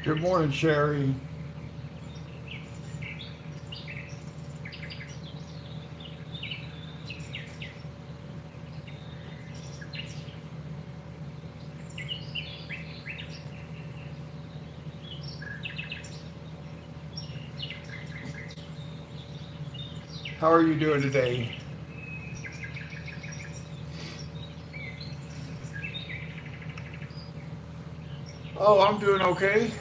Good morning, Sherry. How are you doing today? Oh, I'm doing okay.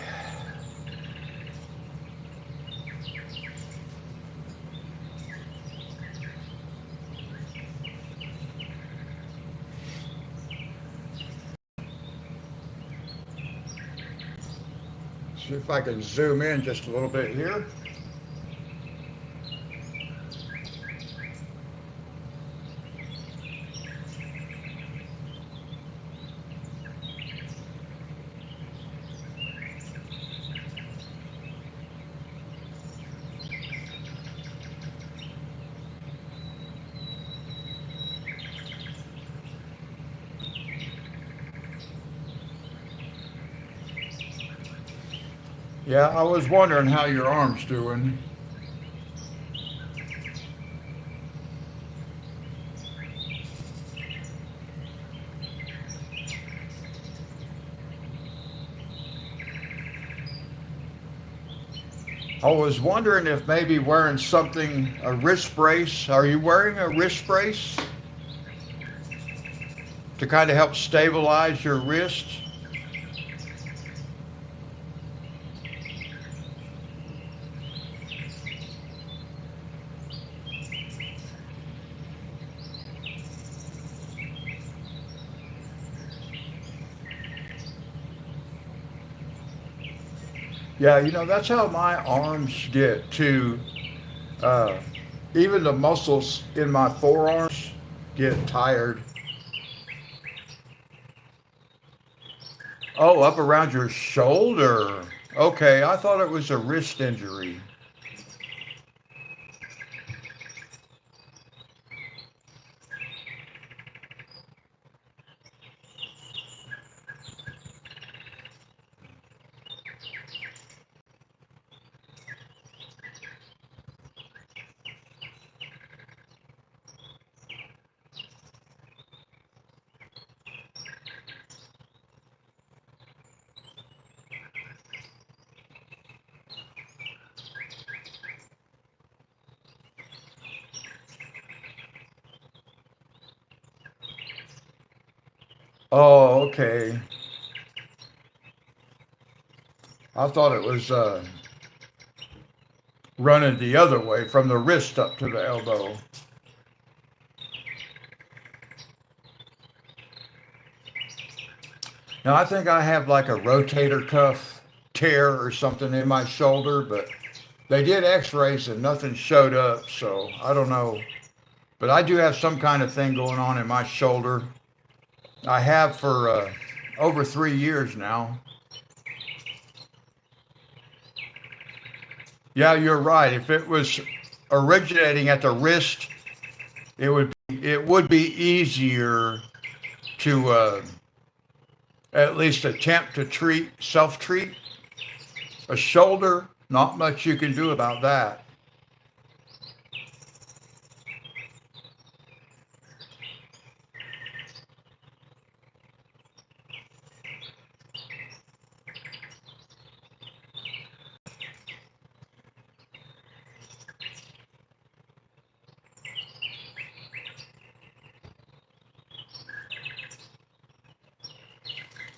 See if I can zoom in just a little bit here. Yeah, I was wondering how your arm's doing. I was wondering if maybe wearing something, a wrist brace. Are you wearing a wrist brace to kind of help stabilize your wrist? Yeah, that's how my arms get too. Uh, Even the muscles in my forearms get tired. Oh, up around your shoulder. Okay, I thought it was a wrist injury. Oh, okay. I thought it was running the other way from the wrist up to the elbow. Now, I think I have like a rotator cuff tear or something in my shoulder, but they did x rays and nothing showed up, so I don't know. But I do have some kind of thing going on in my shoulder. I have for over 3 years now. Yeah, you're right. If it was originating at the wrist, it would be easier to at least attempt to self treat. A shoulder, not much you can do about that.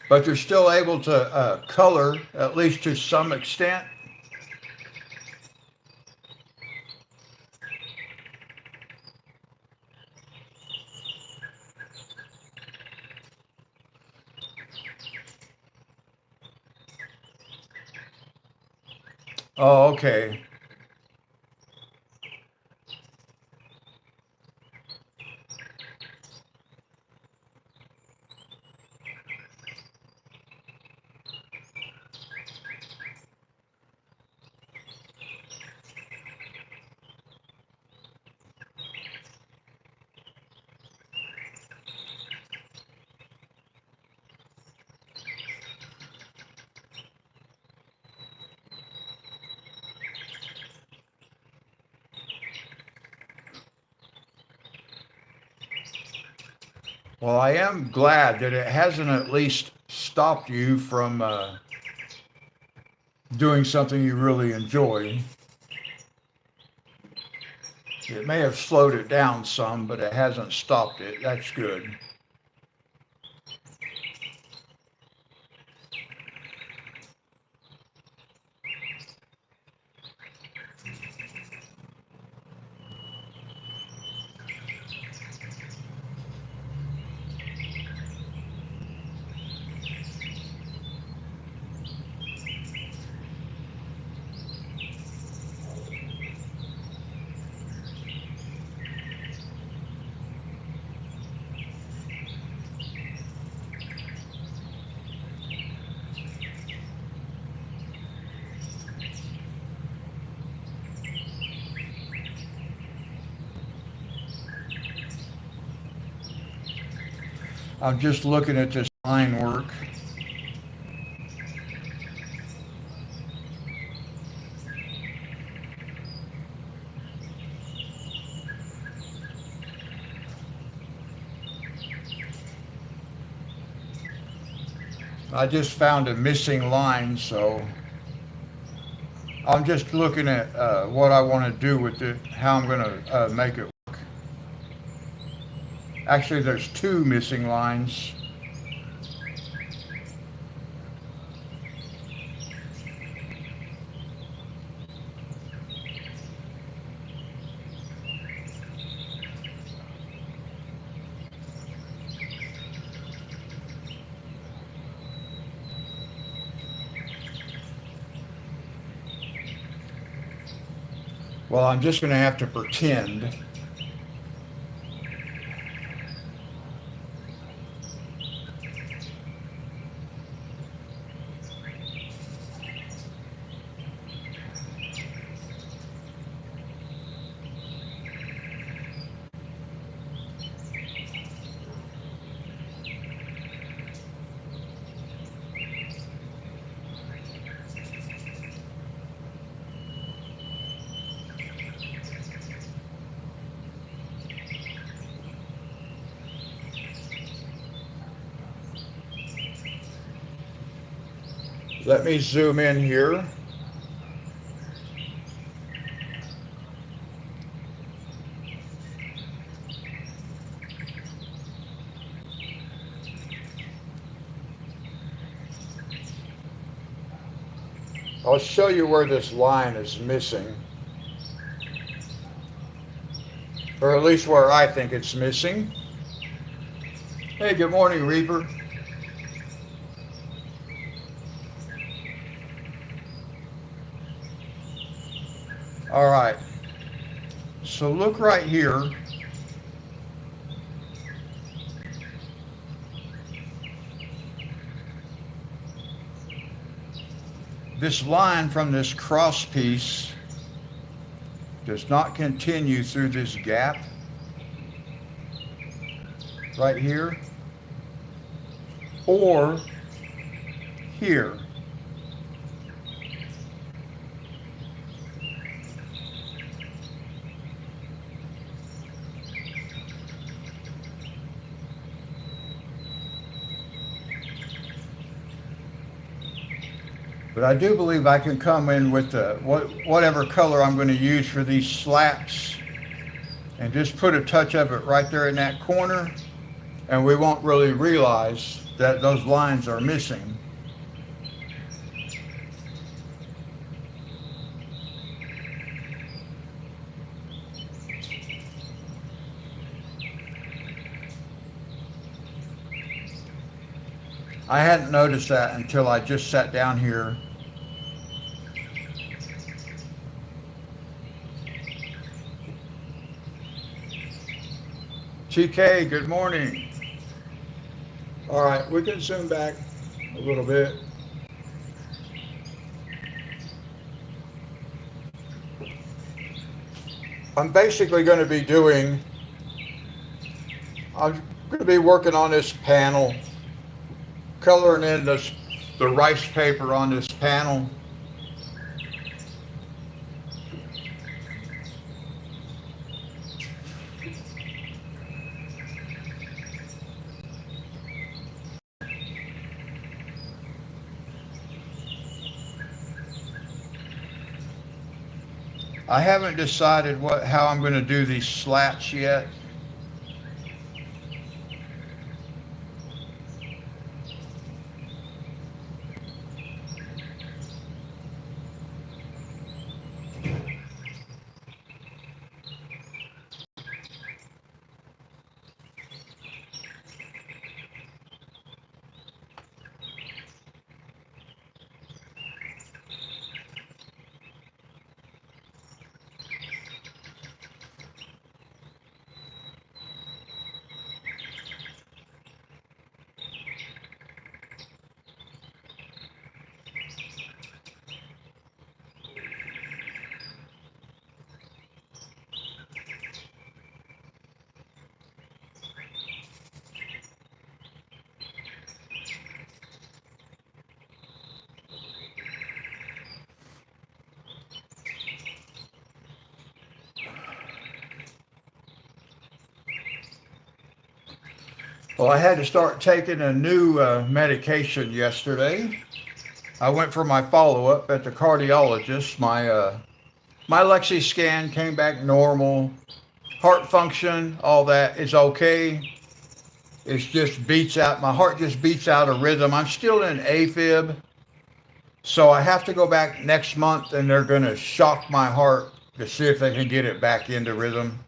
But you're still able to color, at least to some extent. Oh, okay. Well, I am glad that it hasn't at least stopped you from doing something you really enjoy. It may have slowed it down some, but it hasn't stopped it. That's good. I'm just looking at this line work. I just found a missing line, so I'm just looking at what I want to do with it, how I'm going to make it work. Actually, there's two missing lines. Well, I'm just going to have to pretend. Let me zoom in here. I'll show you where this line is missing, or at least where I think it's missing. Hey, good morning, Reaper. All right, so look right here. This line from this cross piece does not continue through this gap right here or here. But I do believe I can come in with the, whatever color I'm going to use for these slats and just put a touch of it right there in that corner, and we won't really realize that those lines are missing. I hadn't noticed that until I just sat down here. TK, good morning. All right, we can zoom back a little bit. I'm basically going to be working on this panel, coloring in the rice paper on this panel. I haven't decided how I'm going to do these slats yet. Well, I had to start taking a new medication yesterday. I went for my follow-up at the cardiologist. My Lexi scan came back normal. Heart function, all that is okay. It's just beats out, my heart just beats out a rhythm. I'm still in AFib, so I have to go back next month and they're going to shock my heart to see if they can get it back into rhythm.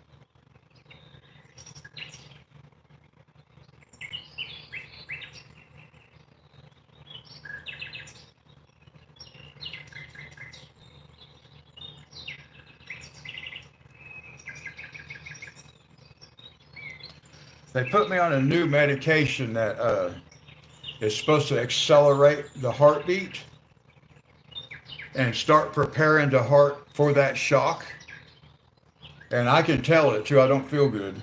They put me on a new medication that is supposed to accelerate the heartbeat and start preparing the heart for that shock. And I can tell it too, I don't feel good.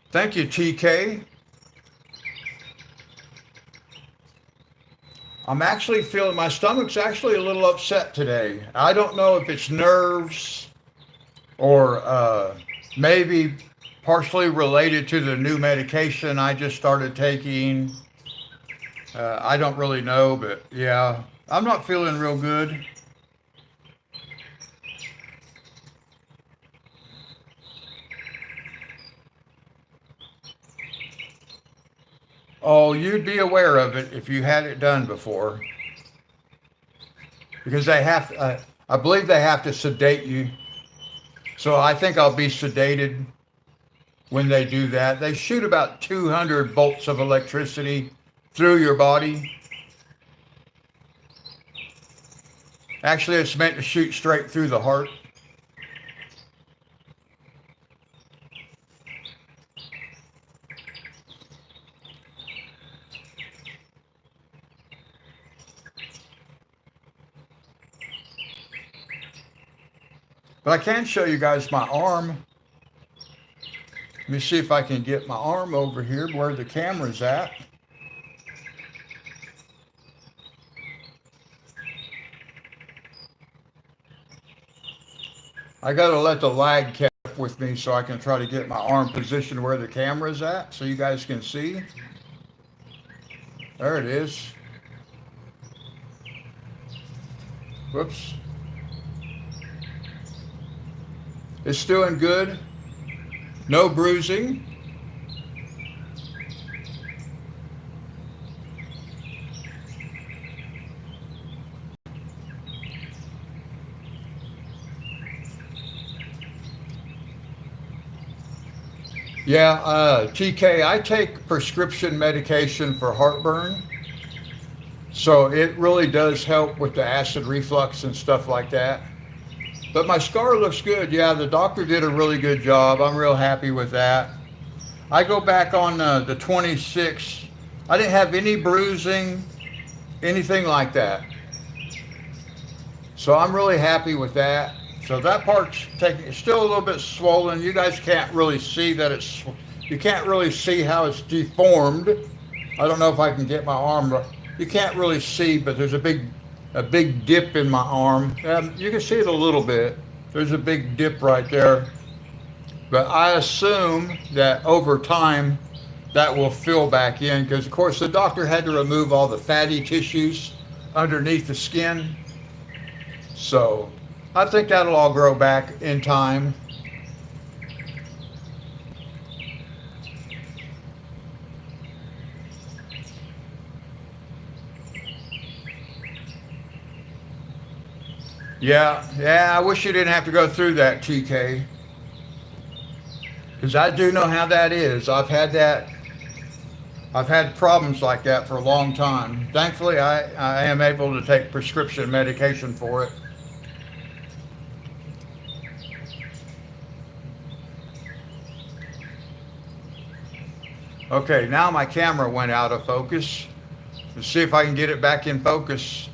Thank you, TK. I'm actually feeling my stomach's actually a little upset today. I don't know if it's nerves or maybe partially related to the new medication I just started taking. I don't really know, but yeah, I'm not feeling real good. Oh, you'd be aware of it if you had it done before, because I believe they have to sedate you. So I think I'll be sedated when they do that. They shoot about 200 volts of electricity through your body. Actually, it's meant to shoot straight through the heart. But I can show you guys my arm. Let me see if I can get my arm over here where the camera's at. I gotta let the lag catch up with me so I can try to get my arm positioned where the camera's at so you guys can see. There it is. Whoops. It's doing good. No bruising. Yeah, TK, I take prescription medication for heartburn. So it really does help with the acid reflux and stuff like that. But my scar looks good. Yeah, the doctor did a really good job. I'm real happy with that. I go back on the 26th. I didn't have any bruising, anything like that. So I'm really happy with that. So that part's it's still a little bit swollen. You guys can't really see you can't really see how it's deformed. I don't know if I can get my arm You can't really see, but there's a big dip in my arm. You can see it a little bit. There's a big dip right there. But I assume that over time that will fill back in because, of course, the doctor had to remove all the fatty tissues underneath the skin. So I think that'll all grow back in time. Yeah, I wish you didn't have to go through that, TK, because I do know how that is. I've had problems like that for a long time. Thankfully, I am able to take prescription medication for it. Okay, now my camera went out of focus. Let's see if I can get it back in focus.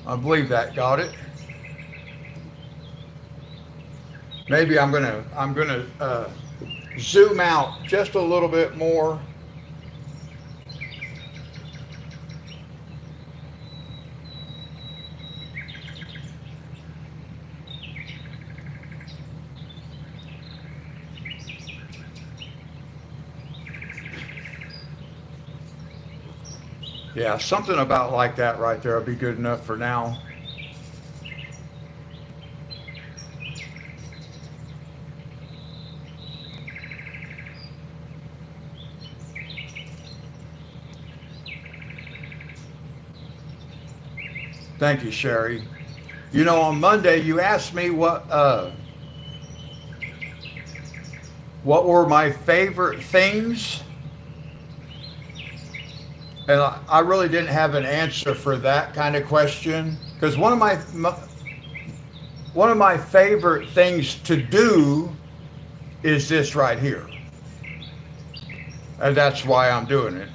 I believe that got it. Maybe I'm gonna zoom out just a little bit more. Yeah, something about like that right there will be good enough for now. Thank you, Sherry. You know, on Monday you asked me what were my favorite things, and I really didn't have an answer for that kind of question because one of my favorite things to do is this right here, and that's why I'm doing it.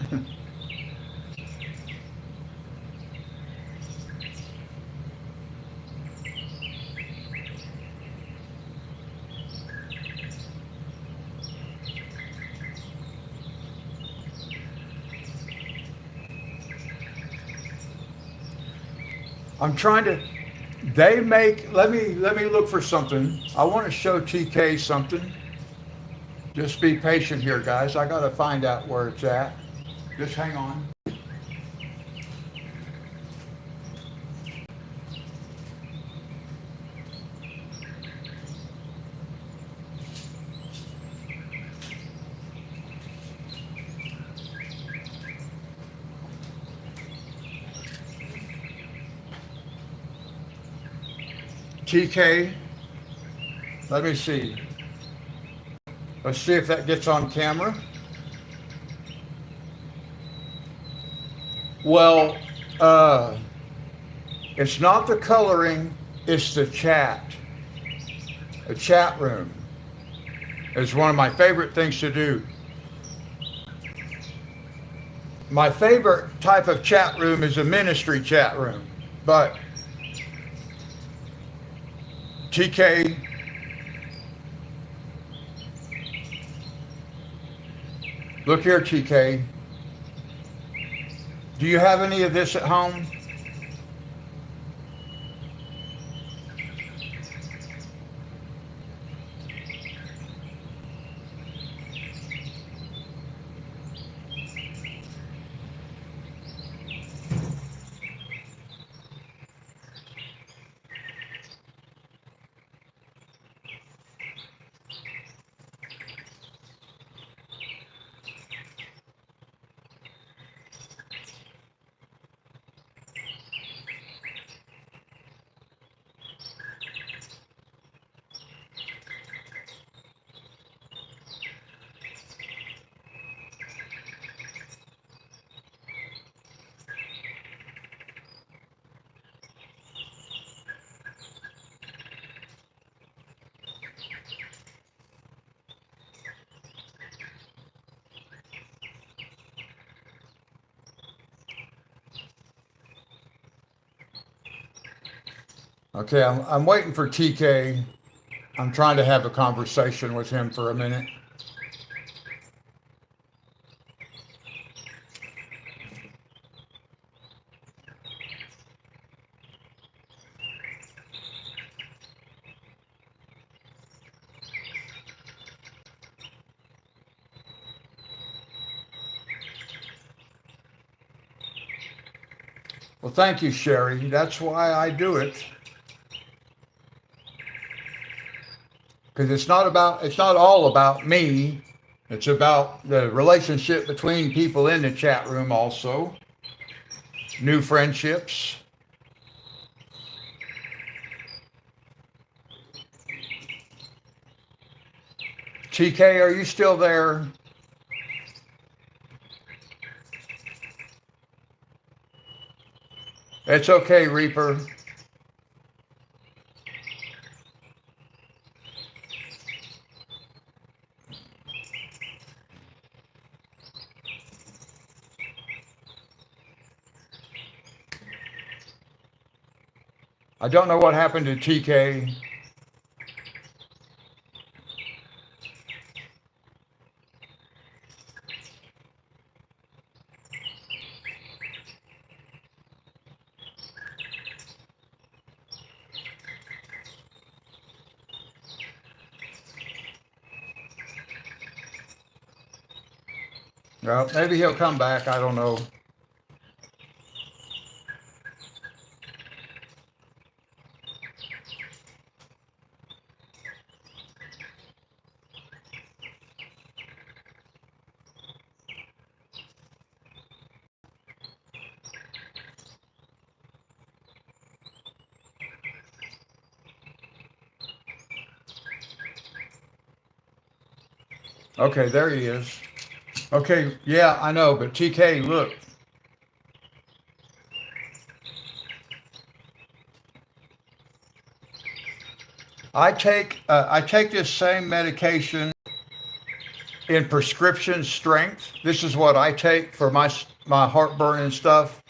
I'm trying to. They make. Let me look for something. I want to show TK something. Just be patient here, guys. I got to find out where it's at. Just hang on. TK, let me see. Let's see if that gets on camera. Well, uh, it's not the coloring, it's the chat. A chat room is one of my favorite things to do. My favorite type of chat room is a ministry chat room, but TK, look here, TK. Do you have any of this at home? Okay, I'm waiting for TK. I'm trying to have a conversation with him for a minute. Well, thank you, Sherry. That's why I do it. Because it's not all about me. It's about the relationship between people in the chat room also. New friendships. TK, are you still there? It's okay, Reaper. I don't know what happened to TK. Well, maybe he'll come back. I don't know. Okay, there he is. Okay, yeah, I know, but TK, look. I take this same medication in prescription strength. This is what I take for my heartburn and stuff.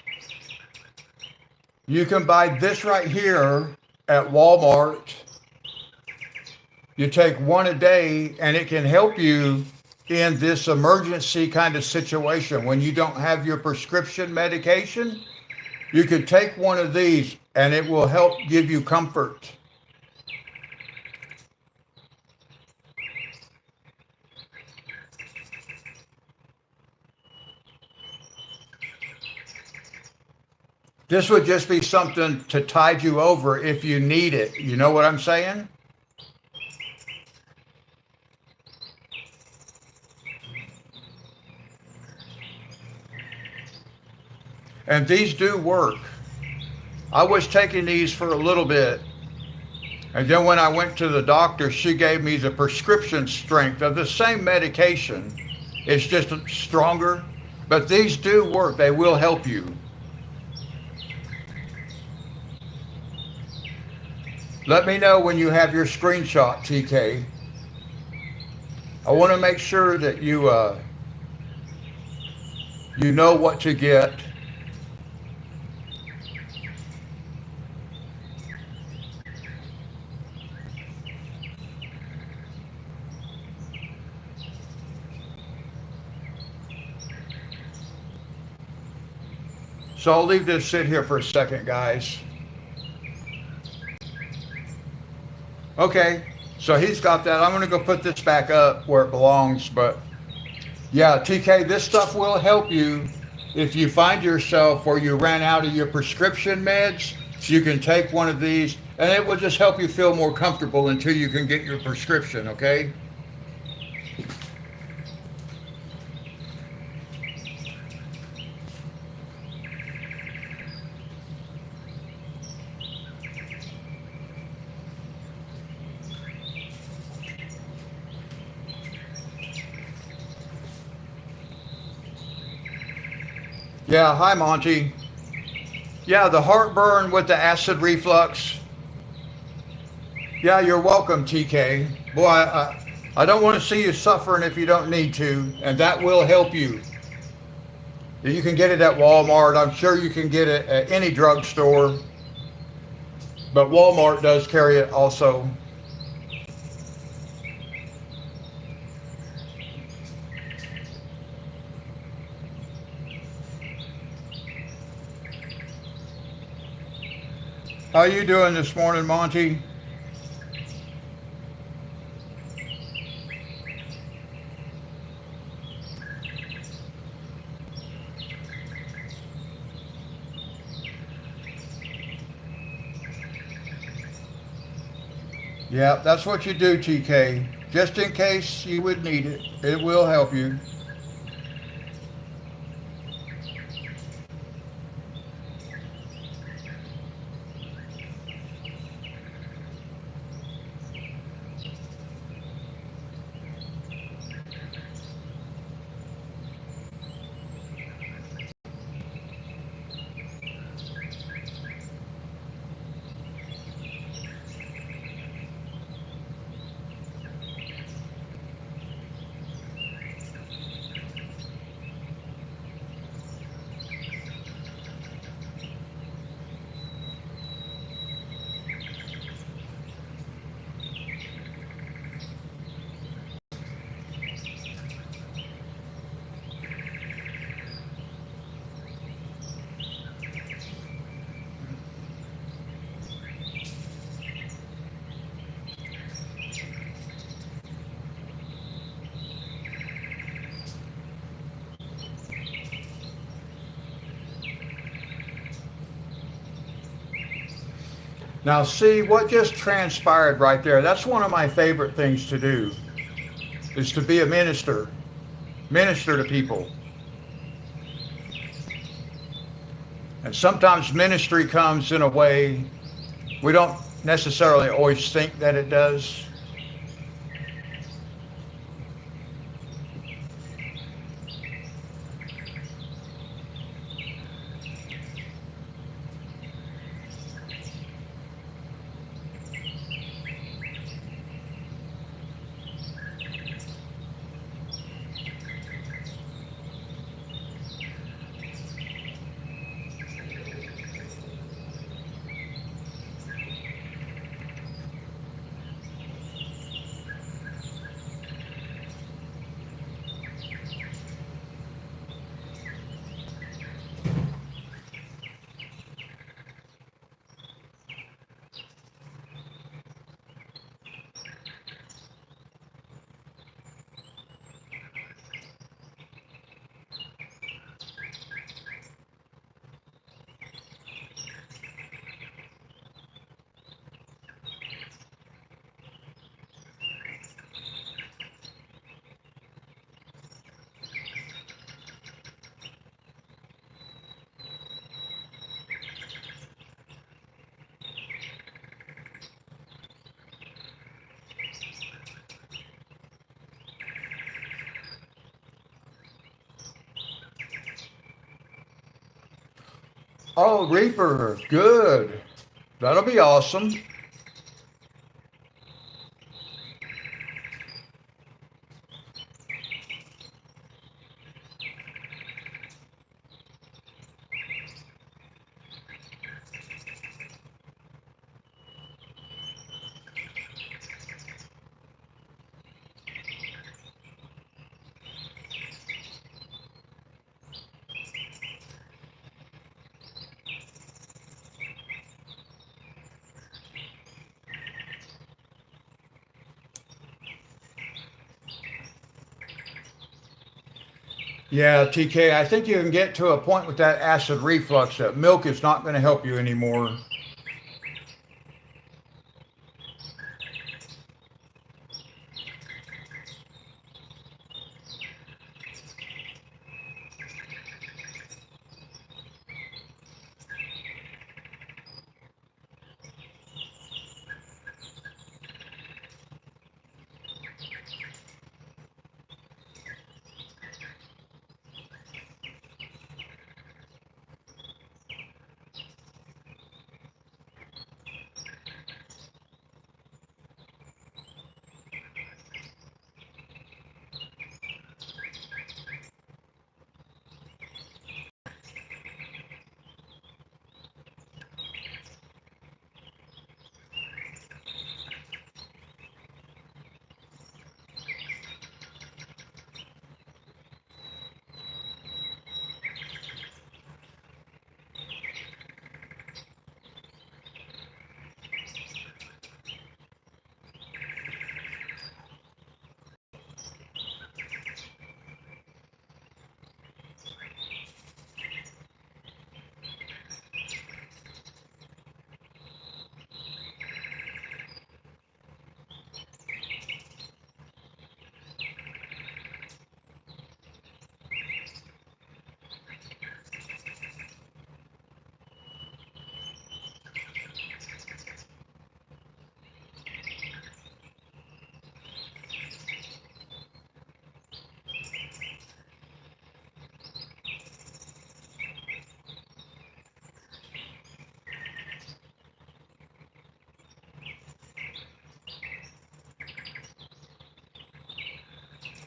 You can buy this right here at Walmart. You take one a day, and it can help you in this emergency kind of situation when you don't have your prescription medication. You can take one of these, and it will help give you comfort. This would just be something to tide you over if you need it. You know what I'm saying? And these do work. I was taking these for a little bit. And then when I went to the doctor, she gave me the prescription strength of the same medication. It's just stronger. But these do work. They will help you. Let me know when you have your screenshot, TK. I want to make sure that you know what to get. So I'll leave this sit here for a second, guys. Okay, so he's got that. I'm going to go put this back up where it belongs. But yeah, TK, this stuff will help you if you find yourself where you ran out of your prescription meds. You can take one of these, and it will just help you feel more comfortable until you can get your prescription, okay? Yeah, hi Monty. Yeah, the heartburn with the acid reflux. Yeah, you're welcome, TK. Boy, I don't want to see you suffering if you don't need to, and that will help you. You can get it at Walmart. I'm sure you can get it at any drugstore, but Walmart does carry it also. How you doing this morning, Monty? Yeah, that's what you do, TK. Just in case you would need it, it will help you. Now, see what just transpired right there. That's one of my favorite things to do, is to be a minister, minister to people. And sometimes ministry comes in a way we don't necessarily always think that it does. Oh, Reaper, good. That'll be awesome. Yeah, TK, I think you can get to a point with that acid reflux that milk is not going to help you anymore.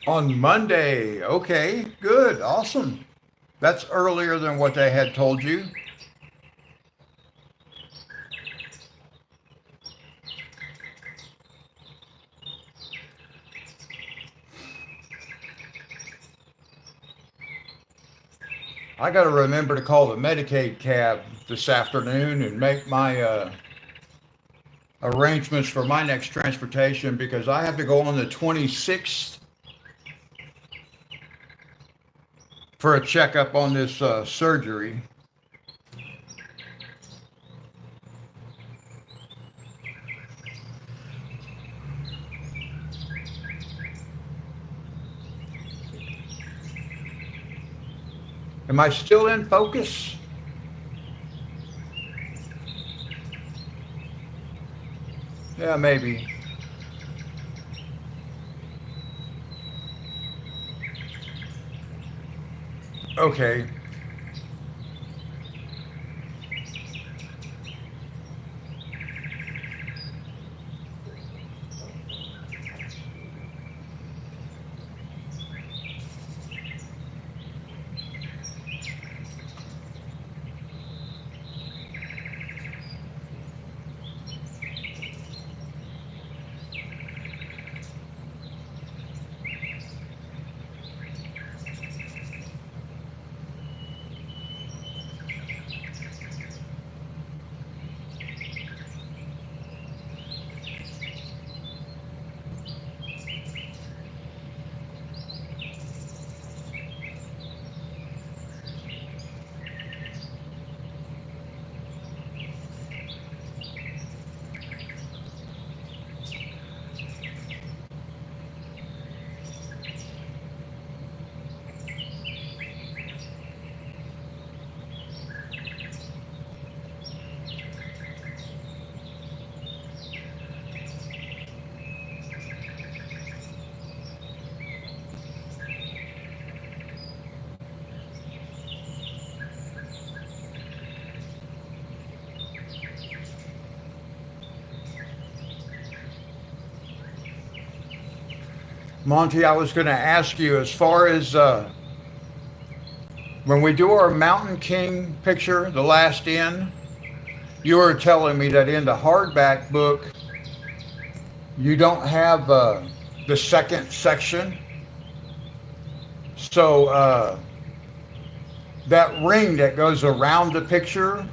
On Monday. Okay, good, awesome. That's earlier than what they had told you. I got to remember to call the Medicaid cab this afternoon and make my arrangements for my next transportation because I have to go on the 26th for a checkup on this surgery. Am I still in focus? Yeah, maybe. Okay. Monty, I was going to ask you as far as when we do our Mountain King picture, the last in, you were telling me that in the hardback book, you don't have the second section. So that ring that goes around the picture,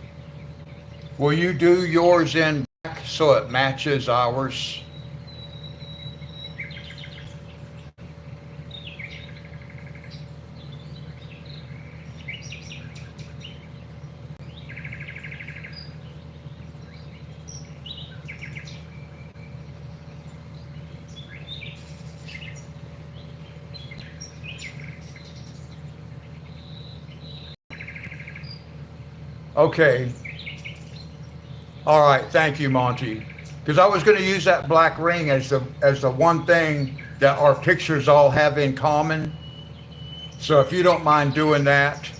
will you do yours in black so it matches ours? Okay. All right. Thank you, Monty. Because I was going to use that black ring as the one thing that our pictures all have in common. So if you don't mind doing that.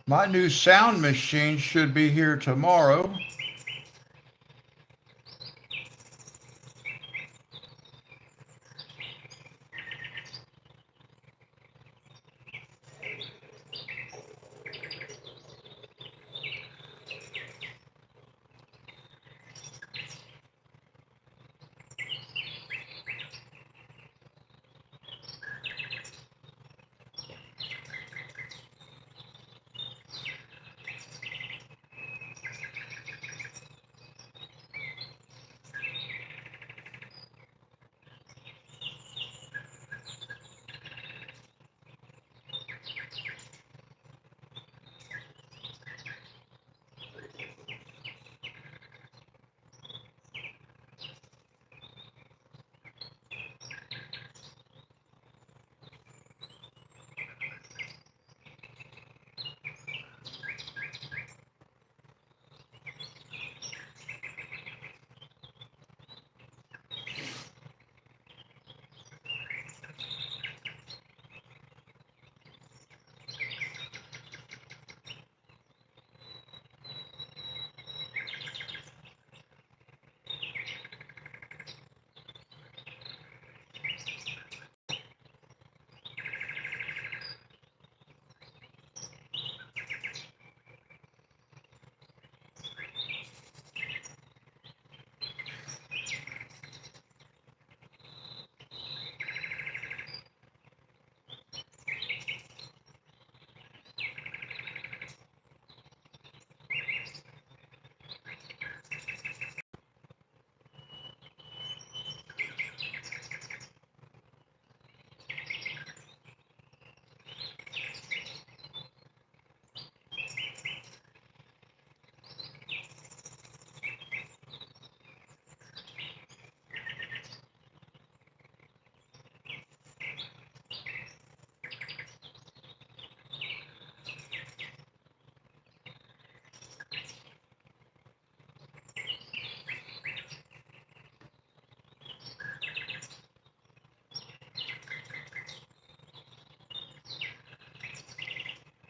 My new sound machine should be here tomorrow.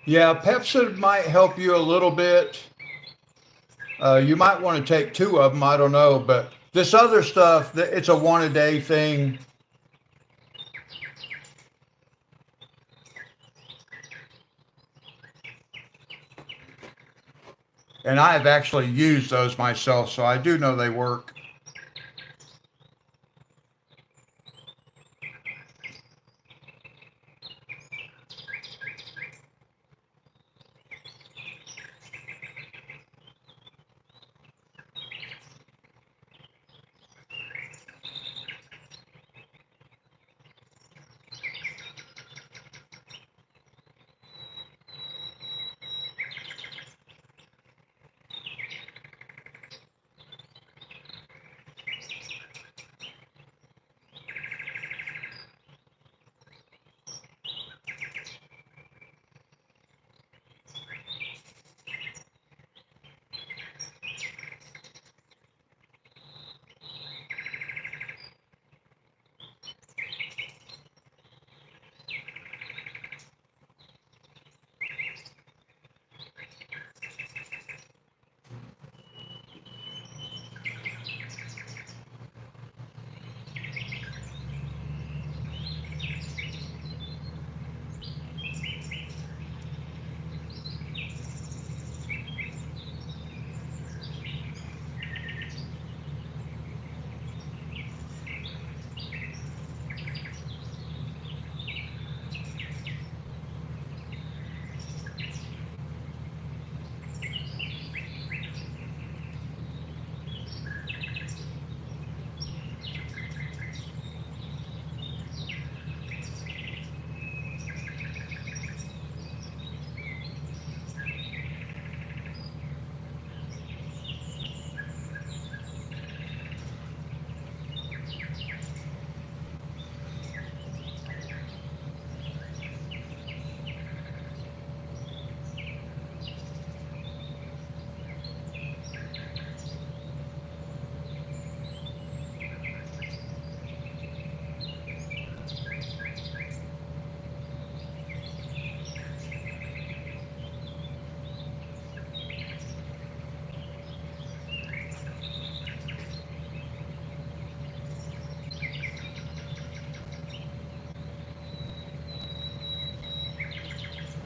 Yeah, Pepsid might help you a little bit. You might want to take two of them. I don't know, but this other stuff, it's a one a day thing. And I have actually used those myself, so I do know they work.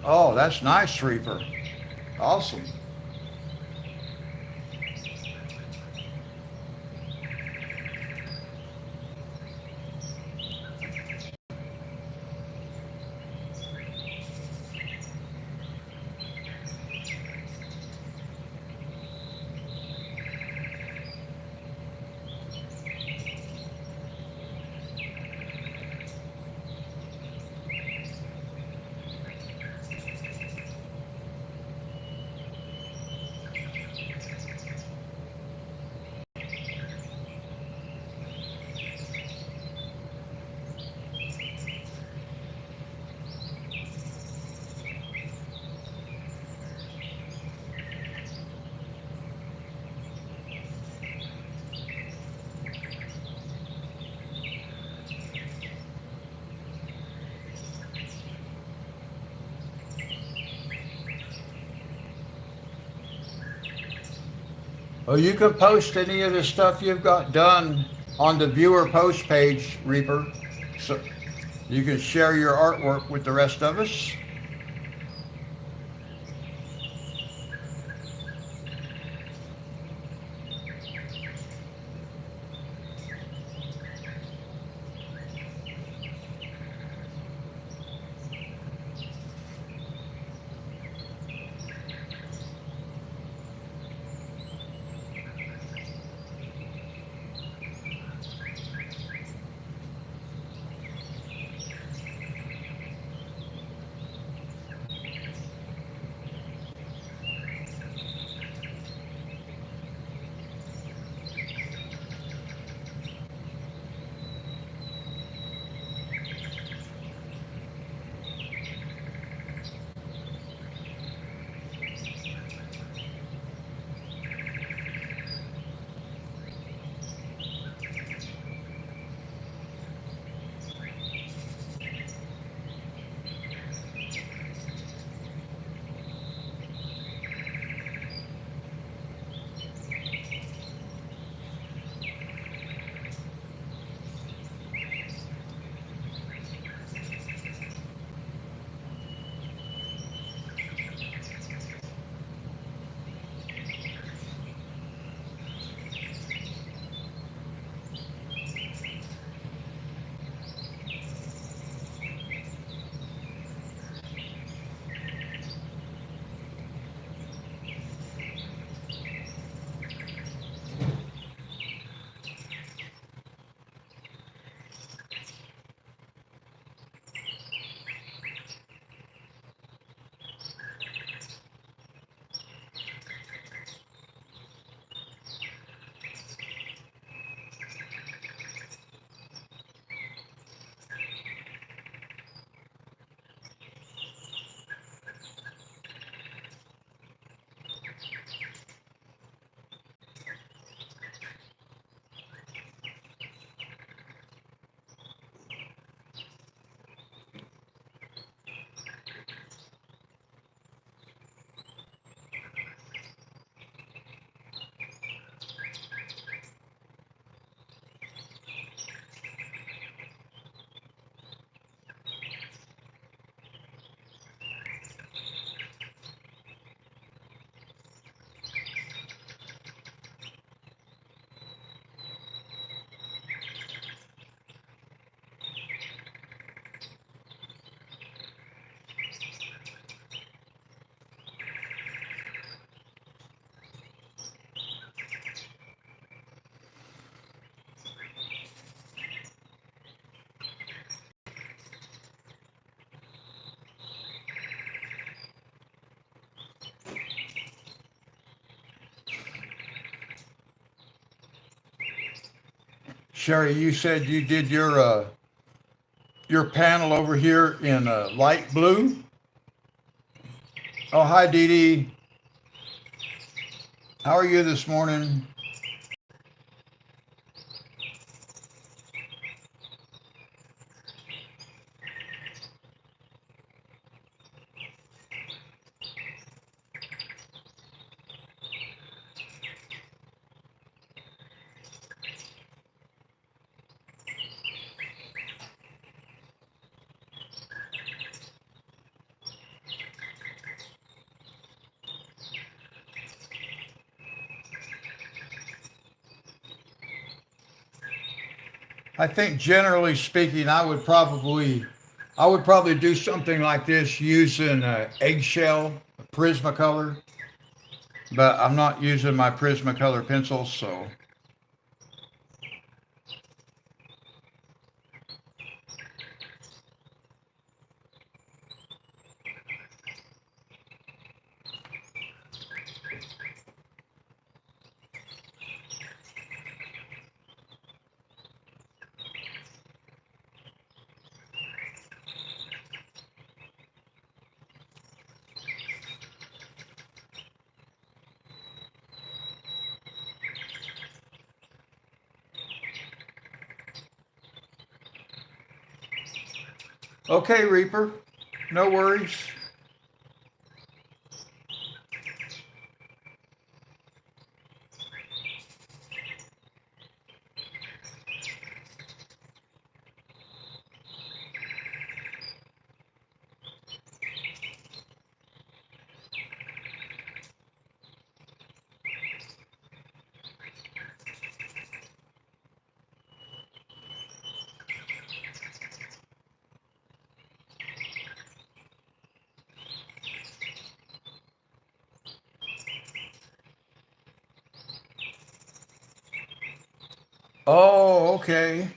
Oh, that's nice, Reaper. Awesome. Well, you can post any of the stuff you've got done on the viewer post page, Reaper. So you can share your artwork with the rest of us. Sherry, you said you did your panel over here in light blue. Oh, hi, Dee Dee. How are you this morning? I think generally speaking, I would probably do something like this using eggshell Prismacolor, but I'm not using my Prismacolor pencils, so. Okay, Reaper, no worries. Oh, okay.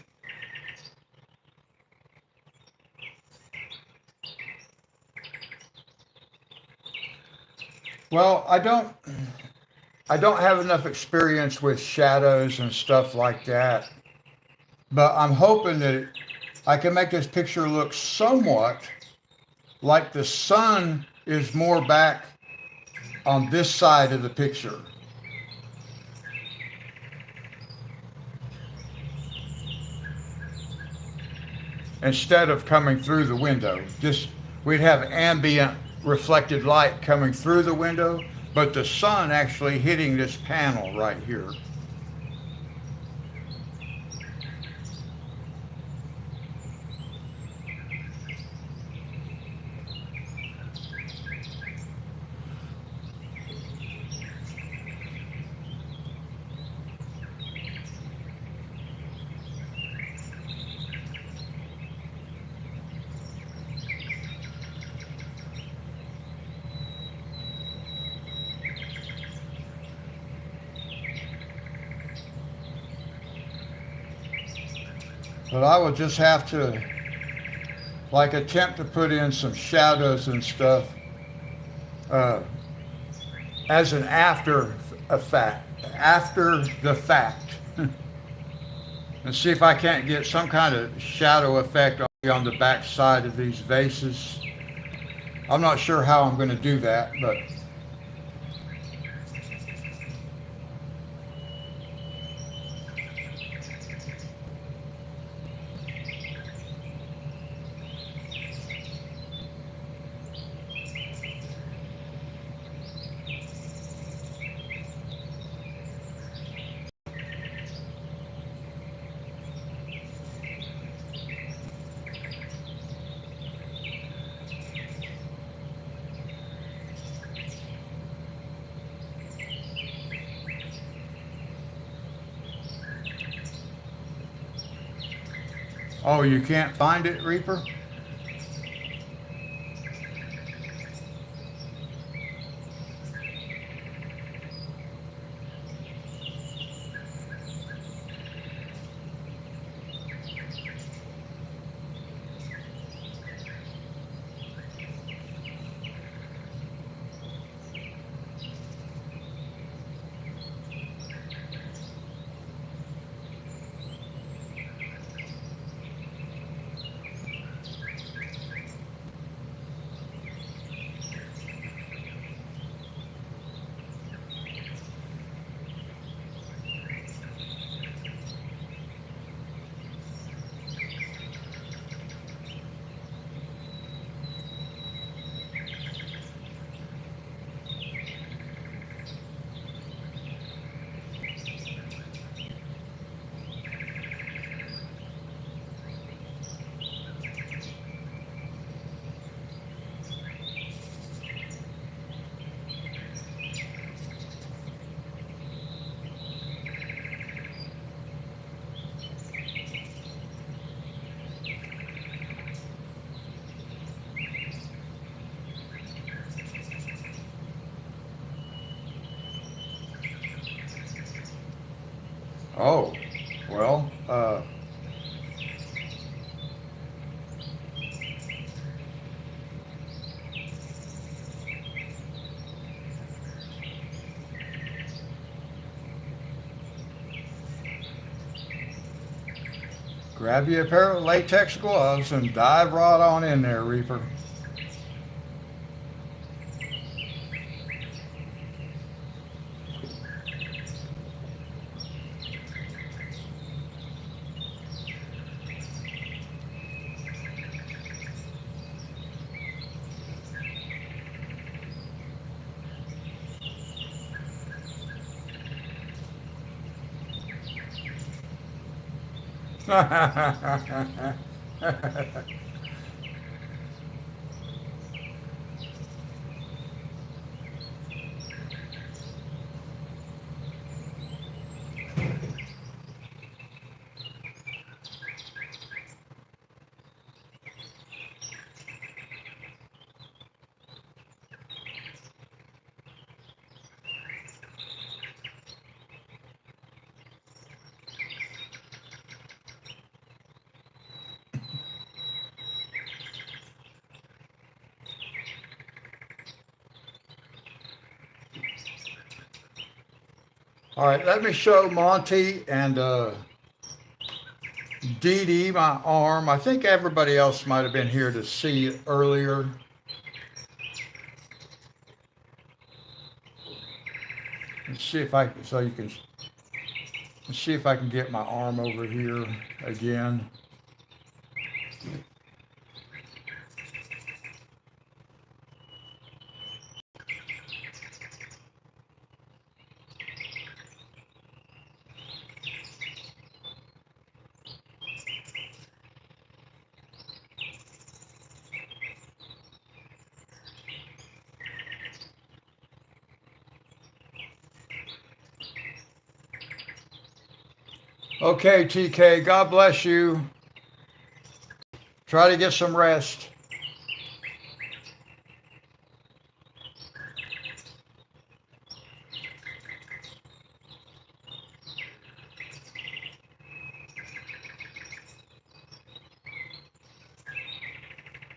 Well, I don't have enough experience with shadows and stuff like that, but I'm hoping that I can make this picture look somewhat like the sun is more back on this side of the picture instead of coming through the window. Just we'd have ambient reflected light coming through the window, but the sun actually hitting this panel right here. But I will just have to like attempt to put in some shadows and stuff uh, as an after the fact, and see if I can't get some kind of shadow effect on the back side of these vases. I'm not sure how I'm going to do that, but oh, you can't find it, Reaper? Oh, well, grab you a pair of latex gloves and dive right on in there, Reaper. All right, let me show Monty and Dee Dee my arm. I think everybody else might have been here to see it earlier. Let's see if I so you can let's see if I can get my arm over here again. Okay, TK, God bless you. Try to get some rest.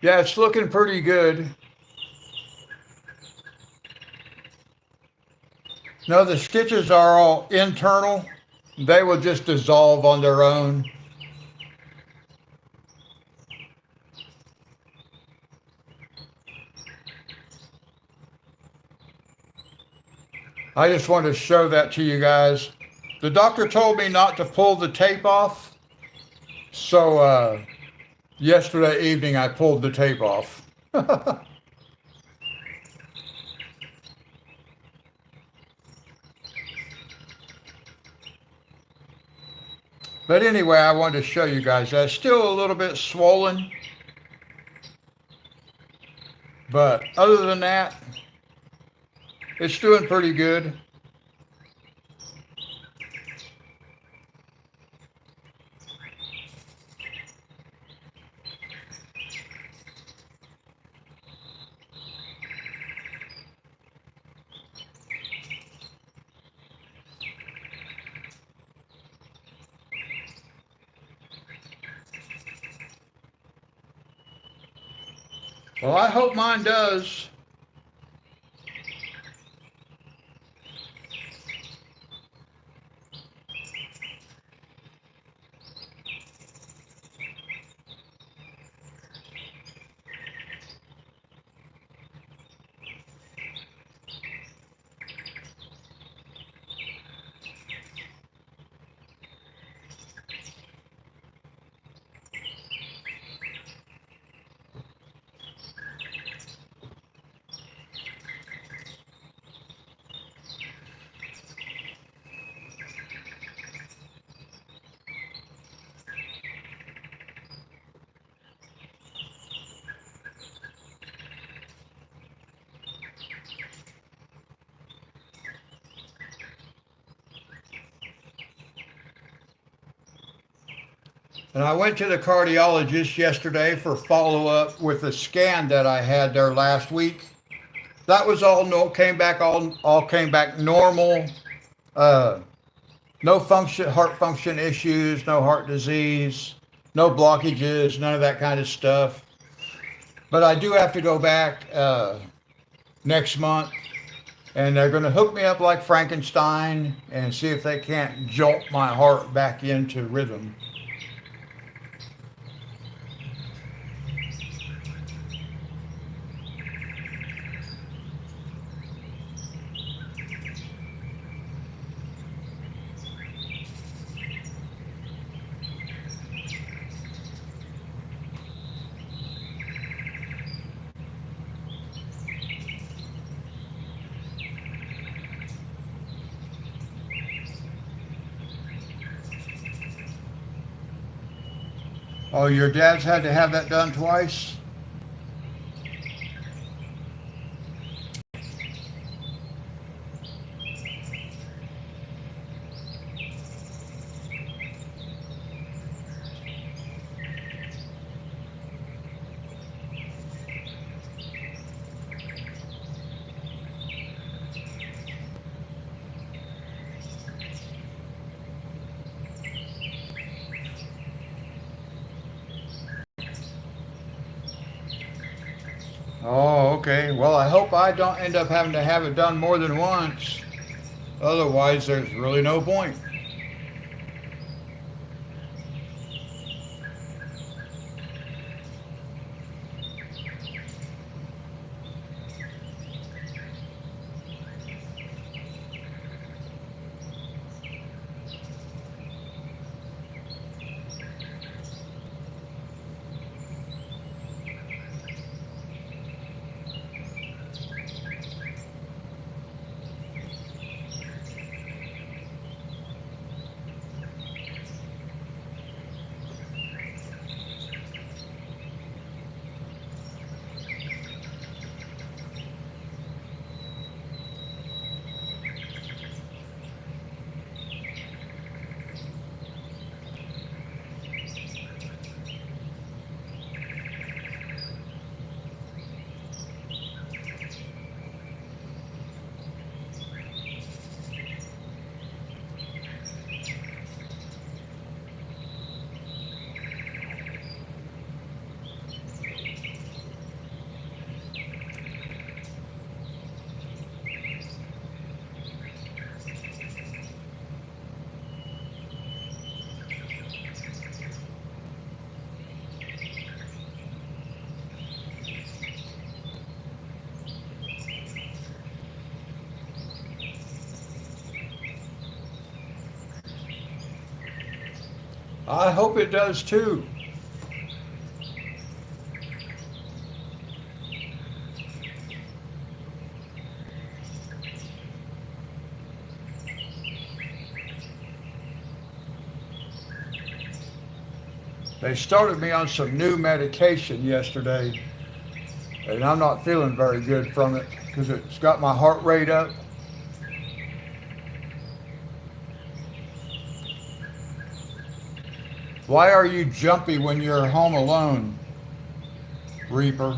Yeah, it's looking pretty good. No, the stitches are all internal. They will just dissolve on their own. I just wanted to show that to you guys. The doctor told me not to pull the tape off. So yesterday evening I pulled the tape off. But anyway, I wanted to show you guys that. It's still a little bit swollen. But other than that, it's doing pretty good. Well, I hope mine does. And I went to the cardiologist yesterday for follow up with a scan that I had there last week. That was all no came back all came back normal. Uh, No heart function issues, no heart disease, no blockages, none of that kind of stuff. But I do have to go back next month, and they're going to hook me up like Frankenstein and see if they can't jolt my heart back into rhythm. Oh, your dad's had to have that done twice? Oh, okay. Well, I hope I don't end up having to have it done more than once. Otherwise, there's really no point. I hope it does too. They started me on some new medication yesterday, and I'm not feeling very good from it because it's got my heart rate up. Why are you jumpy when you're home alone, Reaper?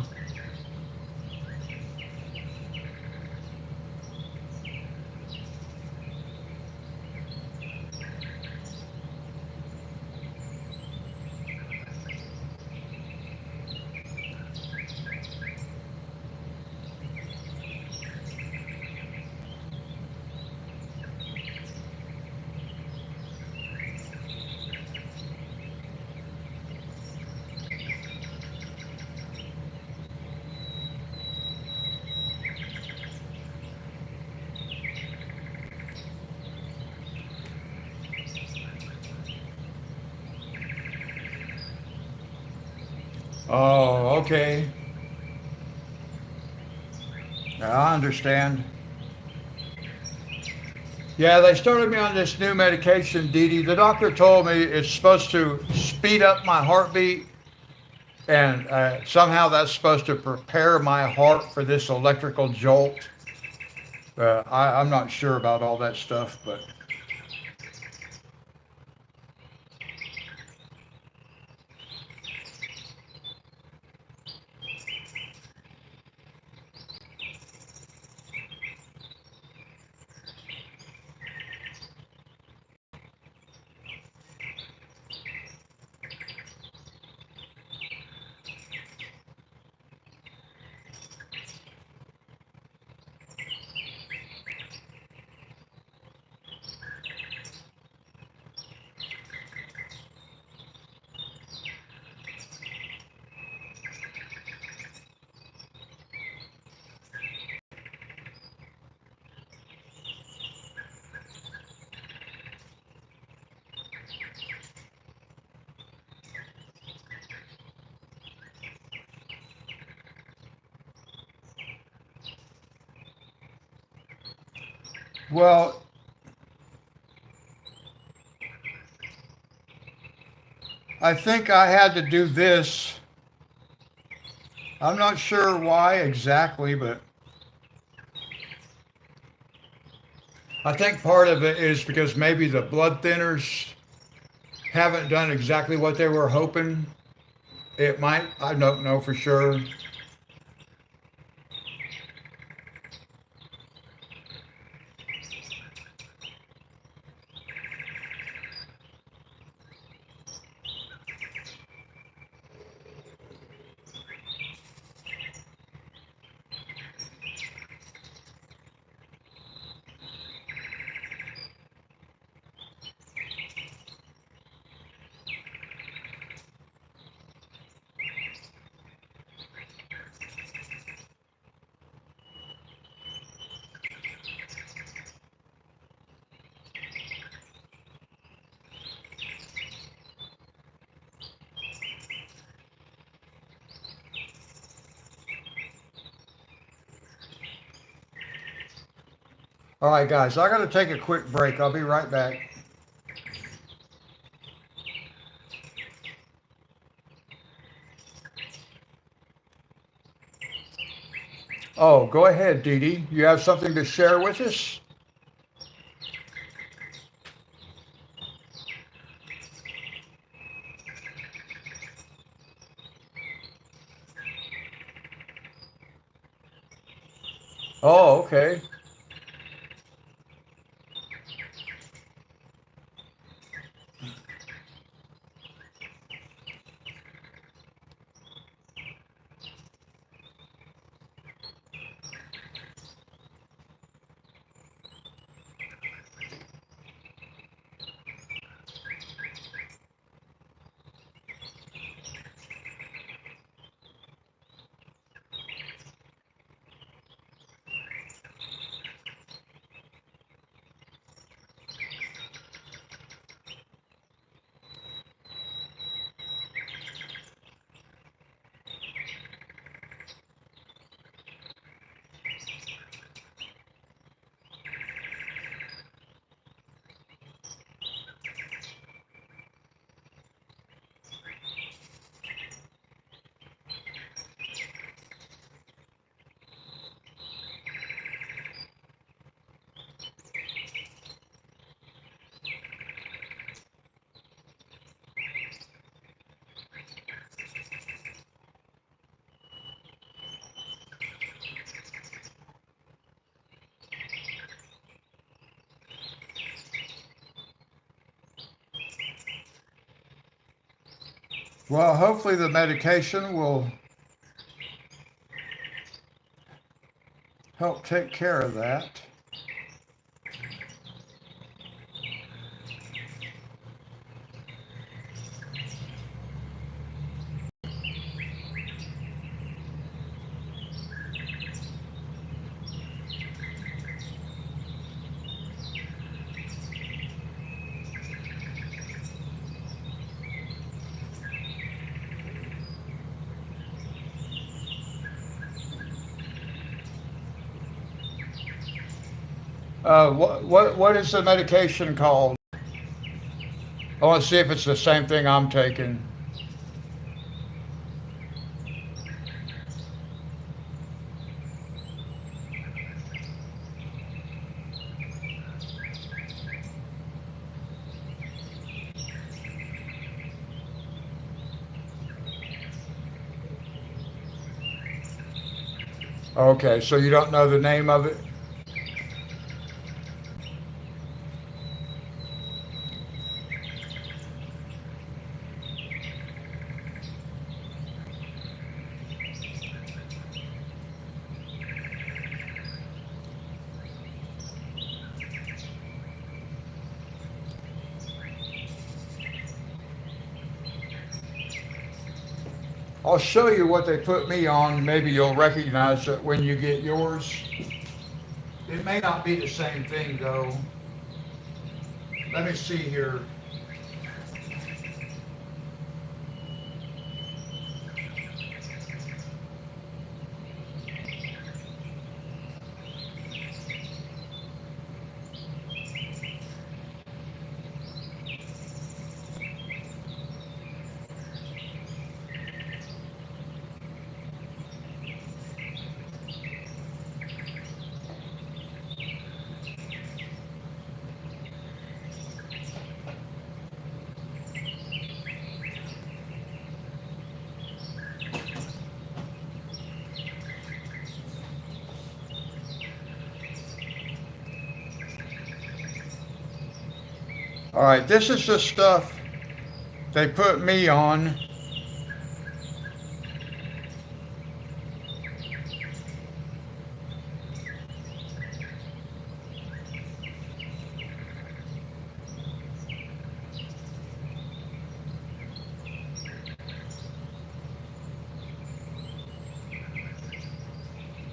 Oh, okay. I understand. Yeah, they started me on this new medication, Dee Dee. The doctor told me it's supposed to speed up my heartbeat, and somehow that's supposed to prepare my heart for this electrical jolt. I'm not sure about all that stuff, but Well, I think I had to do this. I'm not sure why exactly, but I think part of it is because maybe the blood thinners haven't done exactly what they were hoping. It might, I don't know for sure. All right, guys, I got to take a quick break. I'll be right back. Oh, go ahead, Dee Dee. You have something to share with us? Oh, okay. Well, hopefully the medication will help take care of that. What is the medication called? I want to see if it's the same thing I'm taking. Okay, so you don't know the name of it? I'll show you what they put me on. Maybe you'll recognize it when you get yours. It may not be the same thing though. Let me see here. All right, this is the stuff they put me on.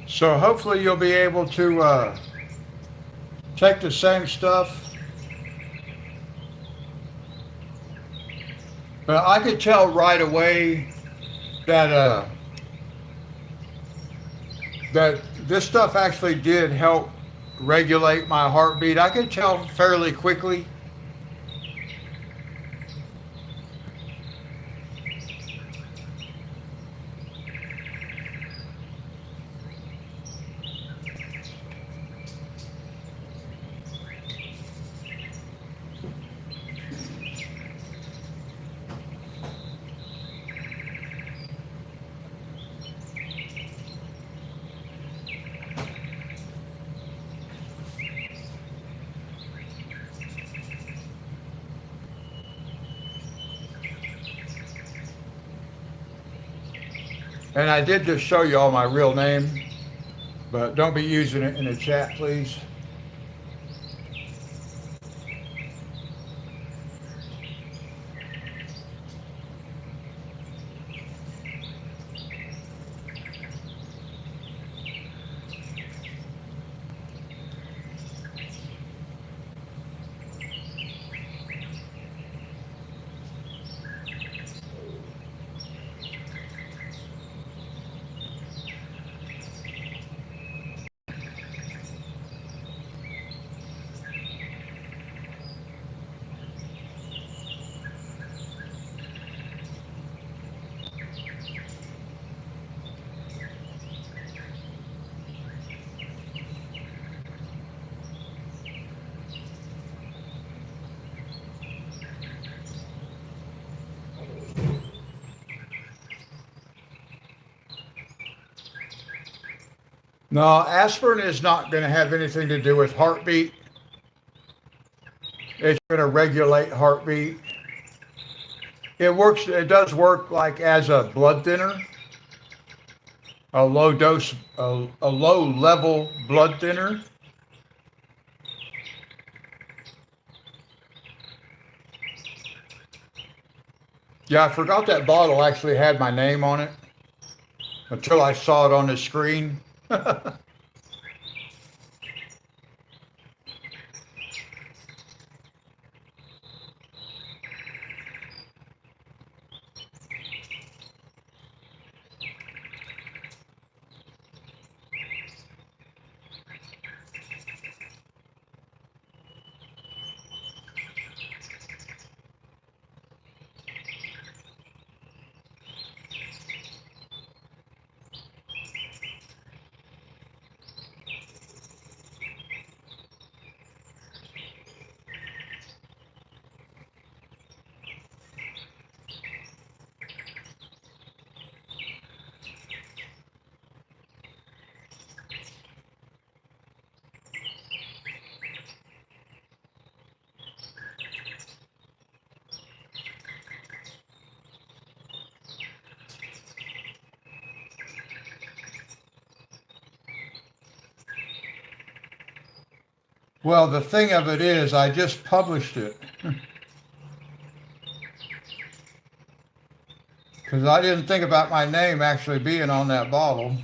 So hopefully you'll be able to take the same stuff. But I could tell right away that that this stuff actually did help regulate my heartbeat. I could tell fairly quickly. And I did just show you all my real name, but don't be using it in the chat, please. No, aspirin is not going to have anything to do with heartbeat. It's going to regulate heartbeat. It works. It does work like as a blood thinner, a low dose, a low level blood thinner. Yeah, I forgot that bottle actually had my name on it until I saw it on the screen. Well, the thing of it is, I just published it because I didn't think about my name actually being on that bottle.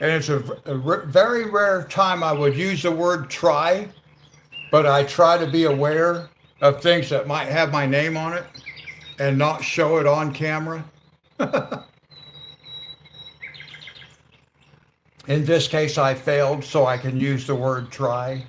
And it's a very rare time I would use the word try, but I try to be aware of things that might have my name on it and not show it on camera. In this case, I failed, so I can use the word try.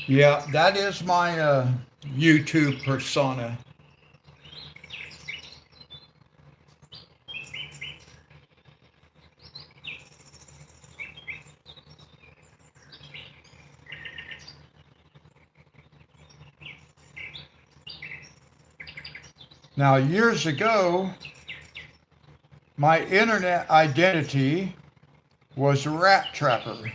Yeah, that is my YouTube persona. Now, years ago, my internet identity was Rat Trapper.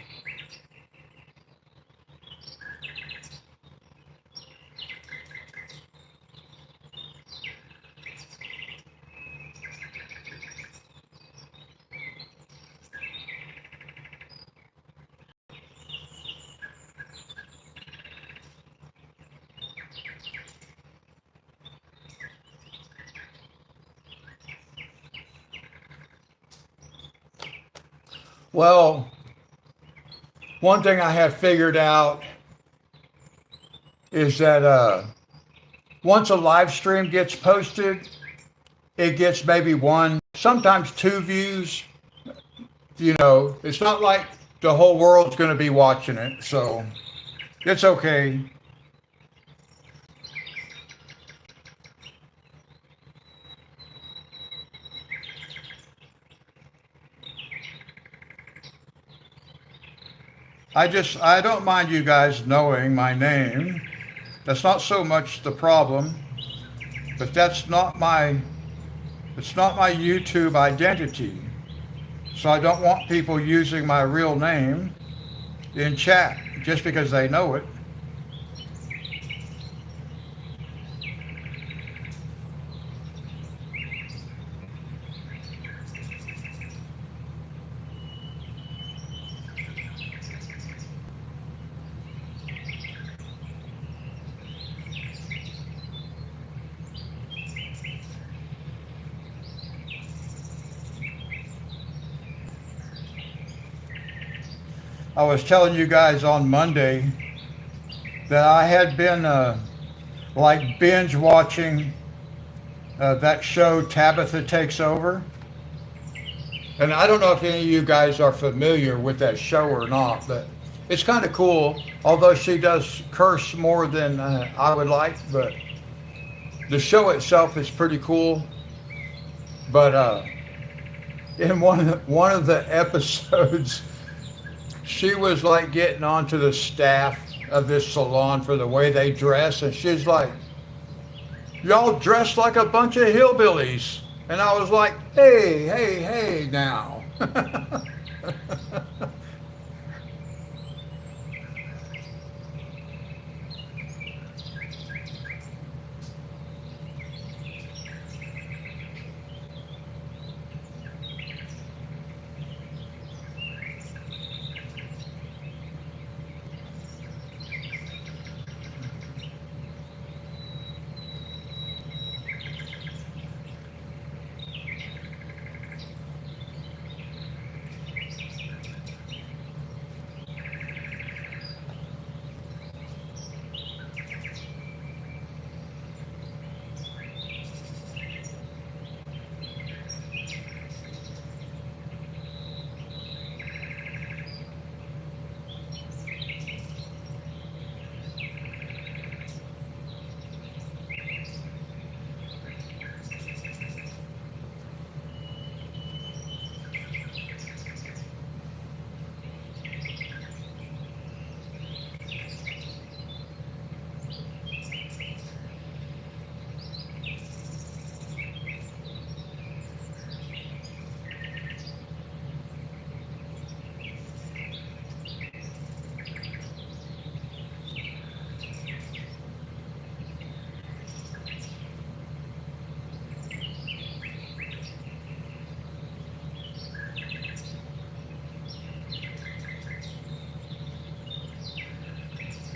Well, one thing I have figured out is that once a live stream gets posted, it gets maybe one, sometimes two views. You know, it's not like the whole world's going to be watching it, so it's okay. I don't mind you guys knowing my name. That's not so much the problem, but it's not my YouTube identity. So I don't want people using my real name in chat just because they know it. I was telling you guys on Monday that I had been like binge watching that show Tabitha Takes Over. And I don't know if any of you guys are familiar with that show or not, but it's kind of cool. Although she does curse more than I would like, but the show itself is pretty cool. But in one of the episodes, she was like getting onto the staff of this salon for the way they dress, and she's like, "Y'all dress like a bunch of hillbillies." And I was like, "Hey, hey, hey, now."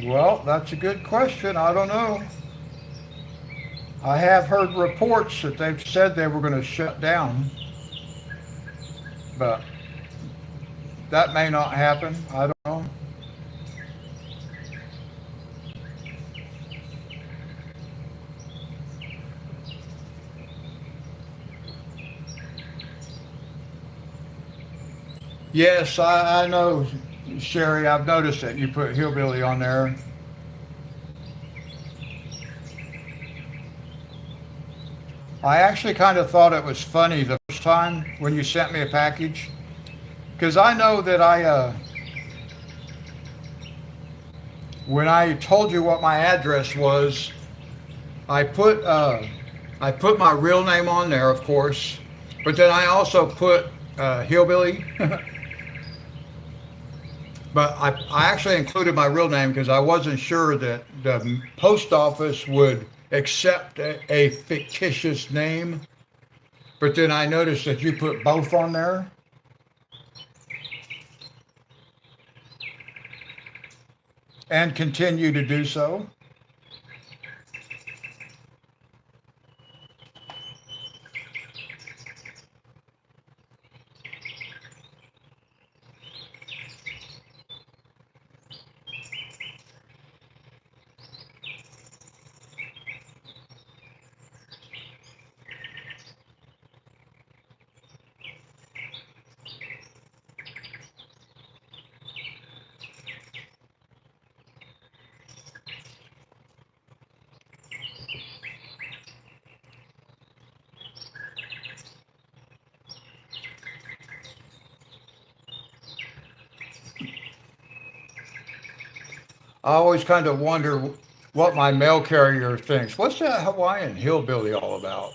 Well, that's a good question. I don't know. I have heard reports that they've said they were going to shut down, but that may not happen. I don't know. Yes, I know, Sherry. I've noticed that you put hillbilly on there. I actually kind of thought it was funny the first time when you sent me a package, because I know that when I told you what my address was, I put uh, I put my real name on there, of course, but then I also put hillbilly. But I actually included my real name because I wasn't sure that the post office would accept a fictitious name. But then I noticed that you put both on there. And continue to do so. I always kind of wonder what my mail carrier thinks. What's that Hawaiian hillbilly all about?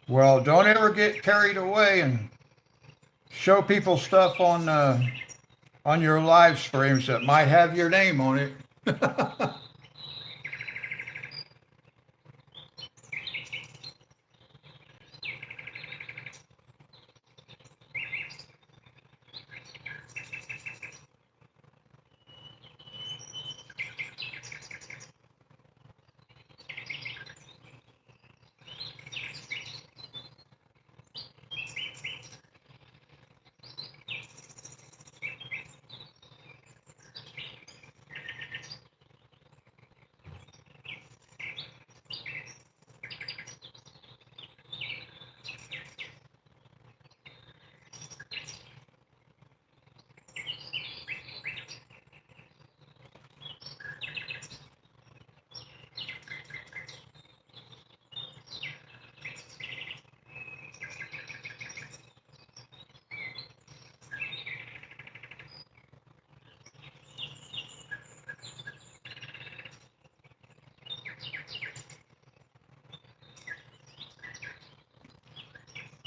Well, don't ever get carried away and show people stuff on your live streams that might have your name on it.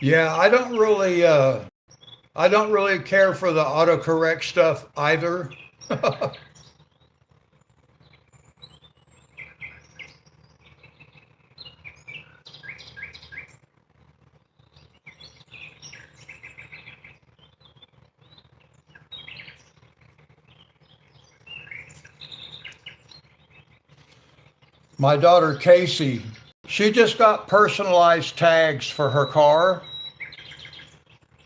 Yeah, I don't really care for the autocorrect stuff either. My daughter Casey, she just got personalized tags for her car,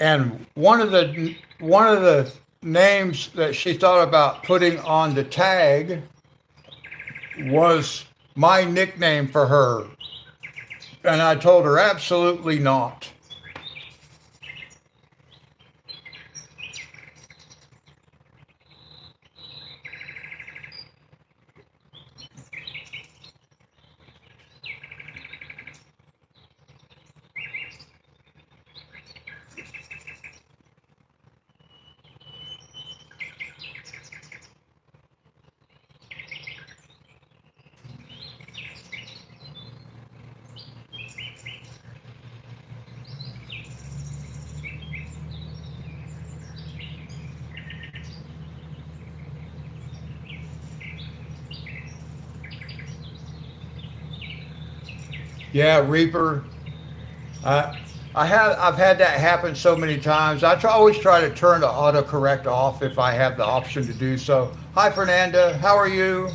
and one of the names that she thought about putting on the tag was my nickname for her, and I told her absolutely not. Yeah, Reaper. I I've had that happen so many times. Always try to turn the autocorrect off if I have the option to do so. Hi, Fernanda. How are you?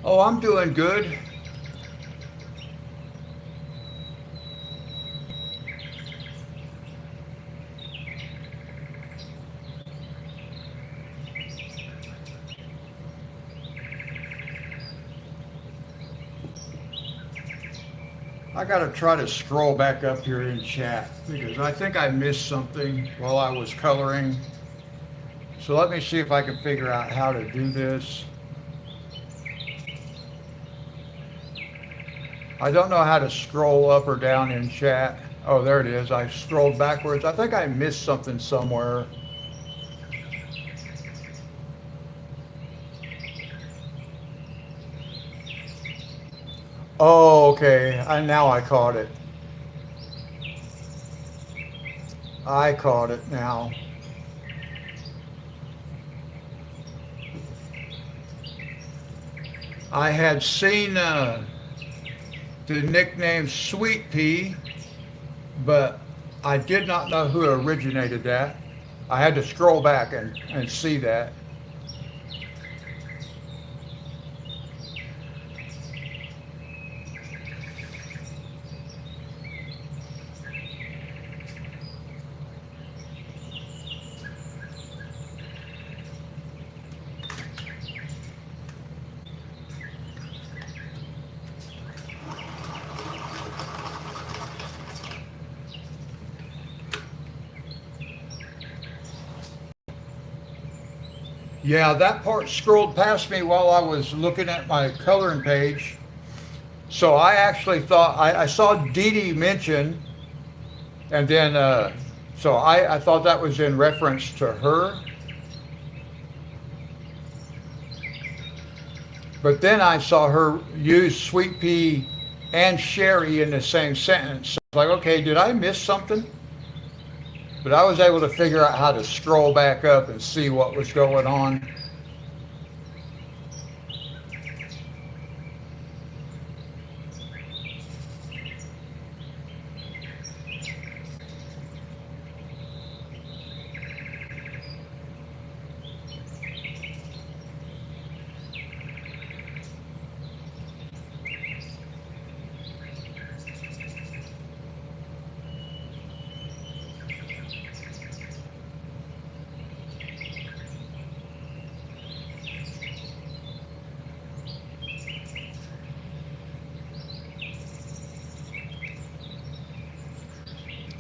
Oh, I'm doing good. I got to try to scroll back up here in chat because I think I missed something while I was coloring. So let me see if I can figure out how to do this. I don't know how to scroll up or down in chat. Oh, there it is. I scrolled backwards. I think I missed something somewhere. Oh, okay. Now I caught it. I caught it now. I had seen the nickname Sweet Pea, but I did not know who originated that. I had to scroll back and see that. Yeah, that part scrolled past me while I was looking at my coloring page. So I actually thought I saw Dee Dee mention, and then so I thought that was in reference to her. But then I saw her use Sweet Pea and Sherry in the same sentence. So I was like, okay, did I miss something? But I was able to figure out how to scroll back up and see what was going on.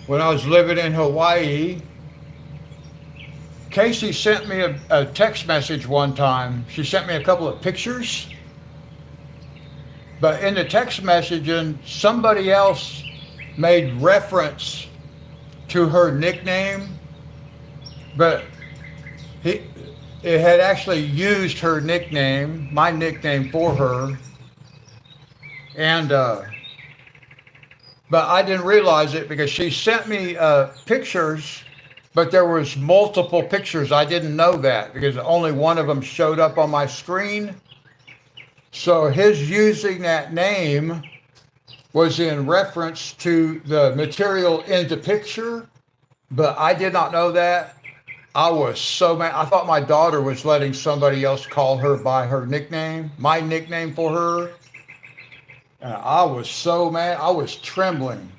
When I was living in Hawaii, Casey sent me a text message one time. She sent me a couple of pictures, but in the text messaging, somebody else made reference to her nickname, but he it had actually used her nickname, my nickname for her, and but I didn't realize it because she sent me pictures, but there was multiple pictures. I didn't know that because only one of them showed up on my screen. So his using that name was in reference to the material in the picture, but I did not know that. I was so mad. I thought my daughter was letting somebody else call her by her nickname, my nickname for her. And I was so mad. I was trembling.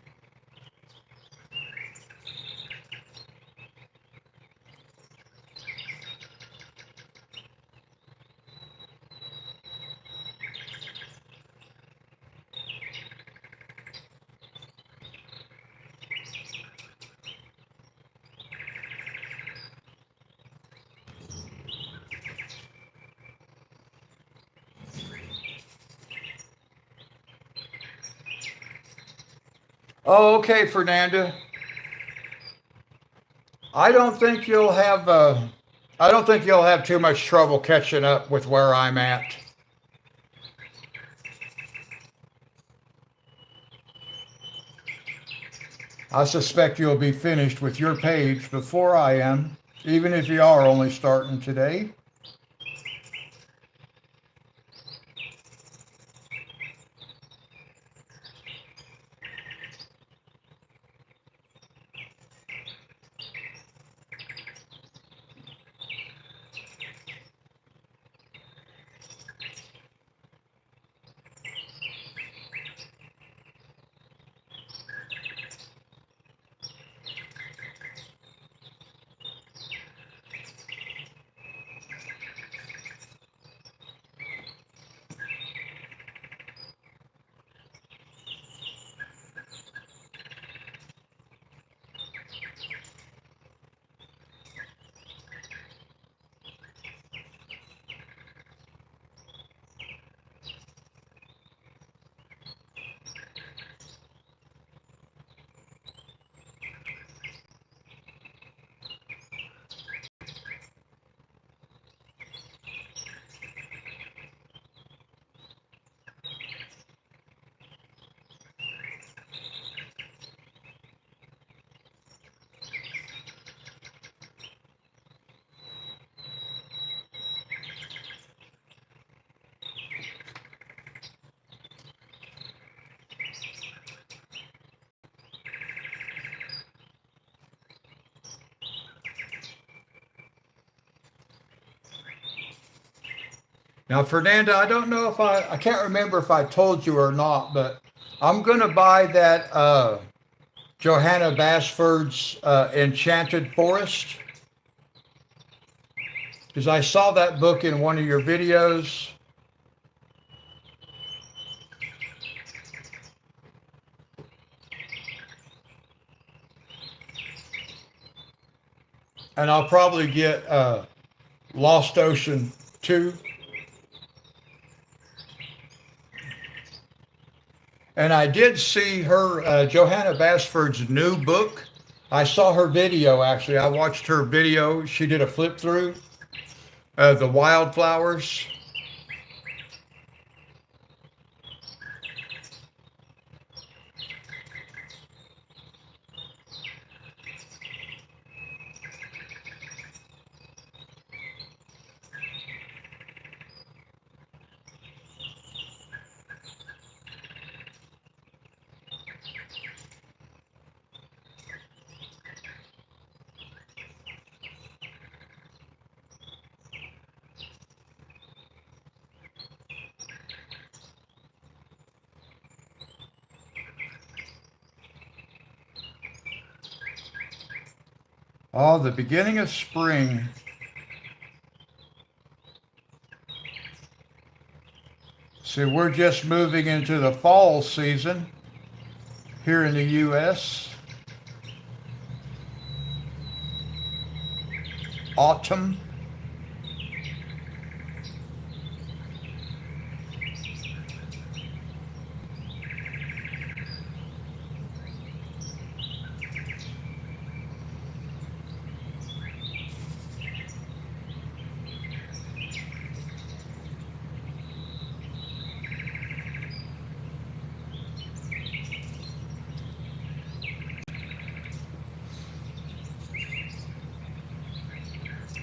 Oh, okay, Fernanda. I don't think you'll have. I don't think you'll have too much trouble catching up with where I'm at. I suspect you'll be finished with your page before I am, even if you are only starting today. Now, Fernanda, I don't know if I can't remember if I told you or not, but I'm going to buy that Johanna Basford's Enchanted Forest because I saw that book in one of your videos. And I'll probably get Lost Ocean too. And I did see her, Johanna Basford's new book. I saw her video actually. I watched her video. She did a flip through The Wildflowers. Oh, the beginning of spring. So we're just moving into the fall season here in the U.S. Autumn.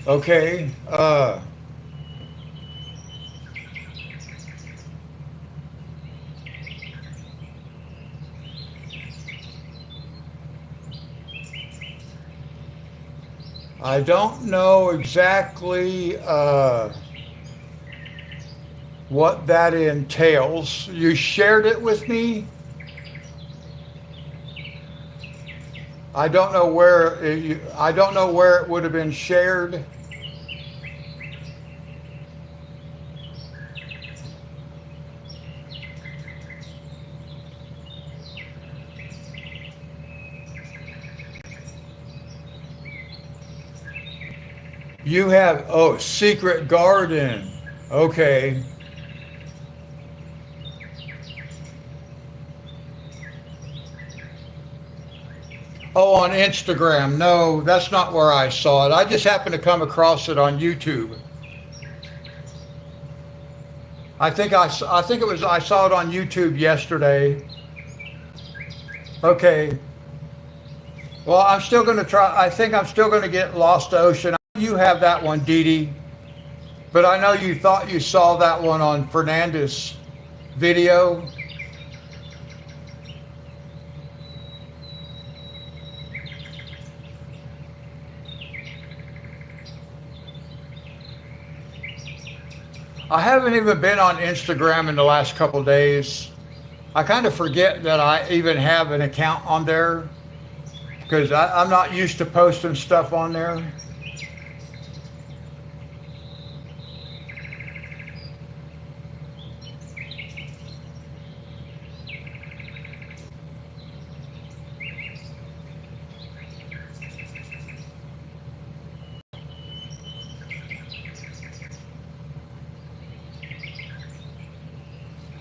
Okay. I don't know exactly what that entails. You shared it with me. I don't know where I don't know where it would have been shared. You have, oh, Secret Garden. Okay. Oh, on Instagram. No, that's not where I saw it. I just happened to come across it on YouTube. I think it was I saw it on YouTube yesterday. Okay. Well, I'm still going to try. I think I'm still going to get Lost Ocean. You have that one, Dee Dee, but I know you thought you saw that one on Fernandez video. I haven't even been on Instagram in the last couple of days. I kind of forget that I even have an account on there because I'm not used to posting stuff on there.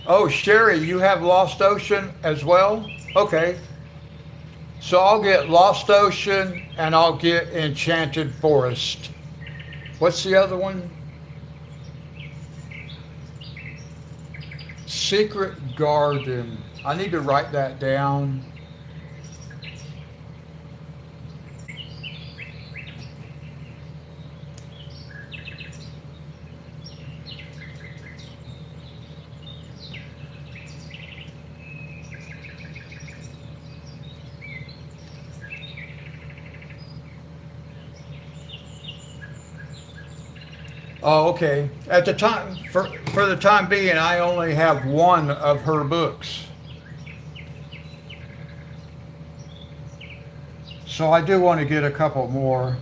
Oh, Sherry, you have Lost Ocean as well? Okay. So I'll get Lost Ocean and I'll get Enchanted Forest. What's the other one? Secret Garden. I need to write that down. Oh, okay. At the time, for the time being, I only have one of her books. So I do want to get a couple more.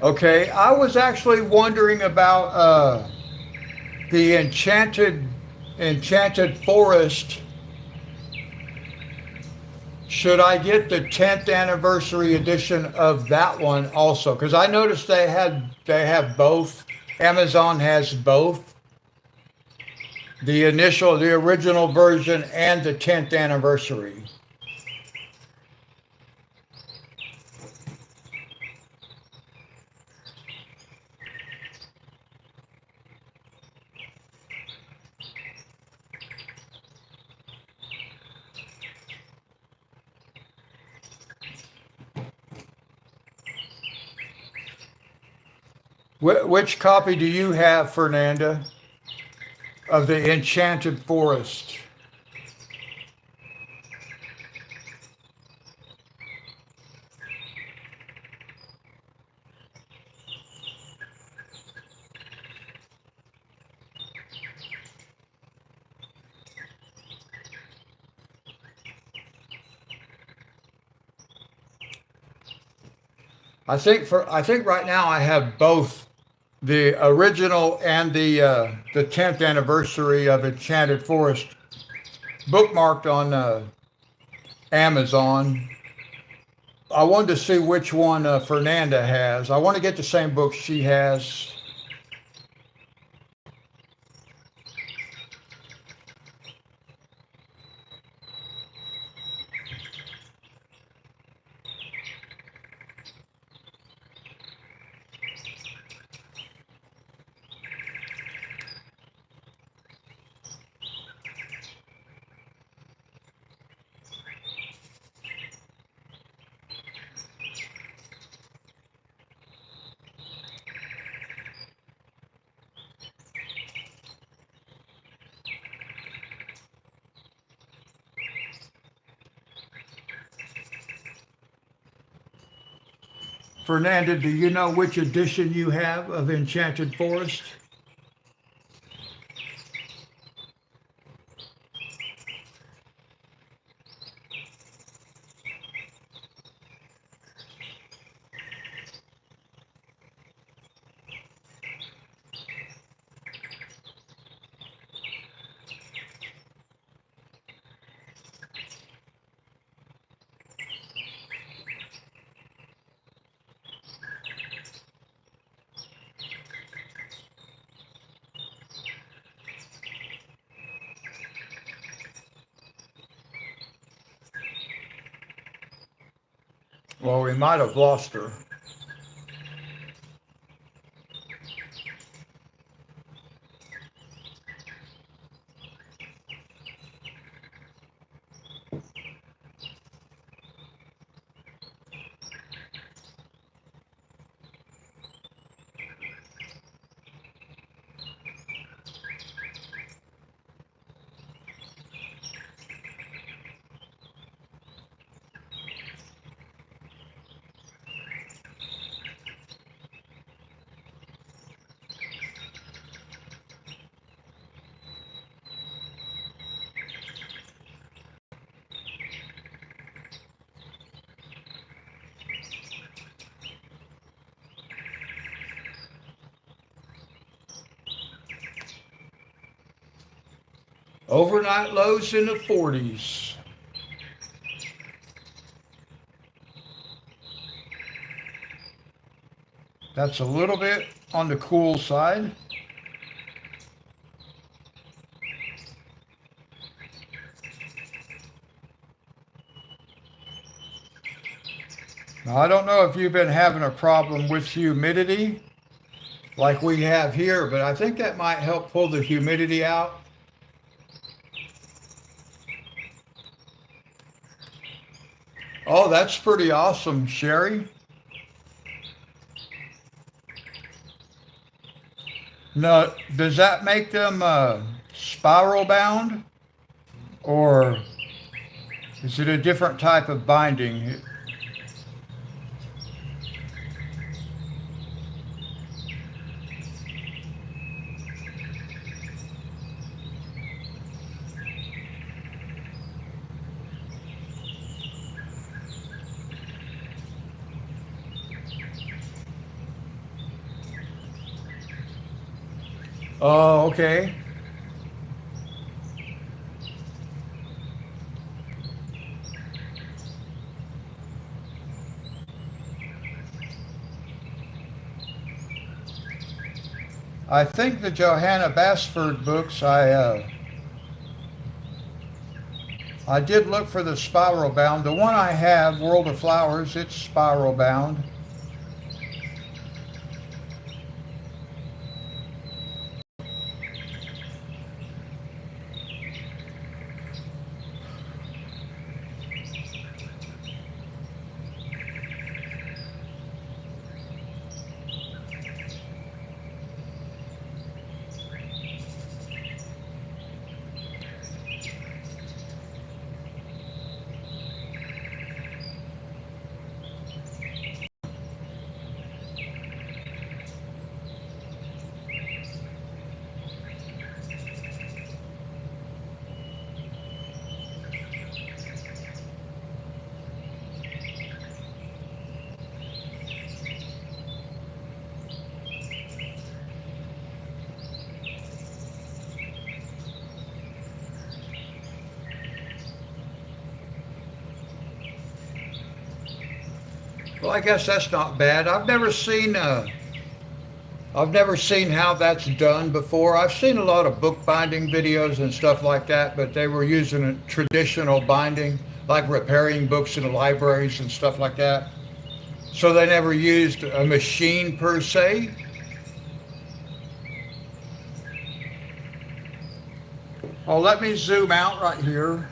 Okay, I was actually wondering about the Enchanted Forest. Should I get the 10th anniversary edition of that one also? Because I noticed they have both. Amazon has both the original version, and the 10th anniversary. Which copy do you have, Fernanda, of the Enchanted Forest? I think right now I have both the original and the 10th anniversary of Enchanted Forest bookmarked on Amazon. I wanted to see which one Fernanda has. I want to get the same book she has. Fernanda, do you know which edition you have of Enchanted Forest? Well, we might have lost her. Overnight lows in the 40s. That's a little bit on the cool side. Now, I don't know if you've been having a problem with humidity like we have here, but I think that might help pull the humidity out. Oh, that's pretty awesome, Sherry. Now, does that make them spiral bound, or is it a different type of binding? Oh, okay. I think the Johanna Basford books, I did look for the spiral bound. The one I have, World of Flowers, it's spiral bound. Well, I guess that's not bad. I've never seen how that's done before. I've seen a lot of bookbinding videos and stuff like that, but they were using a traditional binding, like repairing books in the libraries and stuff like that. So they never used a machine per se. Oh, let me zoom out right here.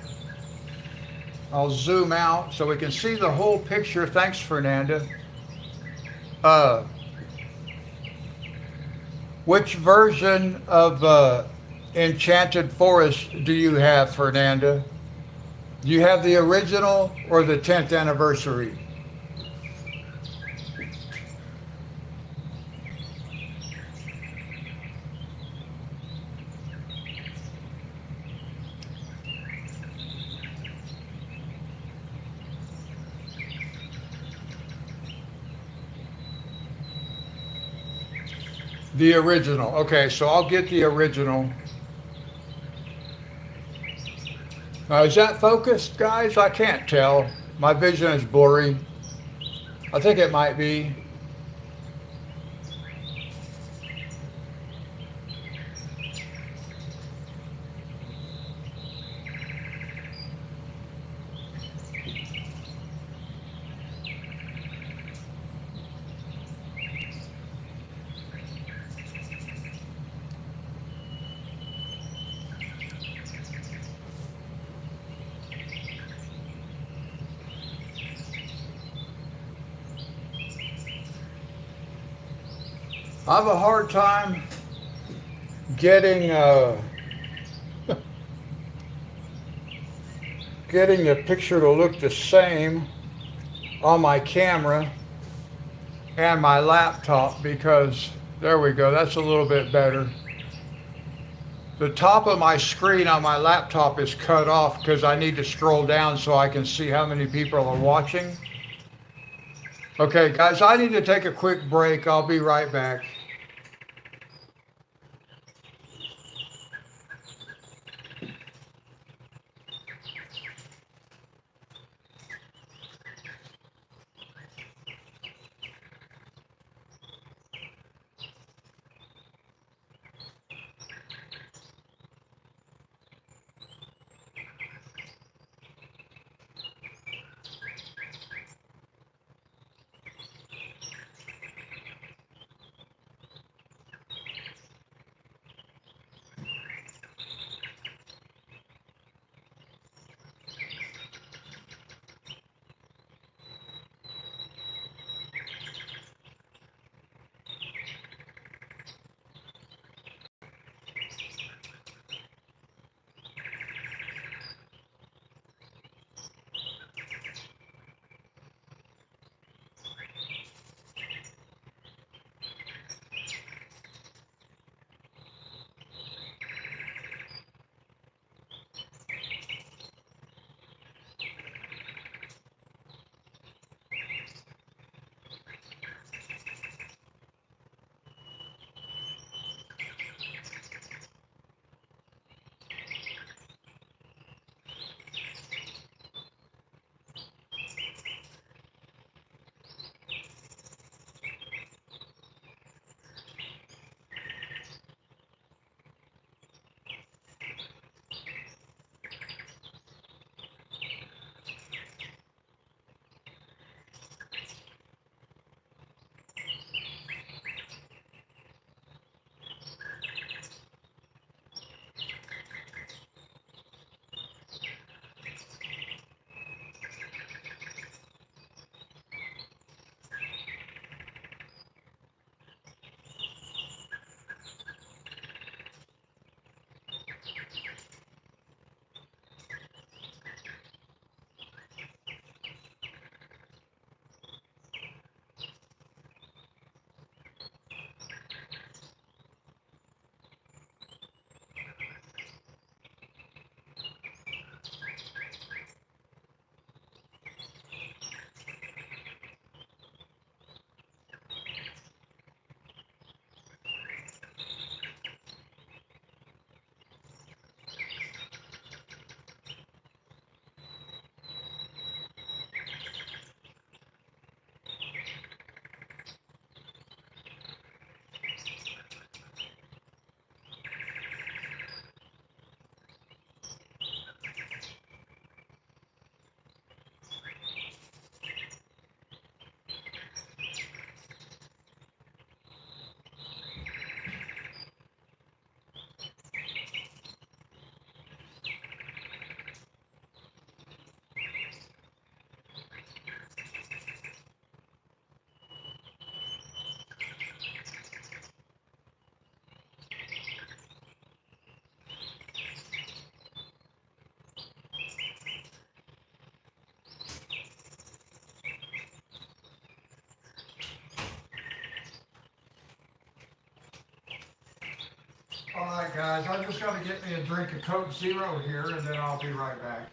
I'll zoom out so we can see the whole picture. Thanks, Fernanda. Uh, which version of Enchanted Forest do you have, Fernanda? Do you have the original or the 10th anniversary? The original. Okay, so I'll get the original. Is that focused, guys? I can't tell. My vision is blurry. I think it might be. I have a hard time getting getting the picture to look the same on my camera and my laptop because there we go. That's a little bit better. The top of my screen on my laptop is cut off because I need to scroll down so I can see how many people are watching. Okay, guys, I need to take a quick break. I'll be right back. All right, guys, I just got to get me a drink of Coke Zero here, and then I'll be right back.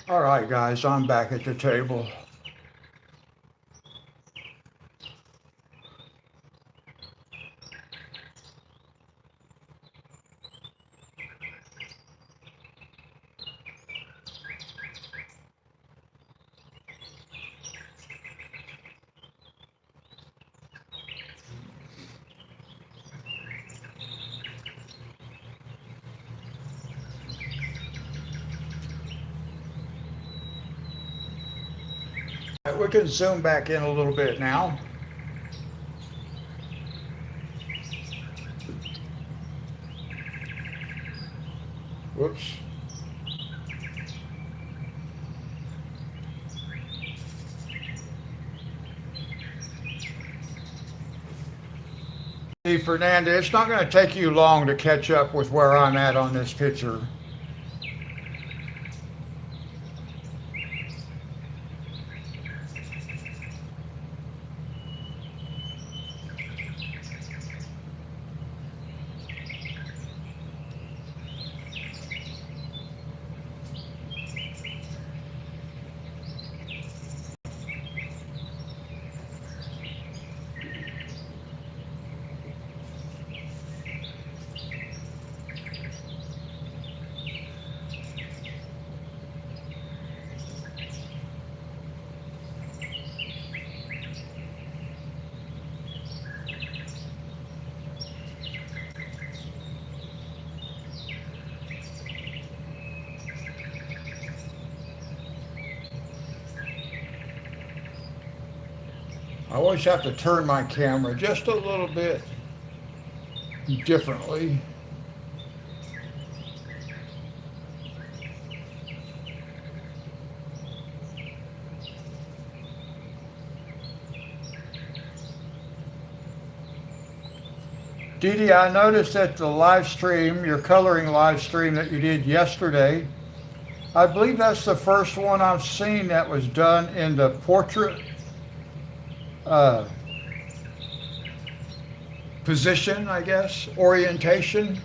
All right, guys, I'm back at the table. We can zoom back in a little bit now. Whoops. See, Fernanda, it's not going to take you long to catch up with where I'm at on this picture. I always have to turn my camera just a little bit differently. Dee Dee, I noticed that the live stream, your coloring live stream that you did yesterday, I believe that's the first one I've seen that was done in the portrait uh, position, I guess, orientation.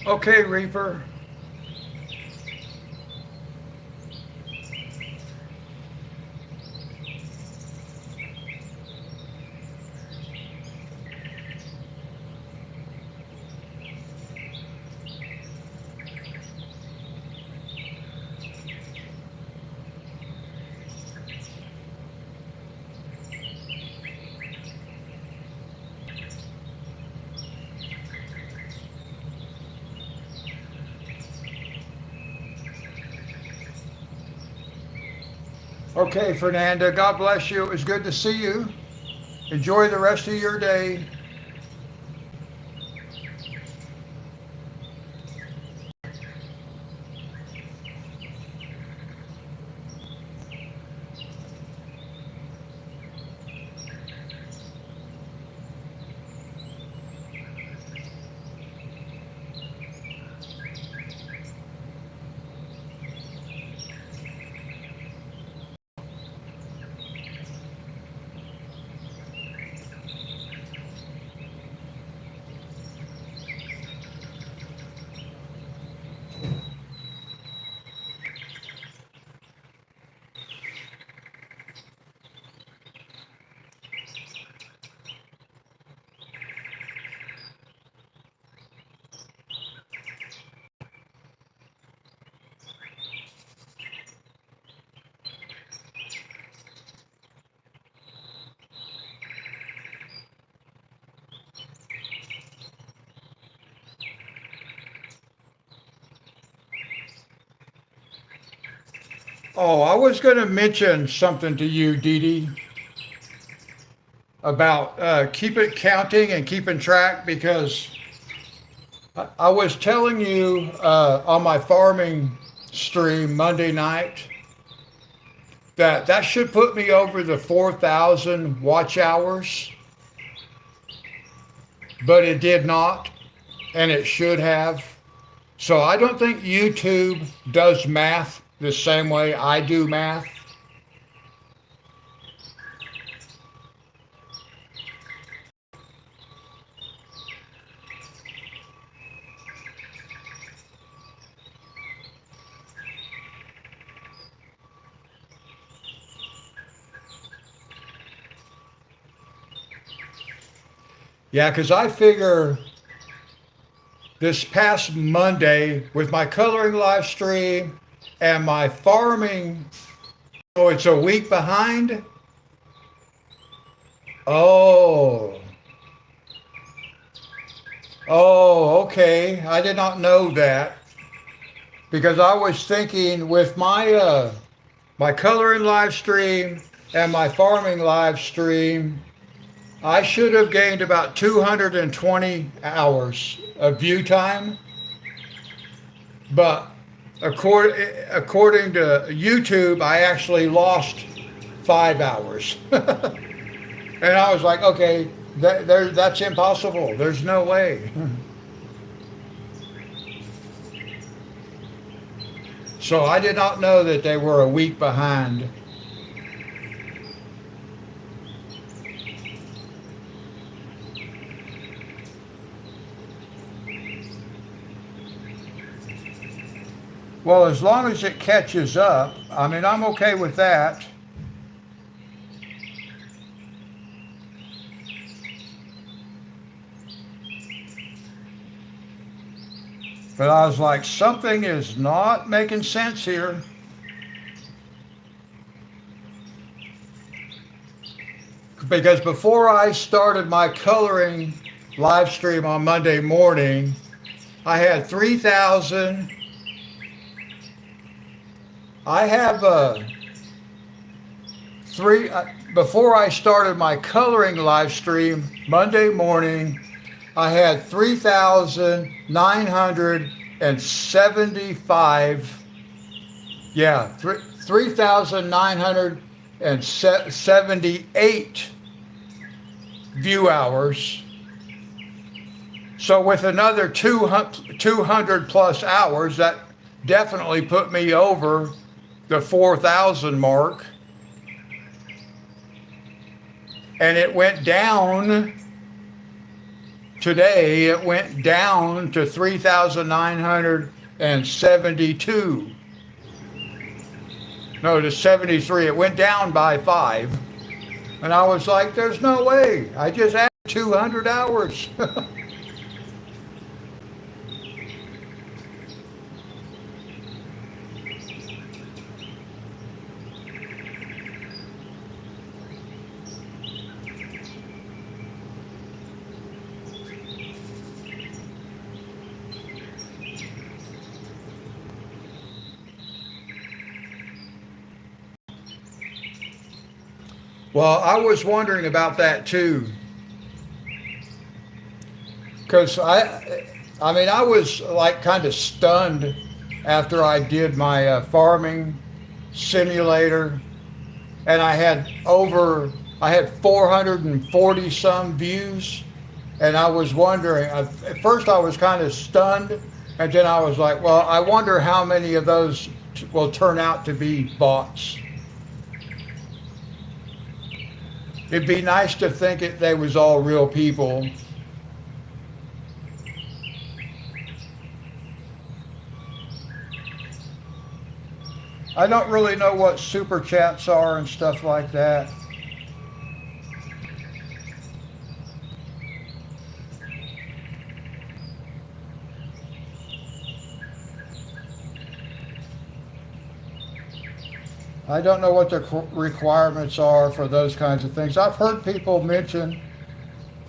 Okay, Reaper. Okay, Fernanda, God bless you. It was good to see you. Enjoy the rest of your day. Oh, I was going to mention something to you, Dee Dee. about keeping counting and keeping track, because I was telling you on my farming stream Monday night that that should put me over the 4,000 watch hours, but it did not, and it should have. So I don't think YouTube does math the same way I do math. Yeah, because I figure this past Monday with my coloring live stream and my farming, oh, it's a week behind. Oh, oh, okay. I did not know that, because I was thinking with my coloring live stream and my farming live stream, I should have gained about 220 hours of view time, but according to YouTube, I actually lost 5 hours. And I was like, okay, that's impossible. There's no way. So I did not know that they were a week behind. Well, as long as it catches up, I mean, I'm okay with that. But I was like, something is not making sense here. Because before I started my coloring live stream on Monday morning, I had 3,000. I have before I started my coloring live stream Monday morning, I had 3,975. Yeah, 3,978 view hours. So with another 200 plus hours, that definitely put me over the 4,000 mark. And it went down today, it went down to 3,972. No, to 73. It went down by 5. And I was like, there's no way. I just added 200 hours. Well, I was wondering about that too, because I mean, I was like kind of stunned after I did my farming simulator, and I had 440 some views, and I was wondering. At first, I was kind of stunned, and then I was like, well, I wonder how many of those will turn out to be bots. It'd be nice to think they was all real people. I don't really know what super chats are and stuff like that. I don't know what the requirements are for those kinds of things. I've heard people mention,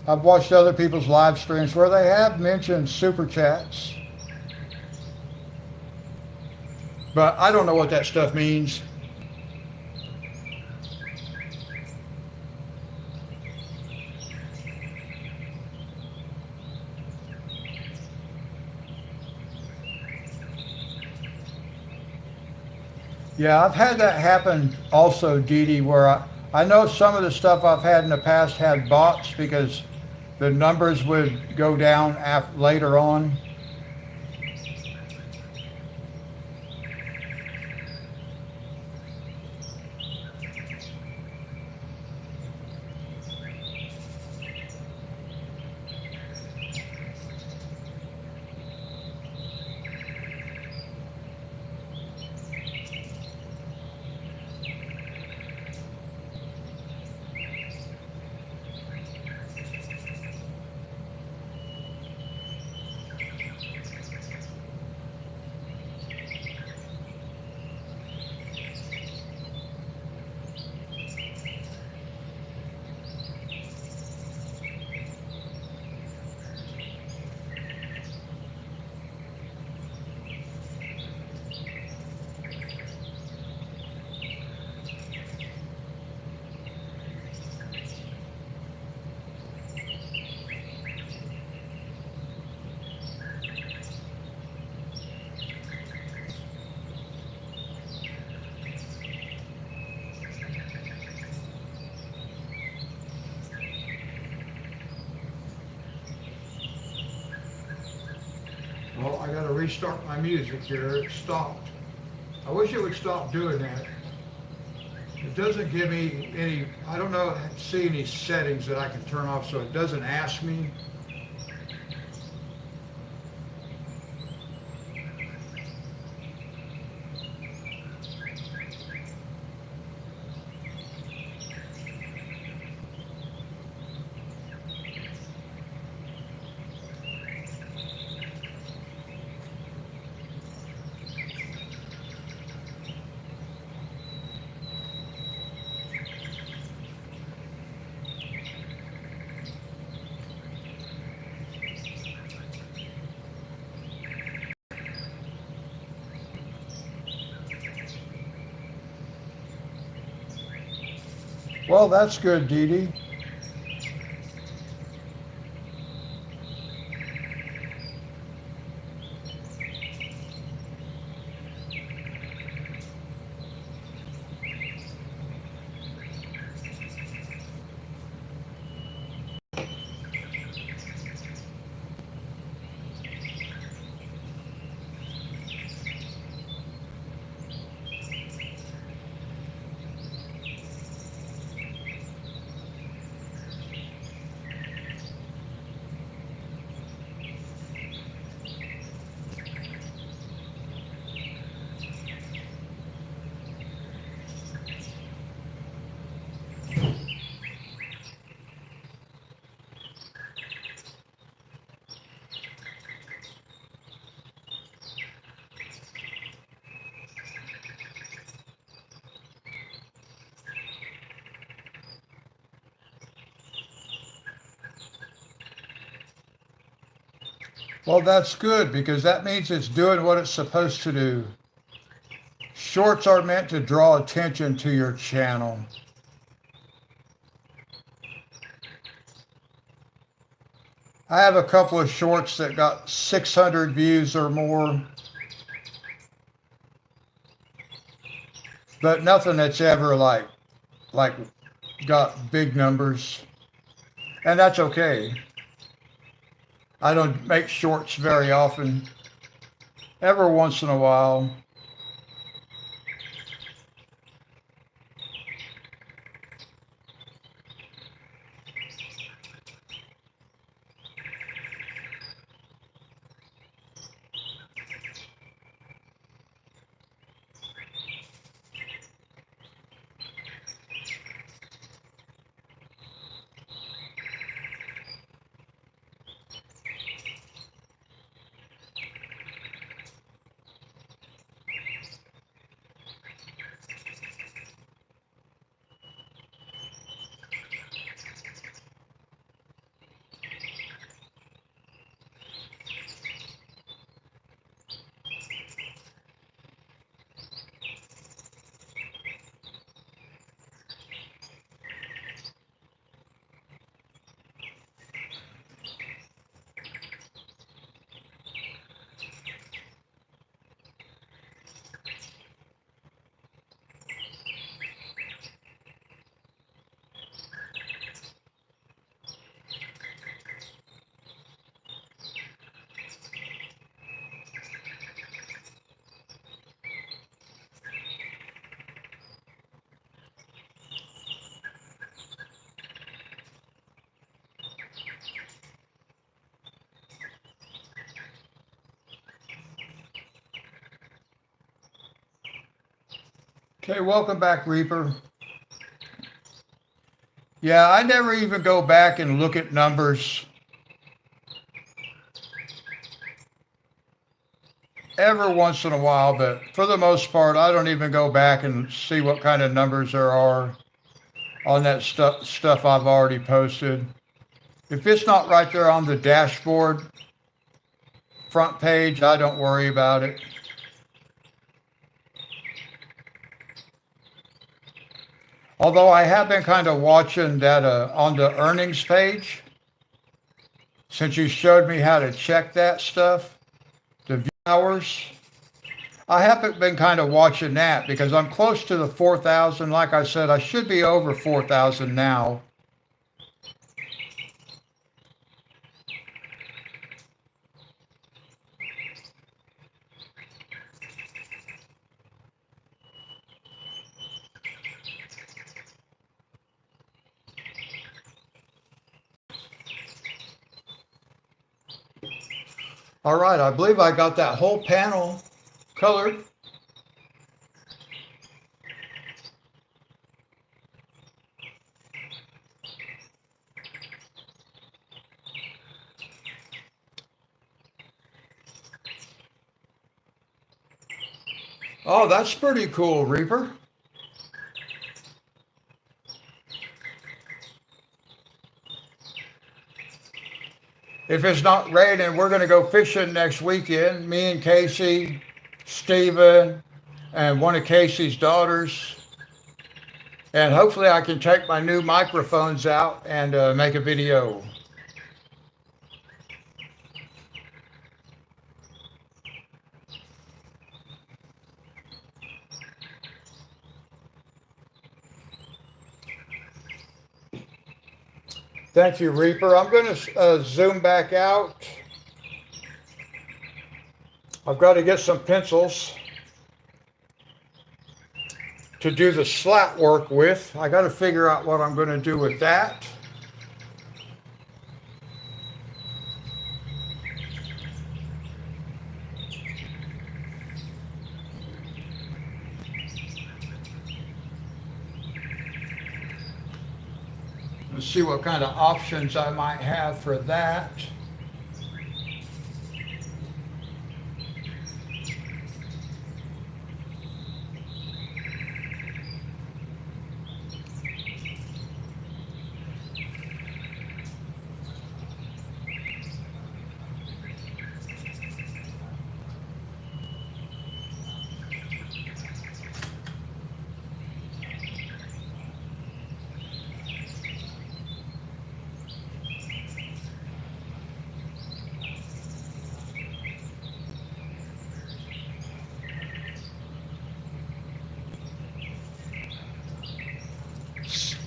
I've watched other people's live streams where they have mentioned super chats, but I don't know what that stuff means. Yeah, I've had that happen also, Dee Dee, where I know some of the stuff I've had in the past had bots because the numbers would go down later on. Well, I got to restart my music here. It stopped. I wish it would stop doing that. It doesn't give me any, I don't know, see any settings that I can turn off so it doesn't ask me. Well, that's good, Dee Dee. Well, that's good because that means it's doing what it's supposed to do. Shorts are meant to draw attention to your channel. I have a couple of shorts that got 600 views or more, but nothing that's ever like got big numbers. And that's okay. I don't make shorts very often. Every once in a while. Okay, welcome back, Reaper. Yeah, I never even go back and look at numbers every once in a while, but for the most part, I don't even go back and see what kind of numbers there are on that stuff I've already posted. If it's not right there on the dashboard front page, I don't worry about it. Although I have been kind of watching that on the earnings page, since you showed me how to check that stuff, the view hours. I haven't been kind of watching that because I'm close to the 4,000. Like I said, I should be over 4,000 now. All right, I believe I got that whole panel colored. Oh, that's pretty cool, Reaper. If it's not raining, we're going to go fishing next weekend. Me and Casey, Steven, and one of Casey's daughters. And hopefully I can take my new microphones out and make a video. Thank you, Reaper. I'm going to zoom back out. I've got to get some pencils to do the slat work with. I got to figure out what I'm going to do with that. Let's see what kind of options I might have for that.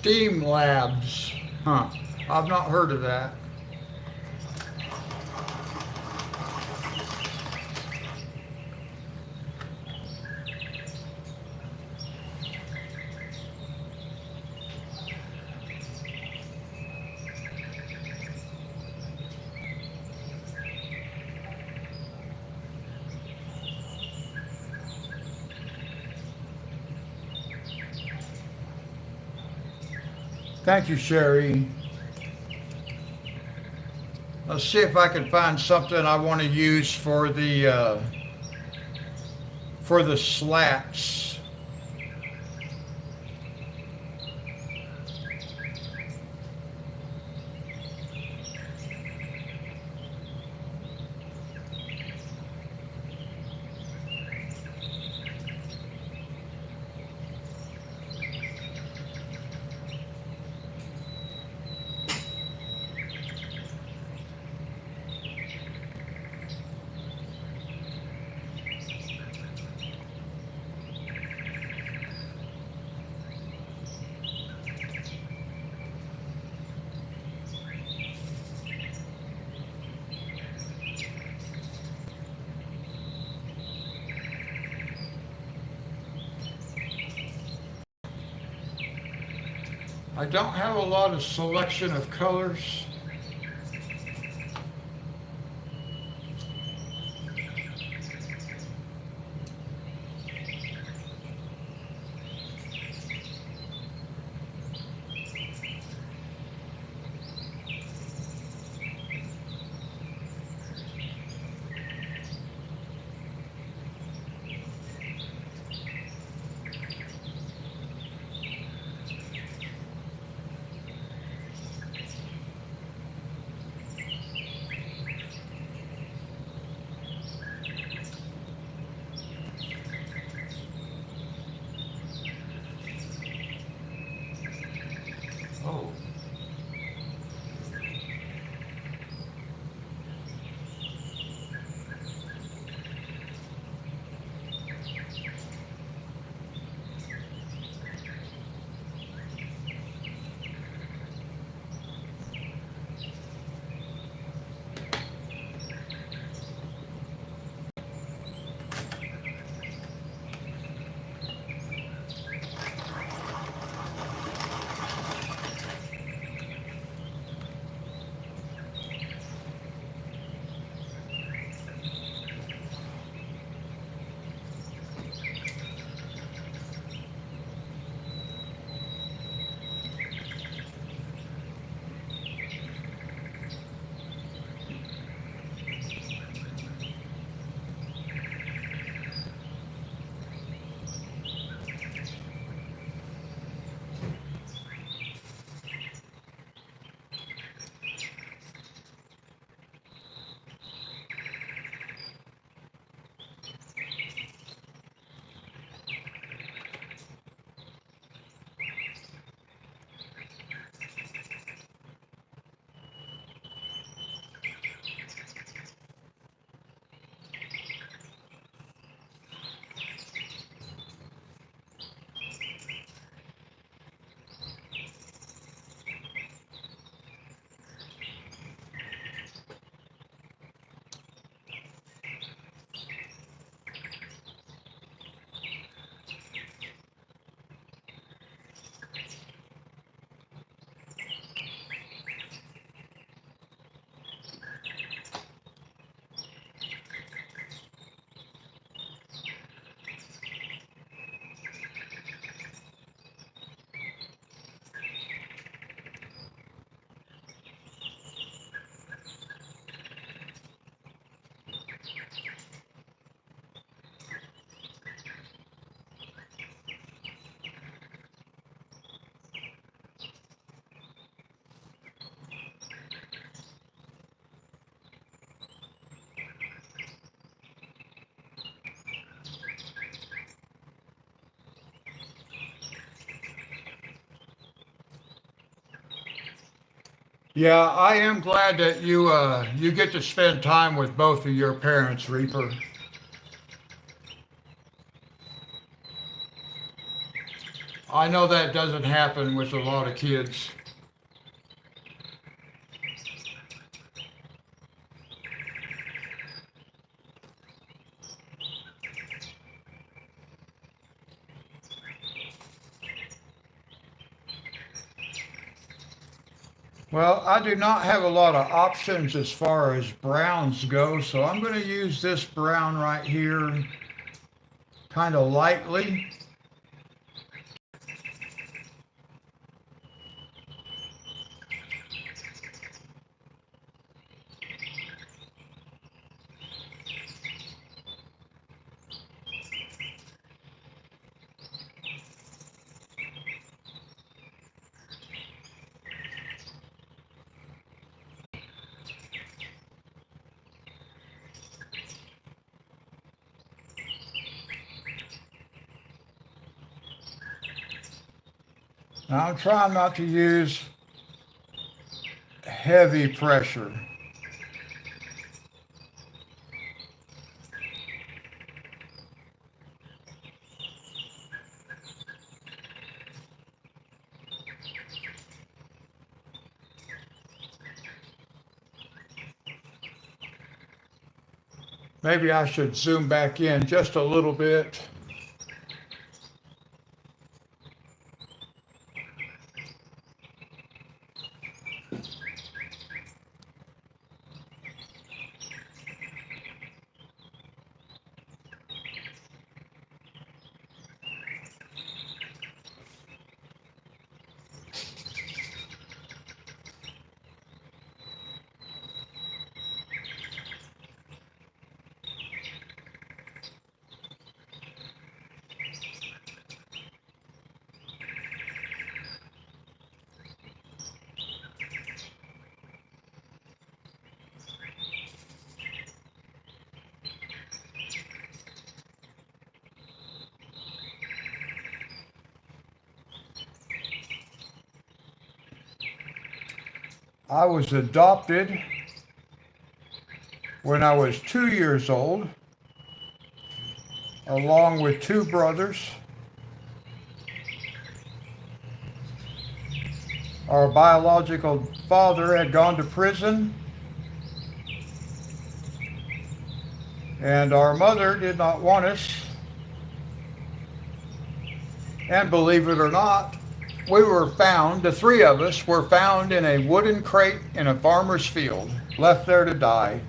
Steam Labs. Huh. I've not heard of that. Thank you, Sherry. Let's see if I can find something I want to use for the slats. I don't have a lot of selection of colors. Oh. Yeah, I am glad that you get to spend time with both of your parents, Reaper. I know that doesn't happen with a lot of kids. Well, I do not have a lot of options as far as browns go, so I'm going to use this brown right here kind of lightly. Now I'm trying not to use heavy pressure. Maybe I should zoom back in just a little bit. I was adopted when I was 2 years old, along with two brothers. Our biological father had gone to prison, and our mother did not want us. And believe it or not, the three of us were found in a wooden crate in a farmer's field, left there to die.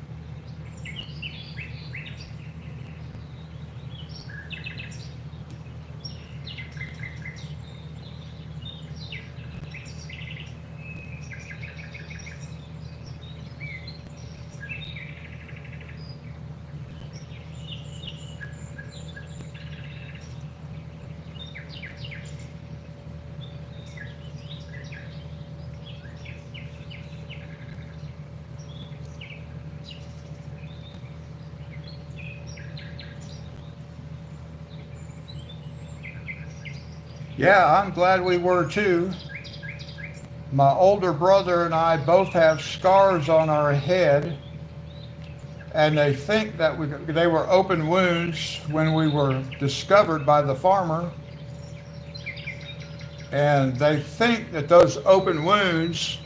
Yeah, I'm glad we were too. My older brother and I both have scars on our head, and they think that they were open wounds when we were discovered by the farmer. And they think that those open wounds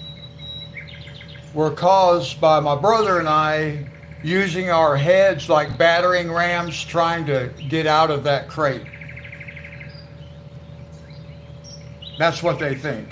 were caused by my brother and I using our heads like battering rams trying to get out of that crate. That's what they think.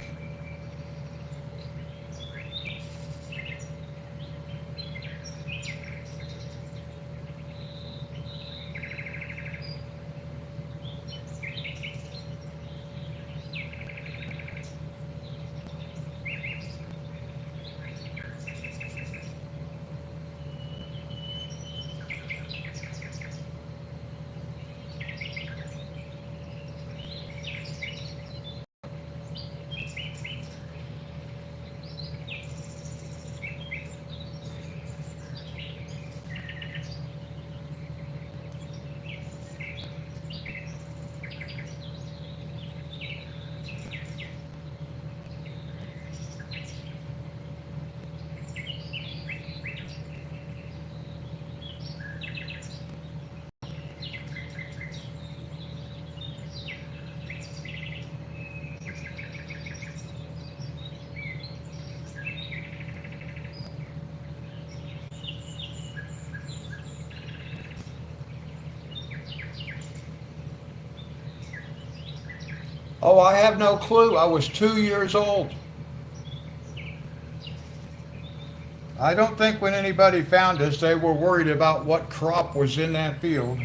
Oh, I have no clue. I was 2 years old. I don't think when anybody found us, they were worried about what crop was in that field.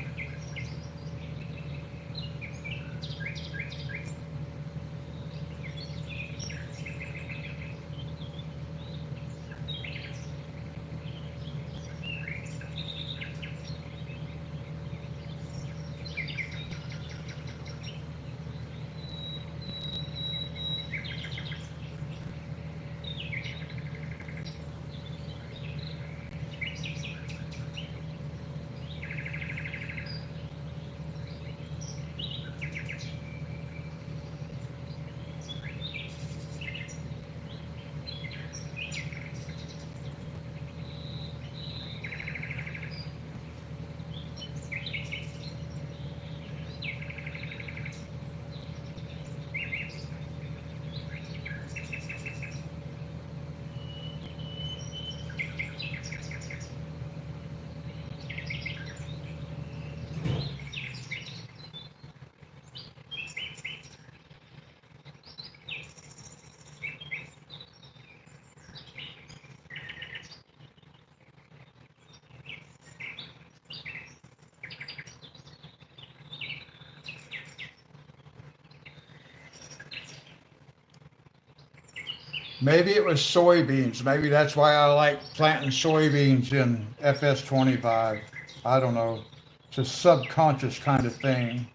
Maybe it was soybeans. Maybe that's why I like planting soybeans in FS25. I don't know. It's a subconscious kind of thing.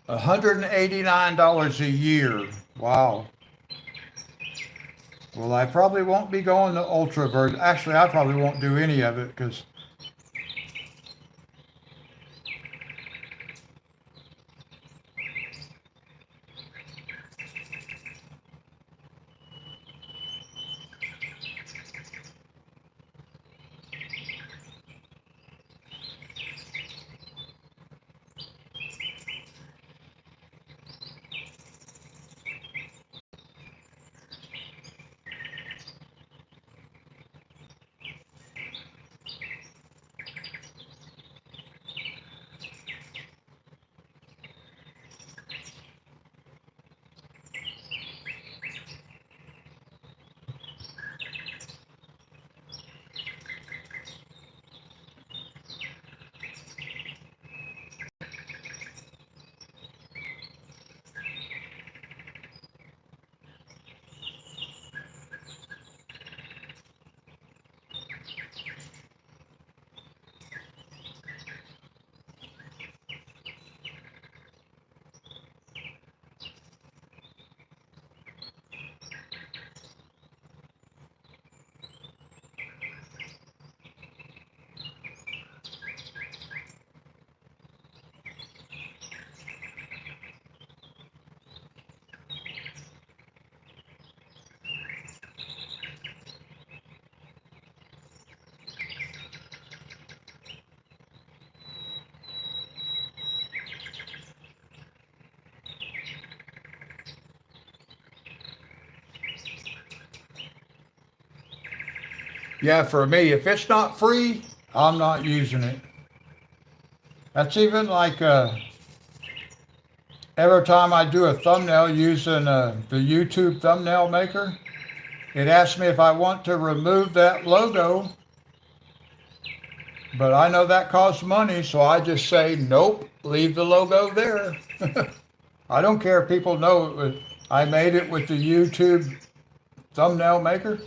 $189 a year. Wow. Well, I probably won't be going the ultra version. Actually, I probably won't do any of it because yeah, for me, if it's not free, I'm not using it. That's even like every time I do a thumbnail using the YouTube thumbnail maker, it asks me if I want to remove that logo, but I know that costs money, so I just say, nope, leave the logo there. I don't care if people know I made it with the YouTube thumbnail maker.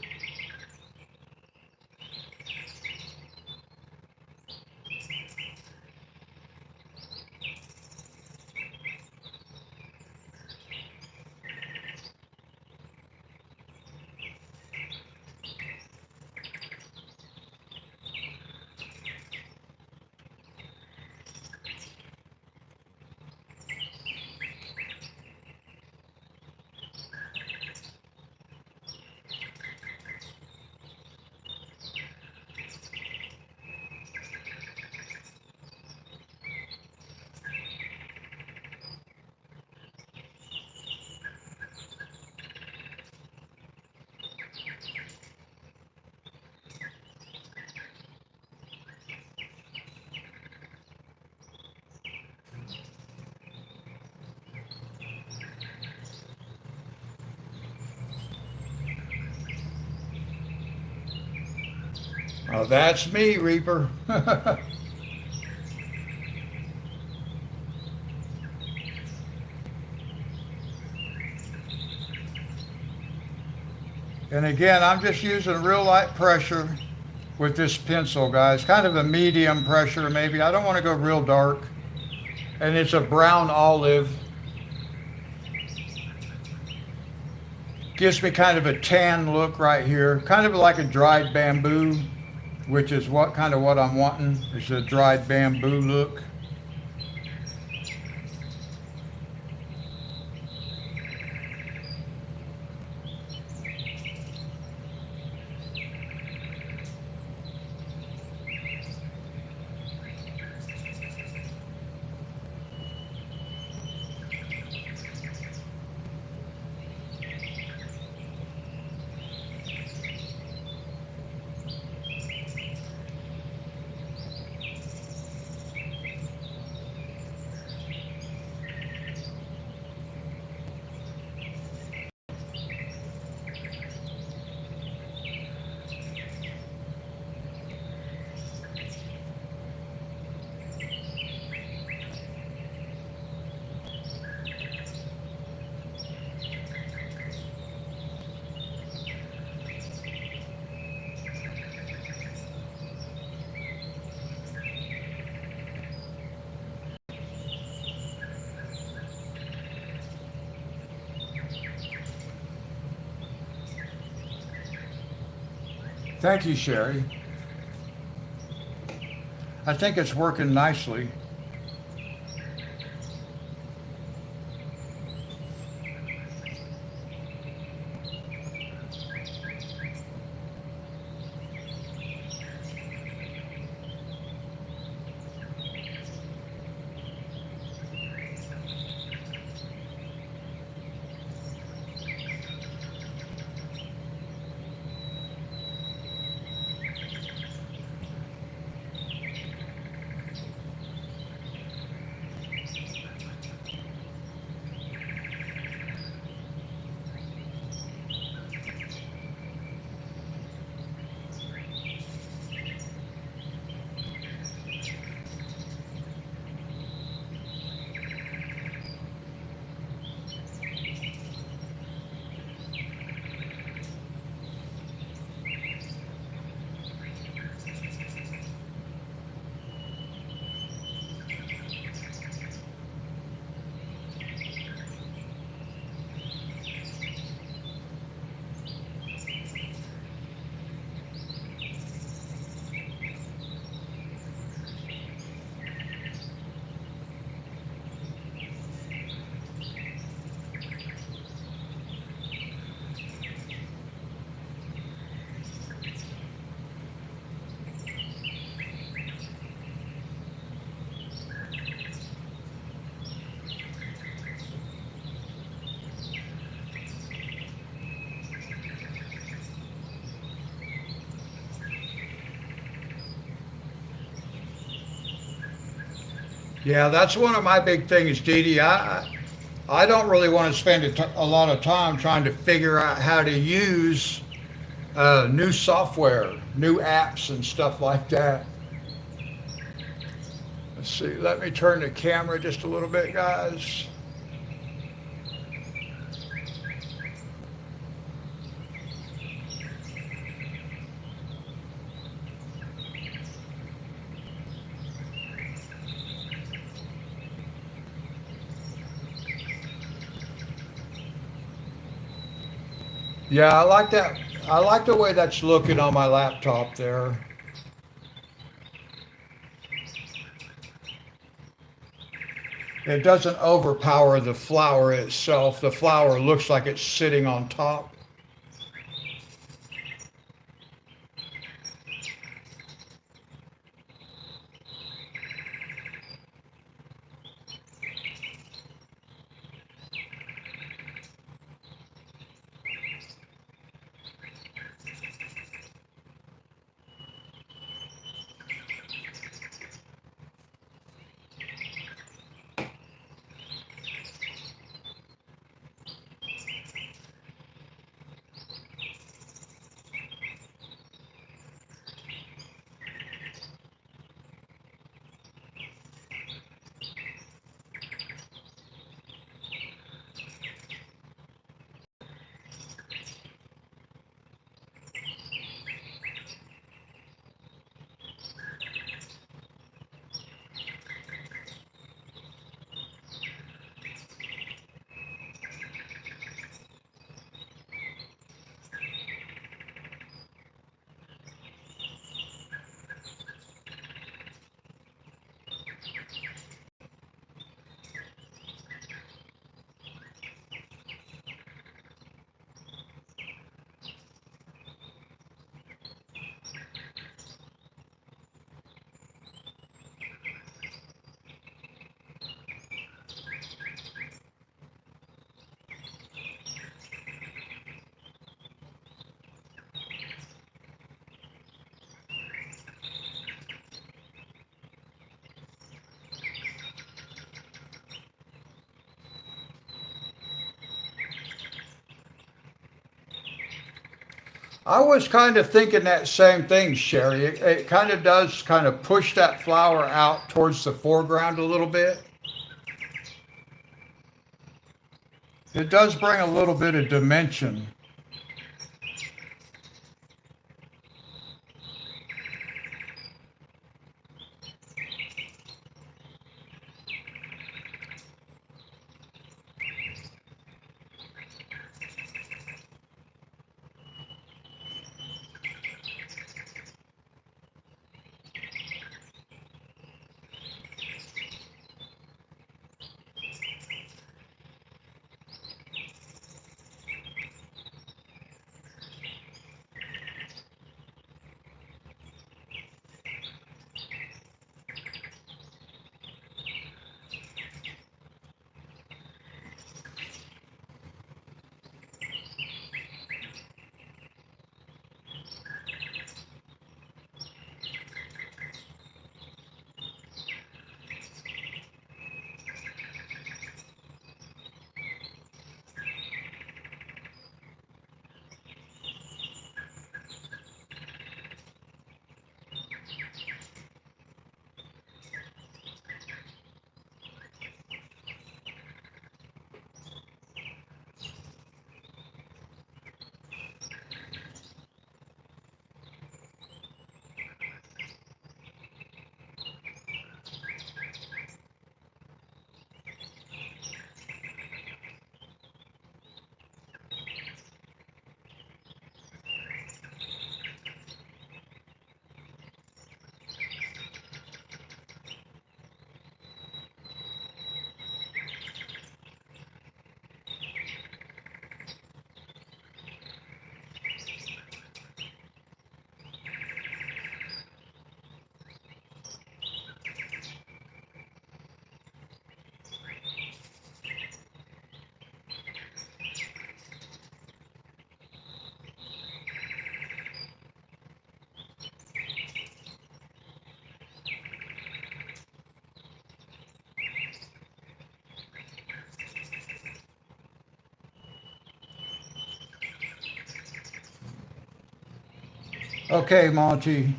Oh, that's me, Reaper. And again, I'm just using real light pressure with this pencil, guys. Kind of a medium pressure, maybe. I don't want to go real dark. And it's a brown olive. Gives me kind of a tan look right here. Kind of like a dried bamboo, which is what I'm wanting. Is a dried bamboo look. Thank you, Sherry. I think it's working nicely. Yeah, that's one of my big things, Dee Dee. I don't really want to spend a lot of time trying to figure out how to use new software, new apps, and stuff like that. Let's see. Let me turn the camera just a little bit, guys. Yeah, I like that. I like the way that's looking on my laptop there. It doesn't overpower the flower itself. The flower looks like it's sitting on top. I was kind of thinking that same thing, Sherry. It kind of does kind of push that flower out towards the foreground a little bit. It does bring a little bit of dimension. Okay, Monty.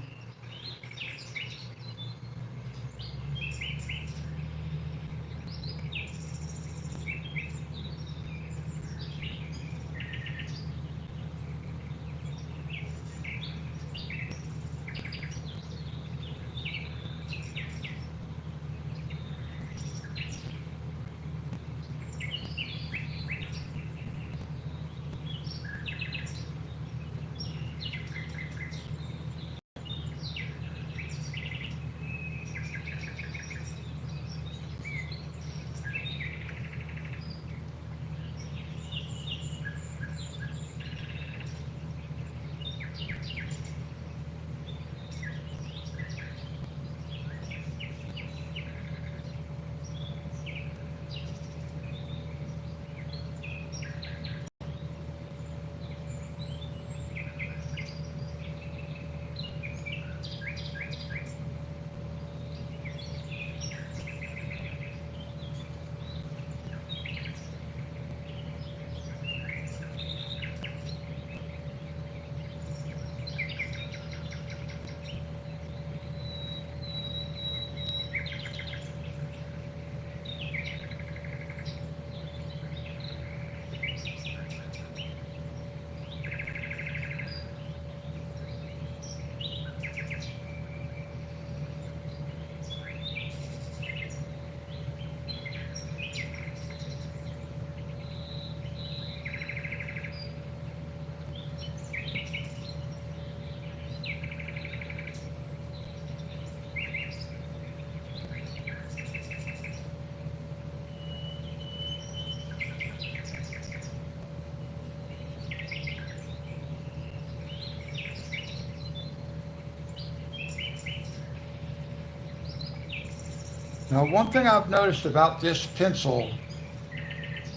Now, one thing I've noticed about this pencil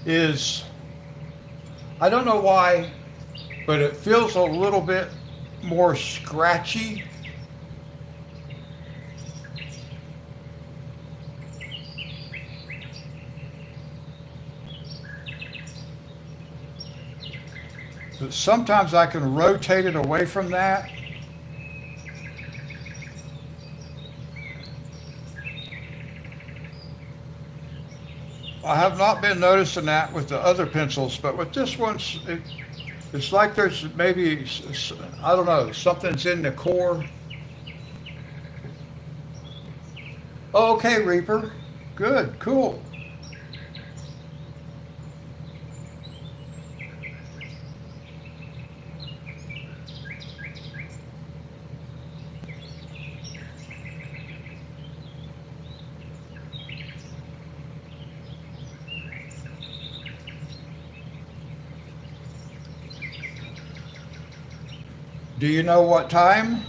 is, I don't know why, but it feels a little bit more scratchy. But sometimes I can rotate it away from that. I have not been noticing that with the other pencils, but with this one, it's like there's maybe, I don't know, something's in the core. Oh, okay, Reaper. Good, cool. Do you know what time?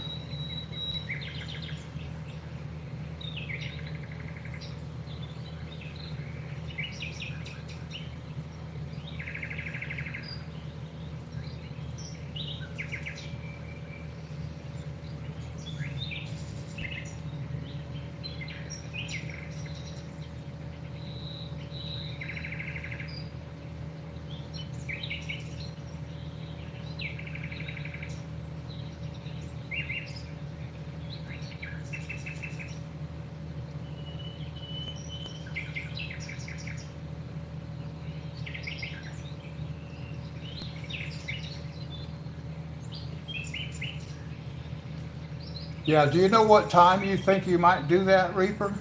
Yeah, do you know what time you think you might do that, Reaper?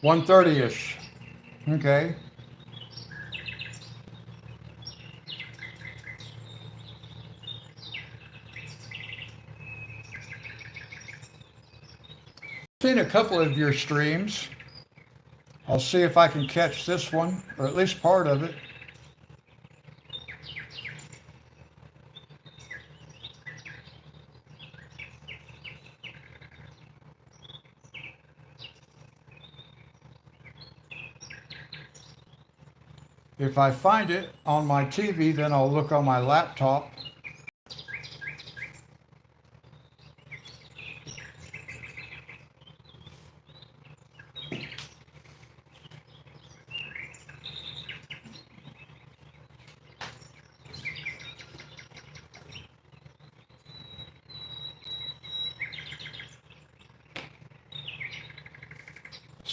1:30ish. Okay. I've seen a couple of your streams. I'll see if I can catch this one, or at least part of it. If I find it on my TV, then I'll look on my laptop.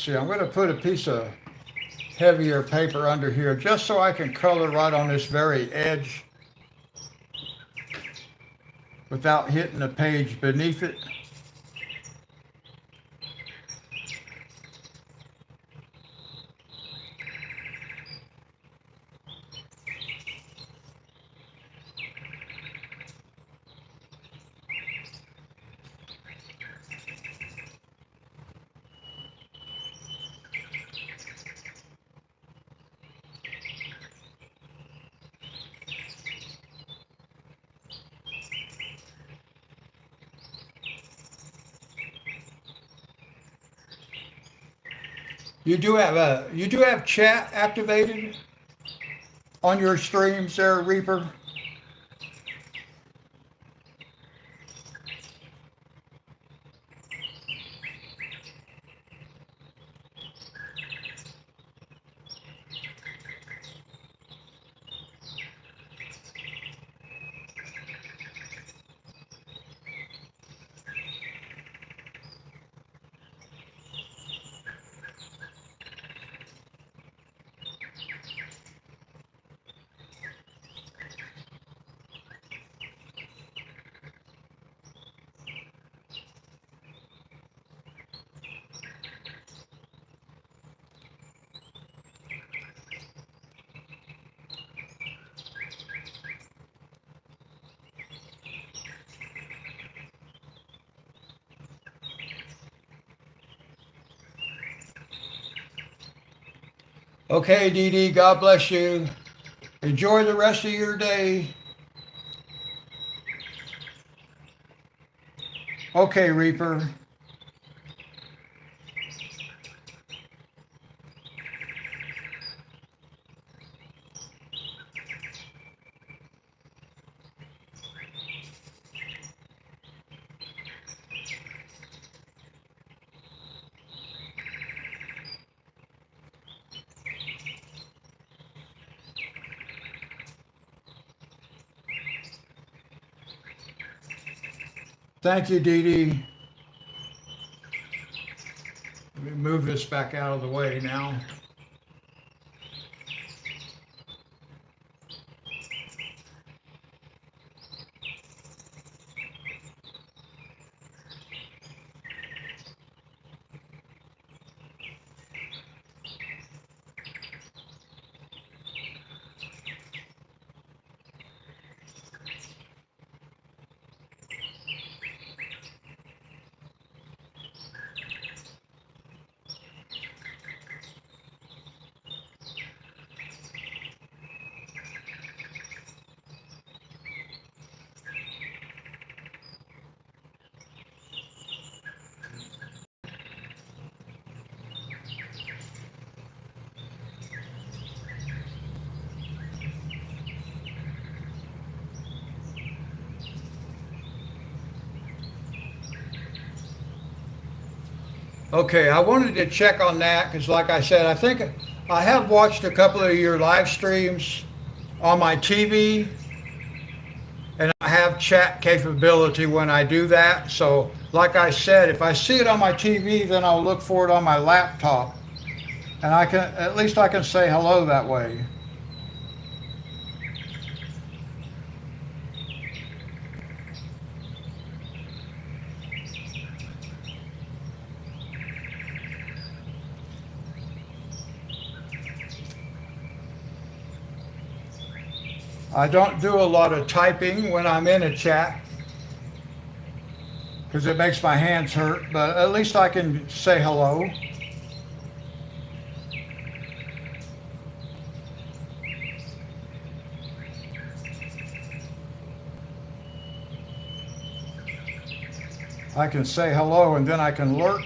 see, I'm going to put a piece of heavier paper under here just so I can color right on this very edge without hitting the page beneath it. You do have chat activated on your streams there, Reaper? Okay, Dee Dee, God bless you. Enjoy the rest of your day. Okay, Reaper. Thank you, Dee Dee. Let me move this back out of the way now. Okay, I wanted to check on that because, like I said, I think I have watched a couple of your live streams on my TV, and I have chat capability when I do that. So, like I said, if I see it on my TV, then I'll look for it on my laptop, and I can at least I can say hello that way. I don't do a lot of typing when I'm in a chat because it makes my hands hurt, but at least I can say hello. I can say hello and then I can lurk.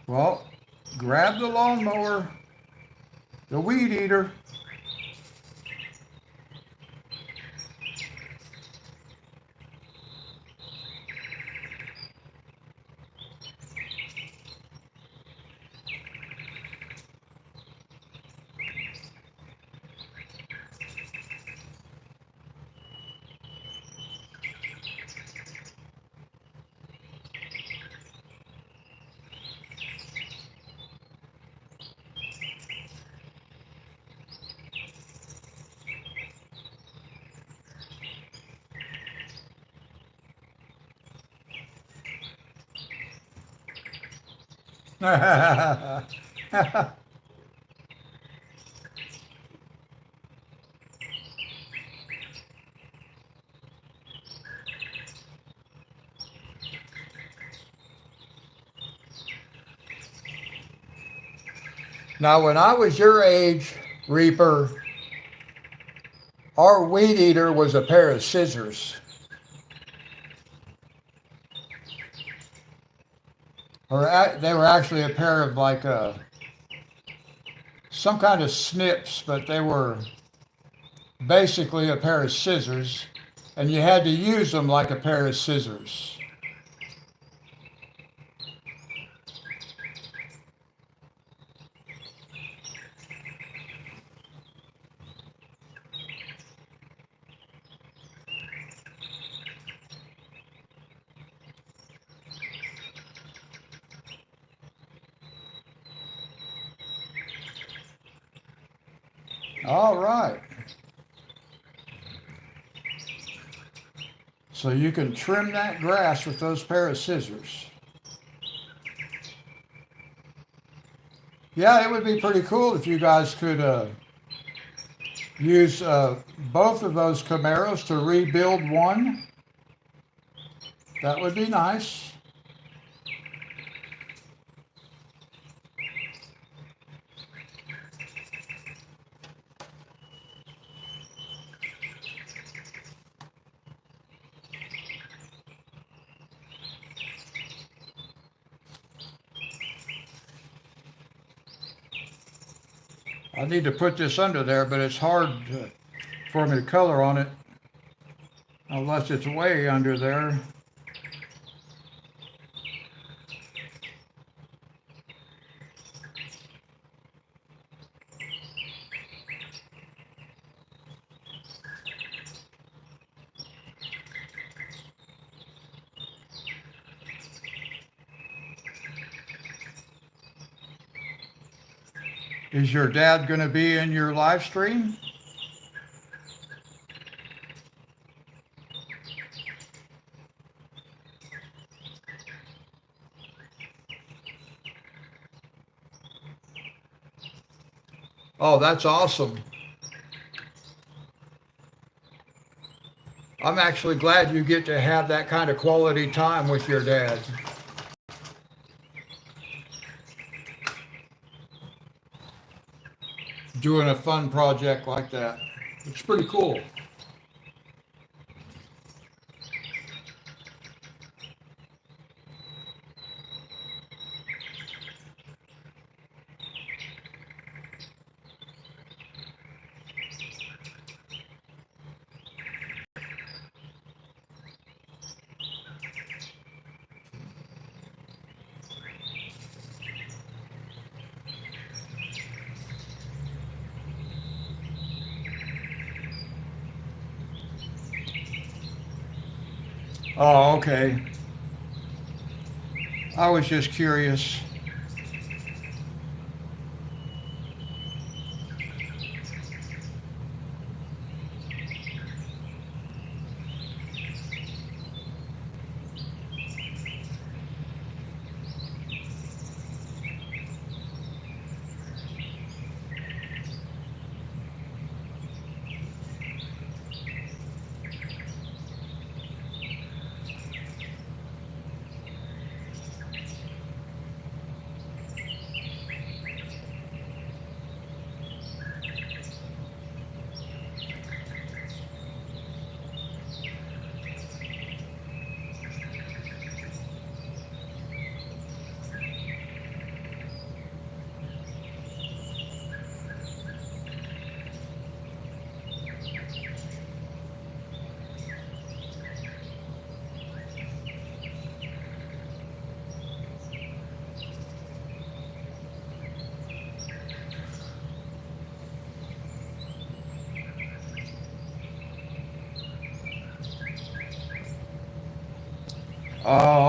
Well, grab the lawnmower, the weed eater. Now, when I was your age, Reaper, our weed eater was a pair of scissors. Or they were actually a pair of like some kind of snips, but they were basically a pair of scissors, and you had to use them like a pair of scissors. All right. So you can trim that grass with those pair of scissors. Yeah, it would be pretty cool if you guys could use both of those Camaros to rebuild one. That would be nice. I need to put this under there, but it's hard for me to color on it unless it's way under there. Is your dad going to be in your live stream? Oh, that's awesome. I'm actually glad you get to have that kind of quality time with your dad. Doing a fun project like that. It's pretty cool. Oh, okay. I was just curious.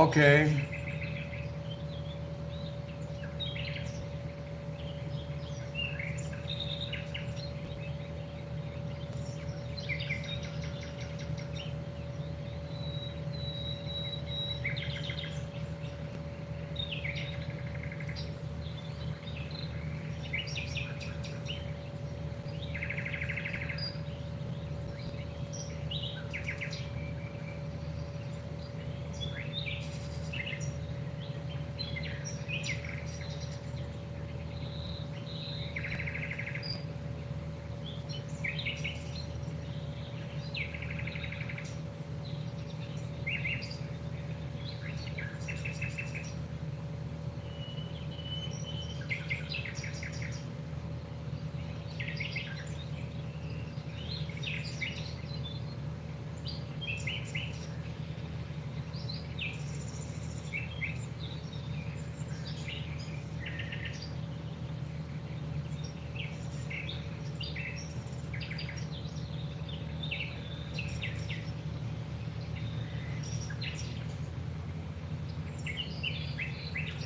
Okay.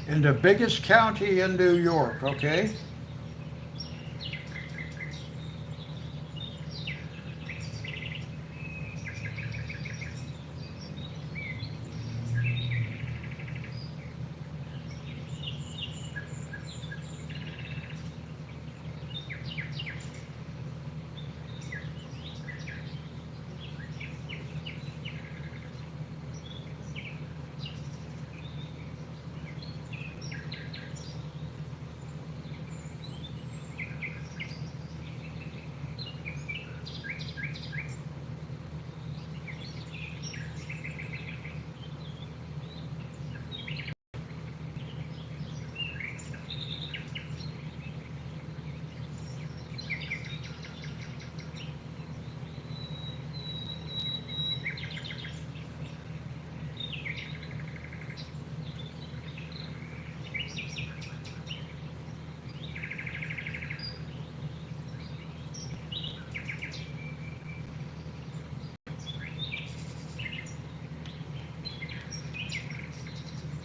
In the biggest county in New York, okay?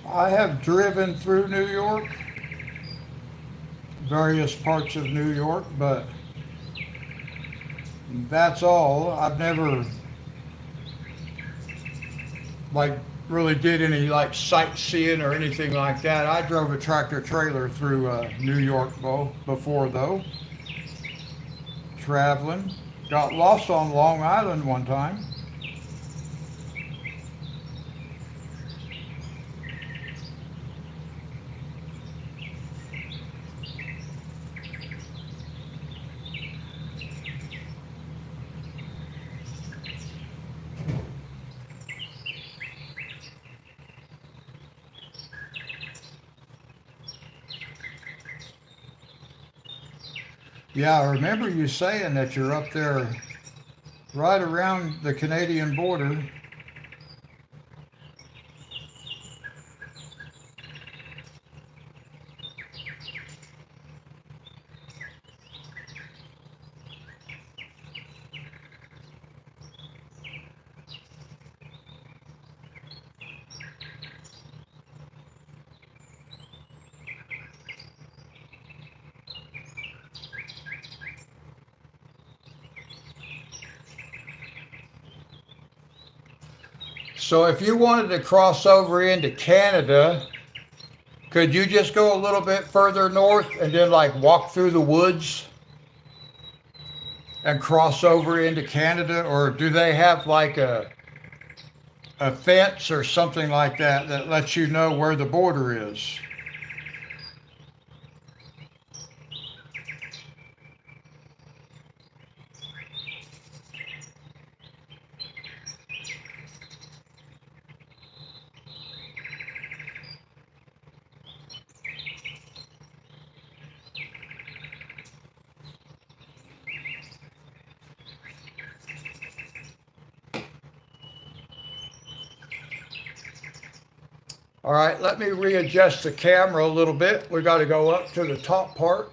I have driven through New York, various parts of New York, but that's all. I've never like really did any like sightseeing or anything like that. I drove a tractor trailer through New York before though, traveling. Got lost on Long Island one time. Yeah, I remember you saying that you're up there right around the Canadian border. So if you wanted to cross over into Canada, could you just go a little bit further north and then like walk through the woods and cross over into Canada? Or do they have like a fence or something like that that lets you know where the border is? All right, let me readjust the camera a little bit. We got to go up to the top part,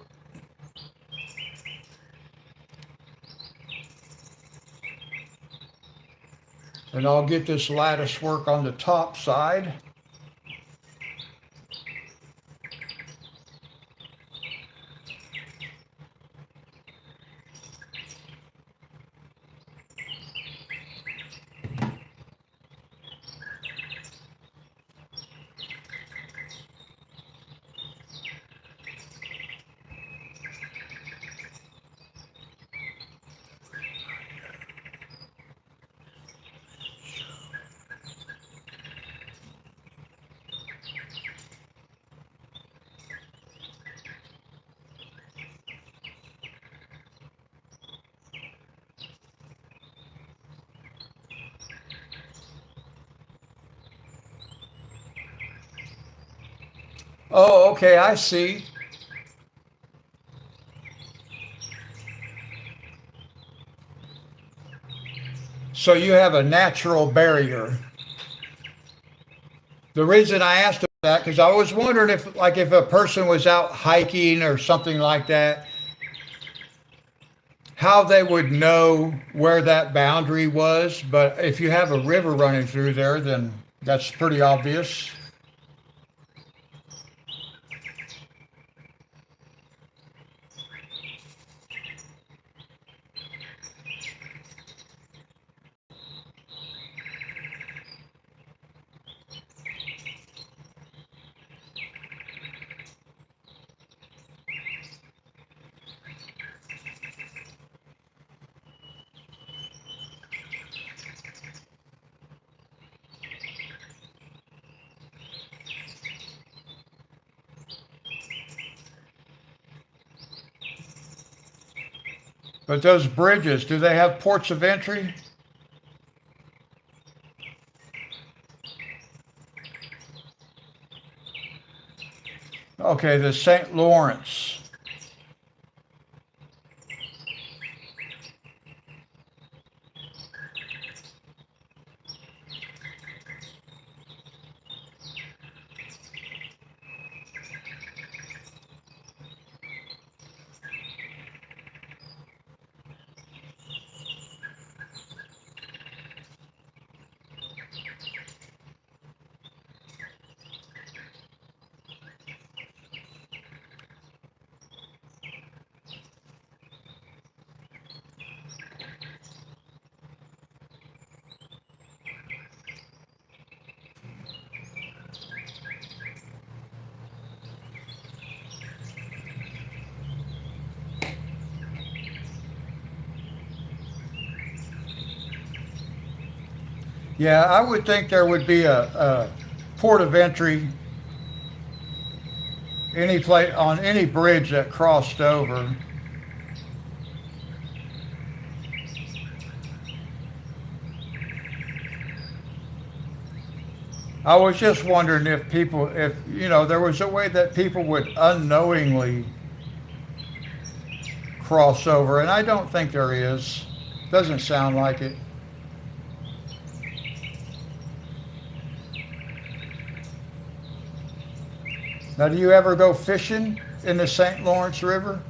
and I'll get this lattice work on the top side. Oh, okay, I see. So you have a natural barrier. The reason I asked that because I was wondering if, like, if a person was out hiking or something like that, how they would know where that boundary was. But if you have a river running through there, then that's pretty obvious. But those bridges, do they have ports of entry? Okay, the St. Lawrence. Yeah, I would think there would be a port of entry any place on any bridge that crossed over. I was just wondering if people, if there was a way that people would unknowingly cross over, and I don't think there is. Doesn't sound like it. Now, do you ever go fishing in the St. Lawrence River?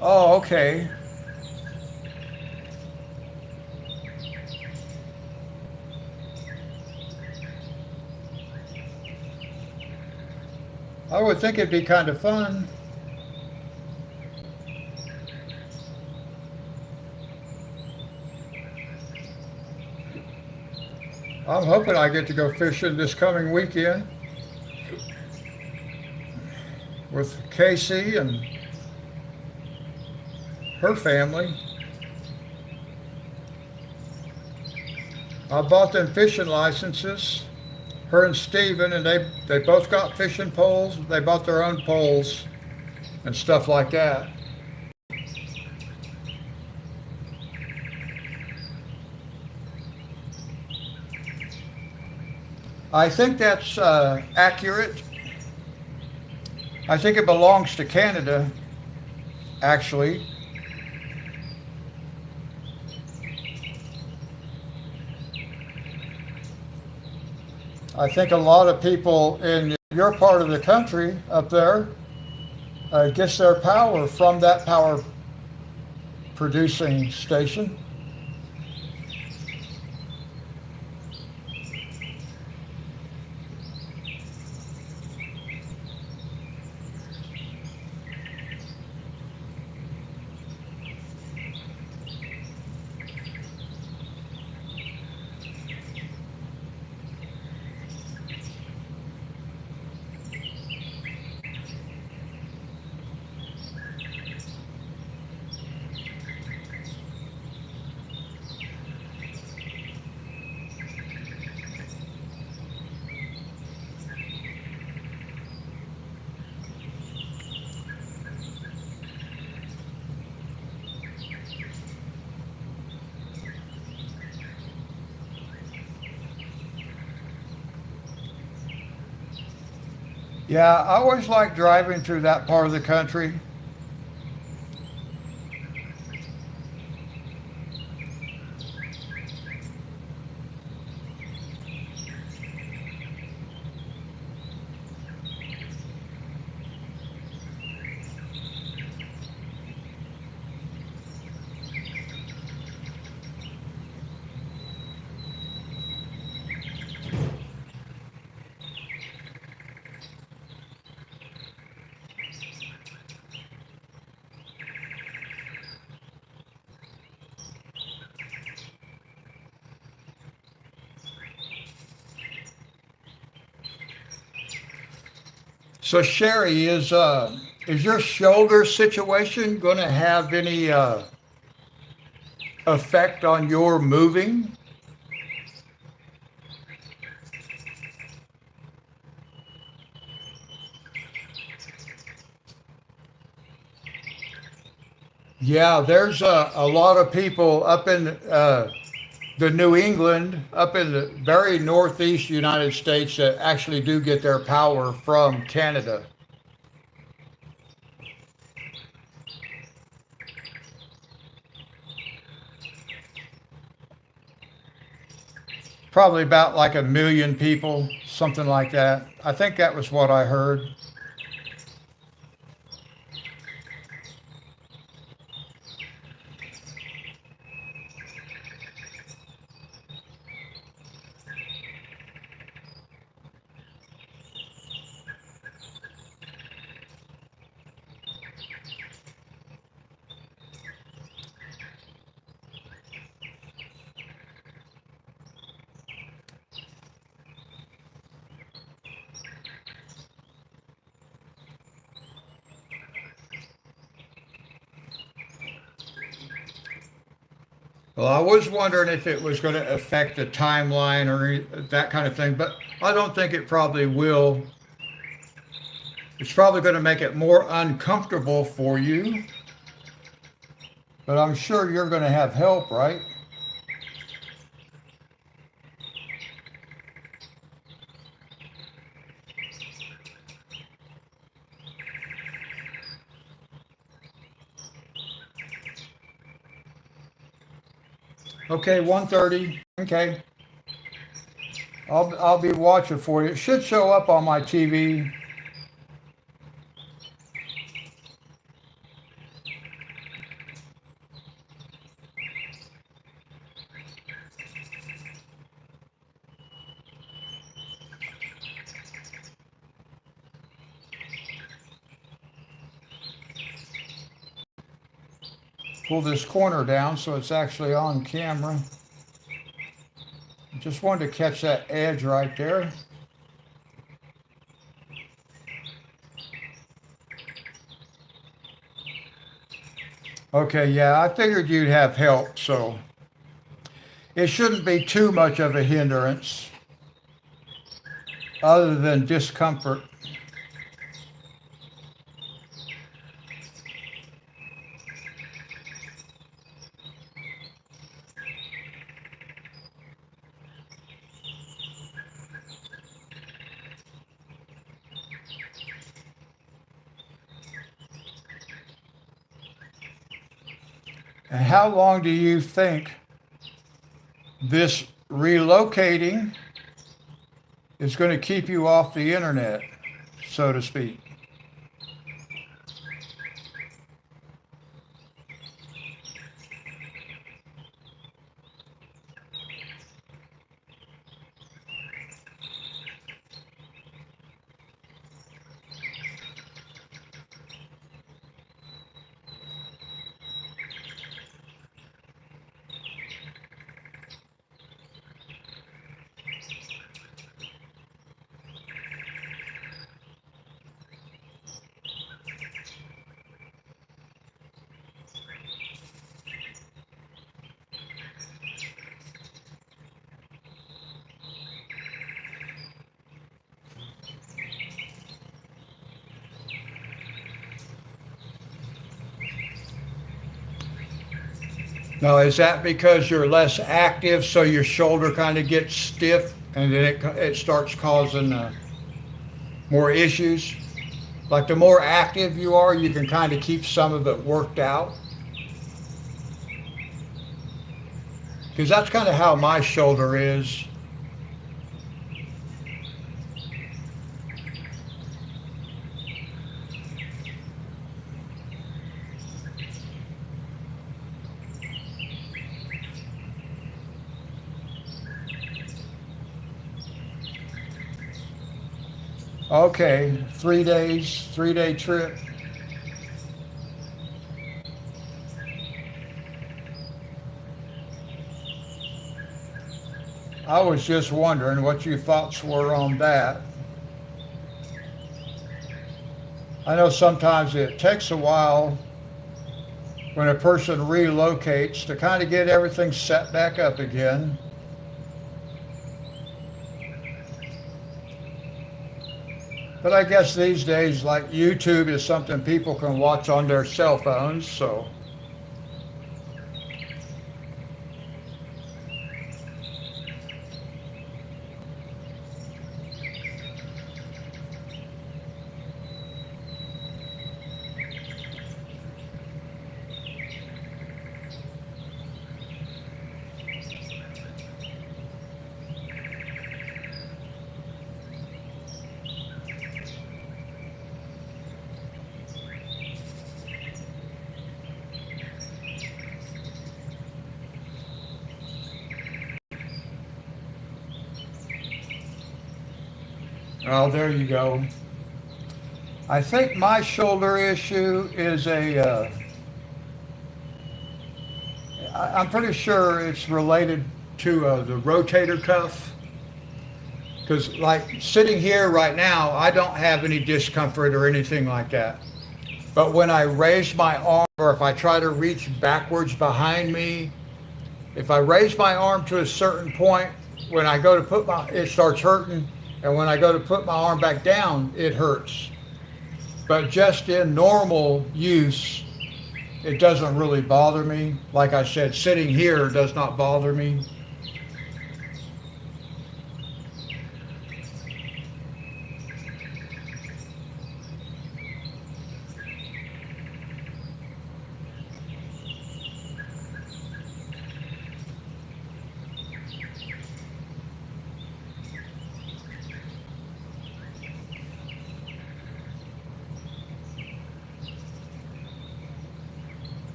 Oh, okay. I would think it'd be kind of fun. I'm hoping I get to go fishing this coming weekend with Casey and her family. I bought them fishing licenses, her and Steven, and they both got fishing poles. They bought their own poles and stuff like that. I think that's accurate. I think it belongs to Canada, actually. I think a lot of people in your part of the country up there gets their power from that power producing station. Yeah, I always like driving through that part of the country. So Sherry, is your shoulder situation going to have any effect on your moving? Yeah, there's a lot of people up in the New England, up in the very northeast United States that actually do get their power from Canada. Probably about like 1 million people, something like that. I think that was what I heard. Well, I was wondering if it was going to affect the timeline or that kind of thing, but I don't think it probably will. It's probably going to make it more uncomfortable for you, but I'm sure you're going to have help, right? Okay, 1:30. Okay. I'll be watching for you. It should show up on my TV. Pull this corner down so it's actually on camera. Just wanted to catch that edge right there. Okay, yeah, I figured you'd have help, so it shouldn't be too much of a hindrance other than discomfort. And how long do you think this relocating is going to keep you off the internet, so to speak? Now, is that because you're less active, so your shoulder kind of gets stiff, and then it starts causing? more issues. Like the more active you are, you can kind of keep some of it worked out. Because that's kind of how my shoulder is. Okay, 3 days, 3 day trip. I was just wondering what your thoughts were on that. I know sometimes it takes a while when a person relocates to kind of get everything set back up again. But I guess these days, like YouTube is something people can watch on their cell phones. So, oh, there you go. I think my shoulder issue is I'm pretty sure it's related to the rotator cuff. Because, like, sitting here right now, I don't have any discomfort or anything like that. But when I raise my arm, or if I try to reach backwards behind me, if I raise my arm to a certain point, when I go to it starts hurting. And when I go to put my arm back down, it hurts. But just in normal use, it doesn't really bother me. Like I said, sitting here does not bother me.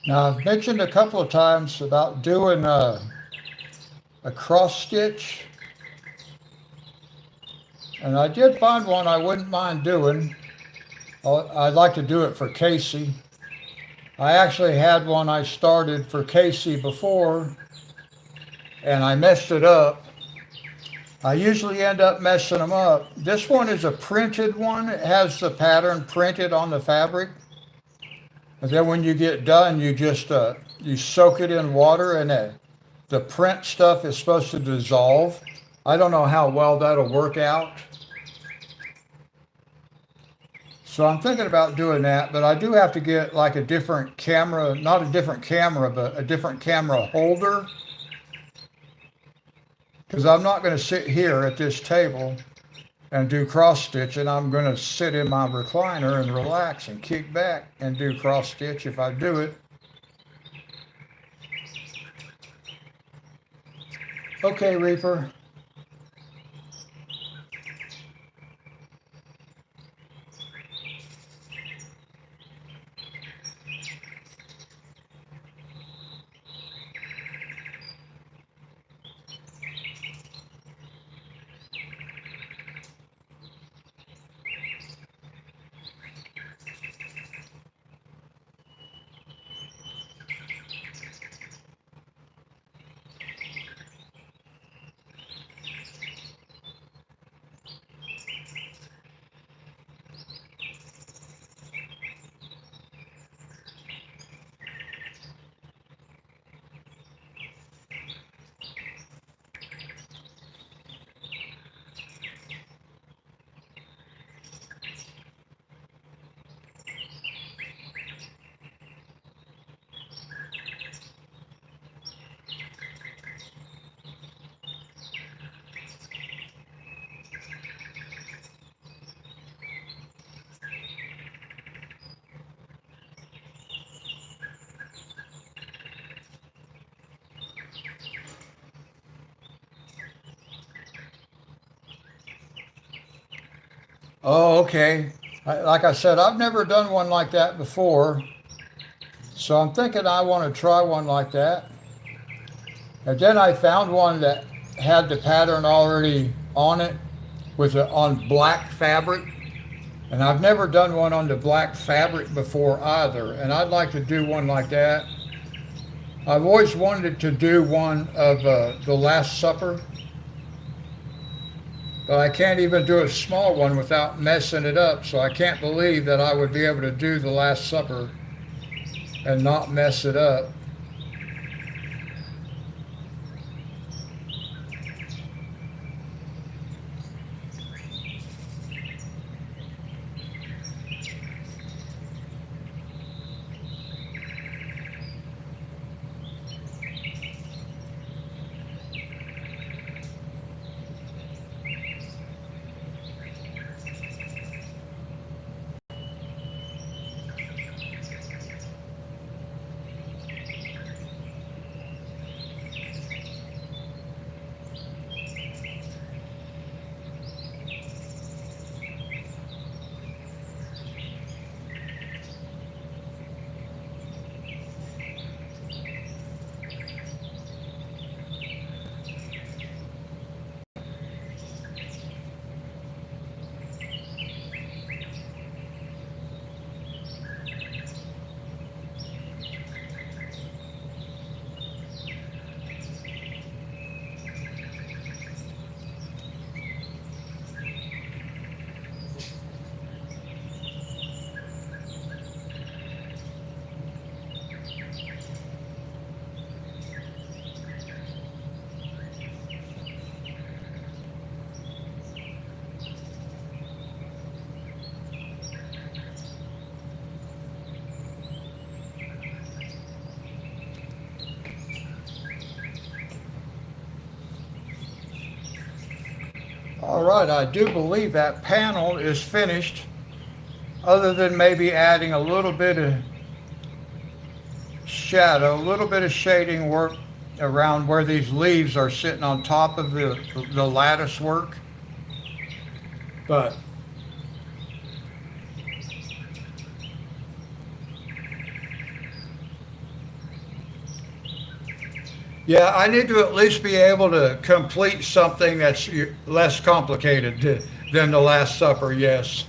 Now, I've mentioned a couple of times about doing a cross stitch, and I did find one I wouldn't mind doing. I'd like to do it for Casey. I actually had one I started for Casey before, and I messed it up. I usually end up messing them up. This one is a printed one. It has the pattern printed on the fabric. And then when you get done, you just you soak it in water, and the print stuff is supposed to dissolve. I don't know how well that'll work out. So I'm thinking about doing that, but I do have to get like a different camera, not a different camera, but a different camera holder, because I'm not going to sit here at this table and do cross stitch, and I'm going to sit in my recliner and relax and kick back and do cross stitch if I do it. Okay, Reaper. Oh, okay. Like I said, I've never done one like that before, so I'm thinking I want to try one like that. And then I found one that had the pattern already on it, with it on black fabric. And I've never done one on the black fabric before either. And I'd like to do one like that. I've always wanted to do one of the Last Supper, but I can't even do a small one without messing it up. So I can't believe that I would be able to do the Last Supper and not mess it up. All right, I do believe that panel is finished, other than maybe adding a little bit of shadow, a little bit of shading work around where these leaves are sitting on top of the lattice work. But Yeah, I need to at least be able to complete something that's less complicated than the Last Supper. Yes,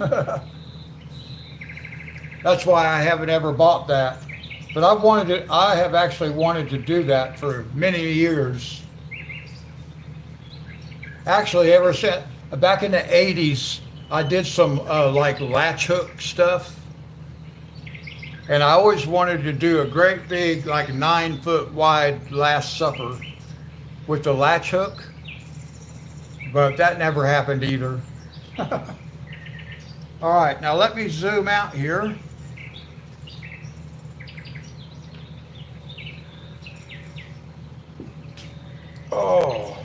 that's why I haven't ever bought that. But I've wanted to. I have actually wanted to do that for many years. Actually, ever since back in the '80s, I did some like latch hook stuff, and I always wanted to do a great big, like 9 foot wide Last Supper with the latch hook, but that never happened either. All right, now let me zoom out here. Oh,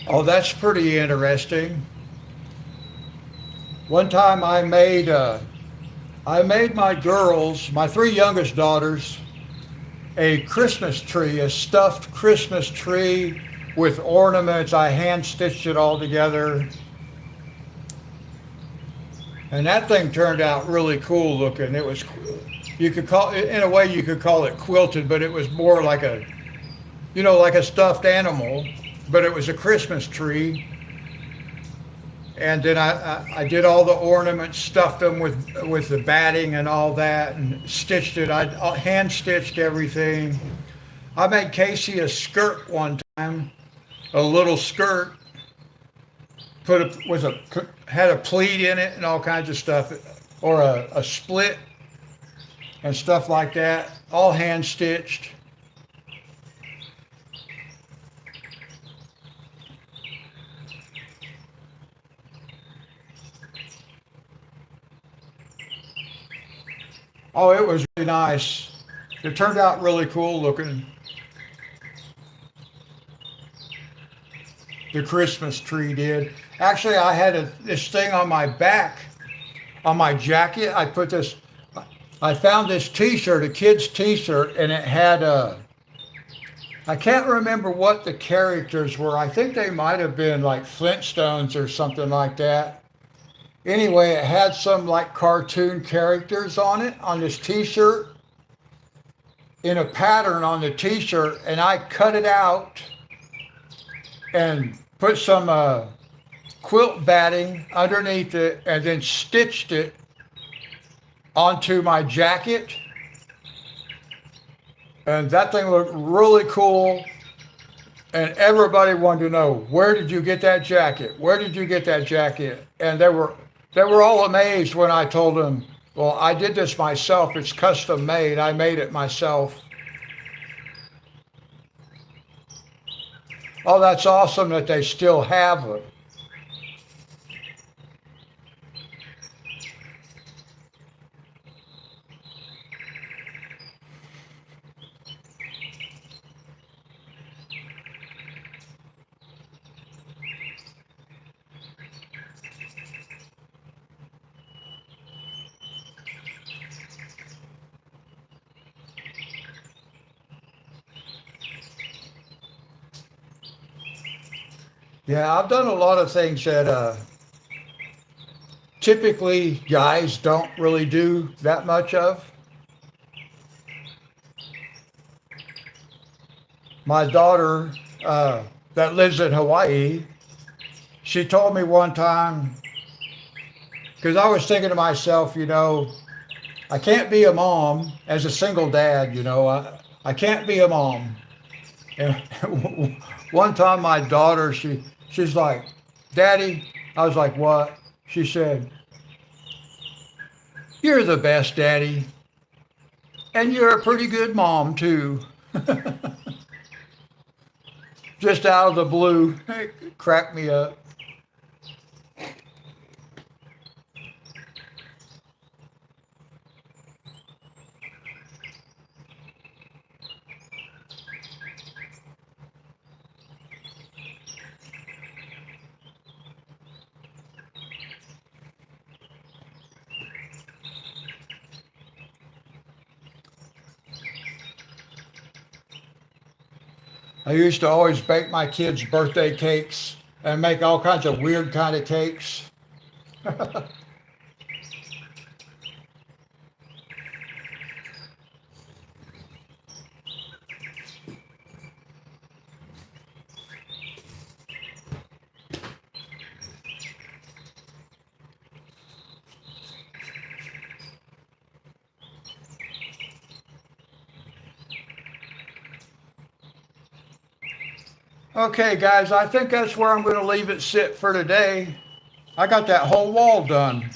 oh, that's pretty interesting. One time I made my girls, my 3 youngest daughters, a Christmas tree, a stuffed Christmas tree with ornaments. I hand stitched it all together, and that thing turned out really cool looking. It was, you could call it, in a way, you could call it quilted, but it was more like a, like a stuffed animal, but it was a Christmas tree. And then I did all the ornaments, stuffed them with the batting and all that, and stitched it. I hand stitched everything. I made Casey a skirt one time, a little skirt, had a pleat in it and all kinds of stuff, or a split and stuff like that, all hand stitched. Oh, it was really nice. It turned out really cool looking. The Christmas tree did. Actually, I had this thing on my back, on my jacket. I found this T-shirt, a kid's T-shirt, and it had I can't remember what the characters were. I think they might have been like Flintstones or something like that. Anyway, it had some like cartoon characters on it on this T-shirt in a pattern on the T-shirt, and I cut it out and put some quilt batting underneath it, and then stitched it onto my jacket. And that thing looked really cool. And everybody wanted to know, where did you get that jacket? Where did you get that jacket? And they were all amazed when I told them, well, I did this myself. It's custom made. I made it myself. Oh, that's awesome that they still have it. Yeah, I've done a lot of things that typically guys don't really do that much of. My daughter, that lives in Hawaii, she told me one time, because I was thinking to myself, I can't be a mom as a single dad, I can't be a mom. And one time my daughter, she's like, Daddy, I was like, what? She said, You're the best, Daddy. And you're a pretty good mom, too. Just out of the blue. It cracked me up. I used to always bake my kids' birthday cakes and make all kinds of weird kind of cakes. Okay, guys, I think that's where I'm going to leave it sit for today. I got that whole wall done.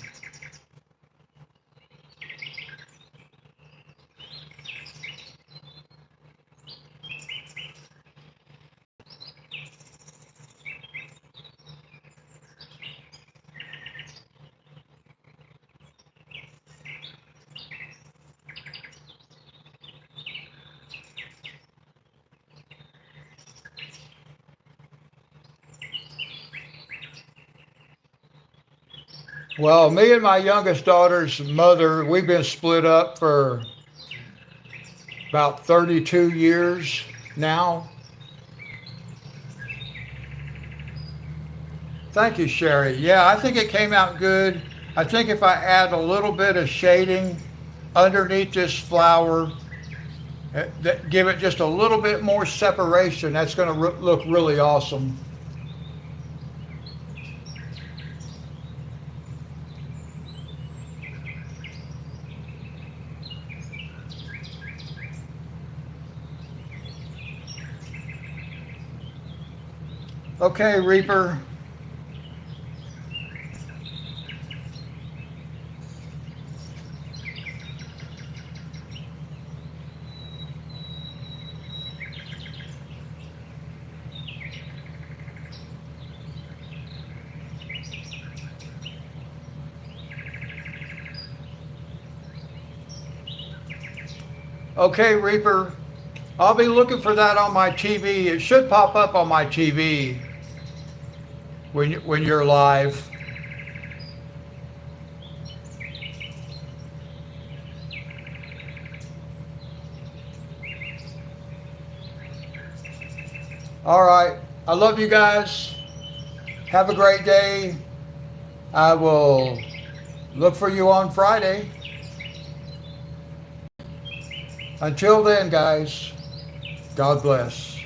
Well, me and my youngest daughter's mother, we've been split up for about 32 years now. Thank you, Sherry. Yeah, I think it came out good. I think if I add a little bit of shading underneath this flower, give it just a little bit more separation, that's going to look really awesome. Okay, Reaper. Okay, Reaper. I'll be looking for that on my TV. It should pop up on my TV when you're live. All right. I love you guys. Have a great day. I will look for you on Friday. Until then, guys, God bless.